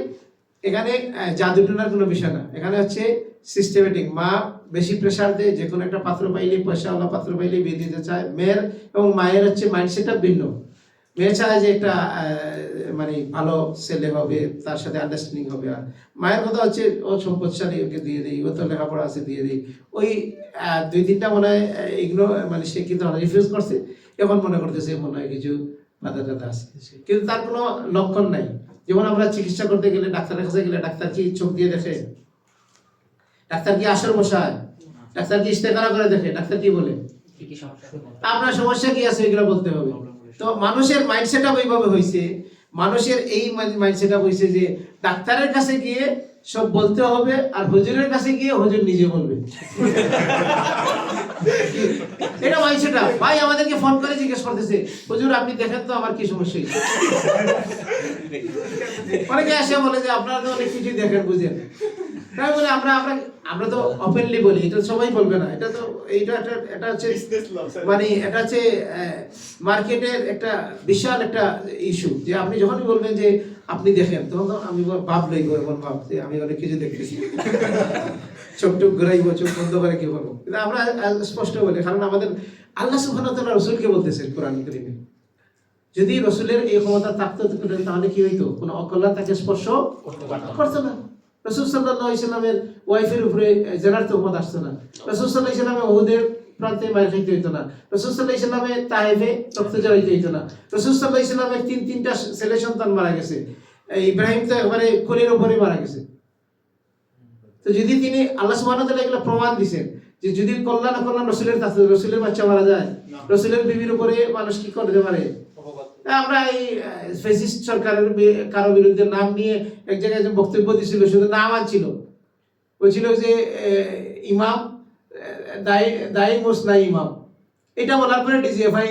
এখানে জাদুটনার কোনো বিষয় না, এখানে হচ্ছে সিস্টেমেটিক। মা বেশি প্রেশার দেয়, যে কোনো একটা পাত্র পাইলে, পয়সাওয়ালা পাত্র পাইলে বিয়ে দিতে চায়। মেয়ের এবং মায়ের হচ্ছে মাইন্ডসেটটা ভিন্ন। মেয়ে চায় যে একটা মানে ভালো ছেলে হবে, তার সাথে আন্ডারস্ট্যান্ডিং হবে। আর মায়ের কথা হচ্ছে ও সম্পদশালী, ওকে দিয়ে দিই, ও তো লেখাপড়া আছে, দিয়ে দিই। ওই 2-3টা মনে হয় এগুলো মানে সে কিন্তু রিফিউজ করছে, এখন মনে করতেছে মনে হয় কিছু বাধা টাধা আছে, কিন্তু তার কোনো লক্ষণ নাই। যেমন আমরা চিকিৎসা করতে গেলে, ডাক্তারের কাছে গেলে, ডাক্তার কি চোখ দিয়ে দেখে? ডাক্তার কি আসর বসায়? ডাক্তার কি ইস্তেখারা করে দেখে? ডাক্তার কি বলে? আপনার সমস্যা কি আছে এগুলো বলতে হবে। তো মানুষের মাইন্ডসেট আপ এইভাবে হয়েছে, মানুষের এই মাইন্ডসেট আপ হয়েছে যে ডাক্তারের কাছে গিয়ে সব বলতে হবে, আর হুজুরের কাছে গিয়ে হুজুর নিজে বলবে। এটা মাইন্ডসেট আপ। ভাই আমাদেরকে ফোন করে জিজ্ঞেস করতেছে, হুজুর আপনি দেখেন তো আমার কি সমস্যা হয়েছে। অনেকে এসে বলে যে আপনারা তো অনেক কিছুই দেখেন, বুঝেন। তাই বলে আমরা তো ওপেনলি বলি, এটা সবাই বলবে না। এটা তো এটা হচ্ছে মানে এটা হচ্ছে মার্কেটের একটা বিশাল একটা ইস্যু, যে আপনি যখনই বলবেন যে আপনি দেখেন, তখন তো আমি ভাবলেই এমন ভাব যে আমি অনেক কিছু দেখতেছি, চোখ টোক ঘুরাইব, চোখ বন্ধ করে কি করবো। কিন্তু আমরা স্পষ্ট বলি, কারণ আমাদের আল্লাহ সুবহানাহু ওয়া তাআলা রাসূলকে বলতেছেন কোরআন কারীমে, যদি রাসূলের এই ক্ষমতা থাকতো তাহলে কি হইতো? কোনো অকল্যাণ তাকে স্পর্শ করতো না। রাসূল সাল্লাল্লাহু আলাইহি সাল্লামের ওয়াইফের উপরে জেনার তহমত আসতো না। রাসূল সাল্লাল্লাহু আলাইহি সাল্লামের উহুদের প্রান্তে মার খাইতে হইতো না। রাসূল সাল্লাল্লাহু আলাইহি সাল্লামের তায়েফে রক্ত জড়াইতে হইতো না। রাসূল সাল্লাল্লাহু আলাইহি সাল্লামের তিনটা ছেলে সন্তান মারা গেছে। ইব্রাহিম তো একবারে কোলের উপরে মারা গেছে। তো যদি তিনি আল্লাহ সুবহানাহু ওয়া তাআলা এগুলো প্রমাণ দিবেন যে যদি কল্যাণ অকল্যাণ রাসূলের কাছে, রাসূলের বাচ্চা মারা যায়, রাসূলের বিবির উপরে মানুষ কি করতে পারে? আমরা এই ফ্যাসিস্ট সরকারের কারো বিরুদ্ধে নাম নিয়ে এক জায়গায় যে বক্তব্য দিছিল, শুধু নাম আনছিল, বলছিল যে ইমাম দায়ী মুসনাই ইমাম। এটা বলার পরে ডিজিএফআই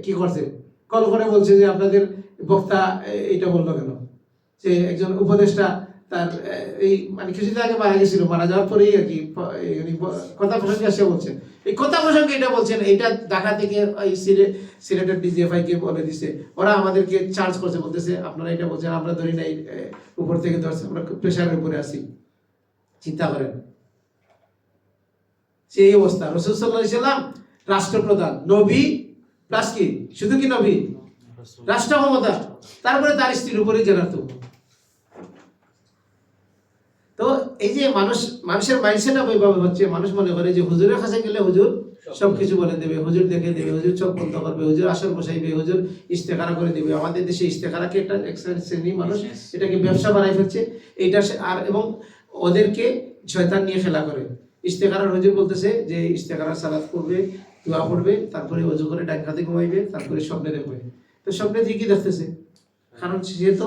কি করছে, কল করে বলছে যে আপনাদের বক্তা এটা বললো কেন? যে একজন উপদেষ্টা তার এই মানে কিছুদিন আগে মারা গেছিল, মারা যাওয়ার পরেই আর কি কথা প্রসঙ্গে এসে বলছেন, এই কথা প্রসঙ্গে এটা বলছেন, এইটা ঢাকা থেকে ওই সিলেটের ডিজিএফআই কে বলে দিছে, ওরা আমাদেরকে চার্জ করছে, বলতেছে আপনারা এটা বলছেন, আমরা ধরি নাই, উপর থেকে ধরছে, আমরা প্রেশারের উপরে আছি। চিন্তা করেন সেই অবস্থা। রাসূল সাল্লাল্লাহু আলাইহি সাল্লাম রাষ্ট্রপ্রধান, নবী প্লাস কি, শুধু কি নবী, রাষ্ট্র ক্ষমতা, তারপরে তার স্ত্রীর উপরে জেনাতো। তো এই যে মানুষের মাইন্ডসেট আপ এইভাবে হচ্ছে, মানুষ মনে করে যে হুজুরের কাছে গেলে হুজুর সবকিছু বলে দেবে, হুজুর দেখে দেবে, হুজুর চোখ বন্ধ করবে, হুজুর আসর বসাইবে, হুজুর ইস্তেখারা করে দেবে। আমাদের দেশে ইস্তেখারাকে একটা শ্রেণী মানুষ এটাকে ব্যবসা বানাই ফেলছে। এইটা আর এবং ওদেরকে শয়তান নিয়ে খেলা করে। ইস্তেখারার হুজুর বলতেছে যে ইস্তেখারার সালাত করবে, দোয়া পড়বে, তারপরে ওযু করে ডান হাতে ঘুমাইবে, তারপরে স্বপ্নে দেখবে। তো স্বপ্নে কি দেখতেছে? কারণ সে তো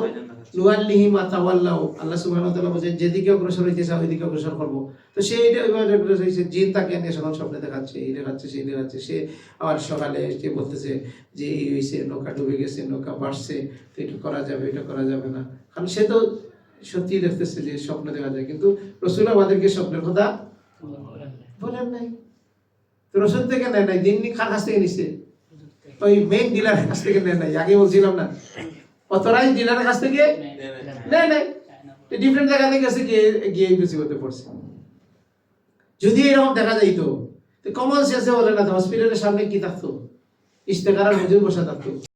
নুয়াল্লিহি মা তাওয়াল্লাউ, আল্লাহ সুবহানাহু ওয়া তাআলা বলেন যেদিকে অগ্রসর হইতে চাও ওইদিকে অগ্রসর করব। তো সে এটা ওইভাবে অগ্রসর হইছে, জিন তাকে নিয়ে সকাল স্বপ্নে দেখাচ্ছে, এই দেখাচ্ছে, সেই দেখাচ্ছে। সে আবার সকালে এসে বলতেছে যে এই হইছে, নৌকা ডুবে গেছে, নৌকা ভাসছে, তো এটা করা যাবে, এটা করা যাবে না। কারণ সে তো সত্যি দেখতেছে যে স্বপ্ন দেখা যায়, কিন্তু রাসূল আমাদেরকে স্বপ্নের কথা বলেন নাই। তো রাসূল থেকে নেয় নাই, দিননি খান কাছ থেকে নিছে, ওই মেইন ডিলারের কাছ থেকে নেয় নাই। আগে বলছিলাম না, অথরাইজ ডিলারের কাছ থেকে নেয় নাই, ডিফারেন্ট জায়গা থেকে গেছে, গিয়ে বেশি করতে পড়ছে। যদি এরকম দেখা যাইতো, কমন সেন্সে বলে না, হসপিটালের সামনে কি থাকতো, ইস্তেখারার হুজুর বসা থাকতো।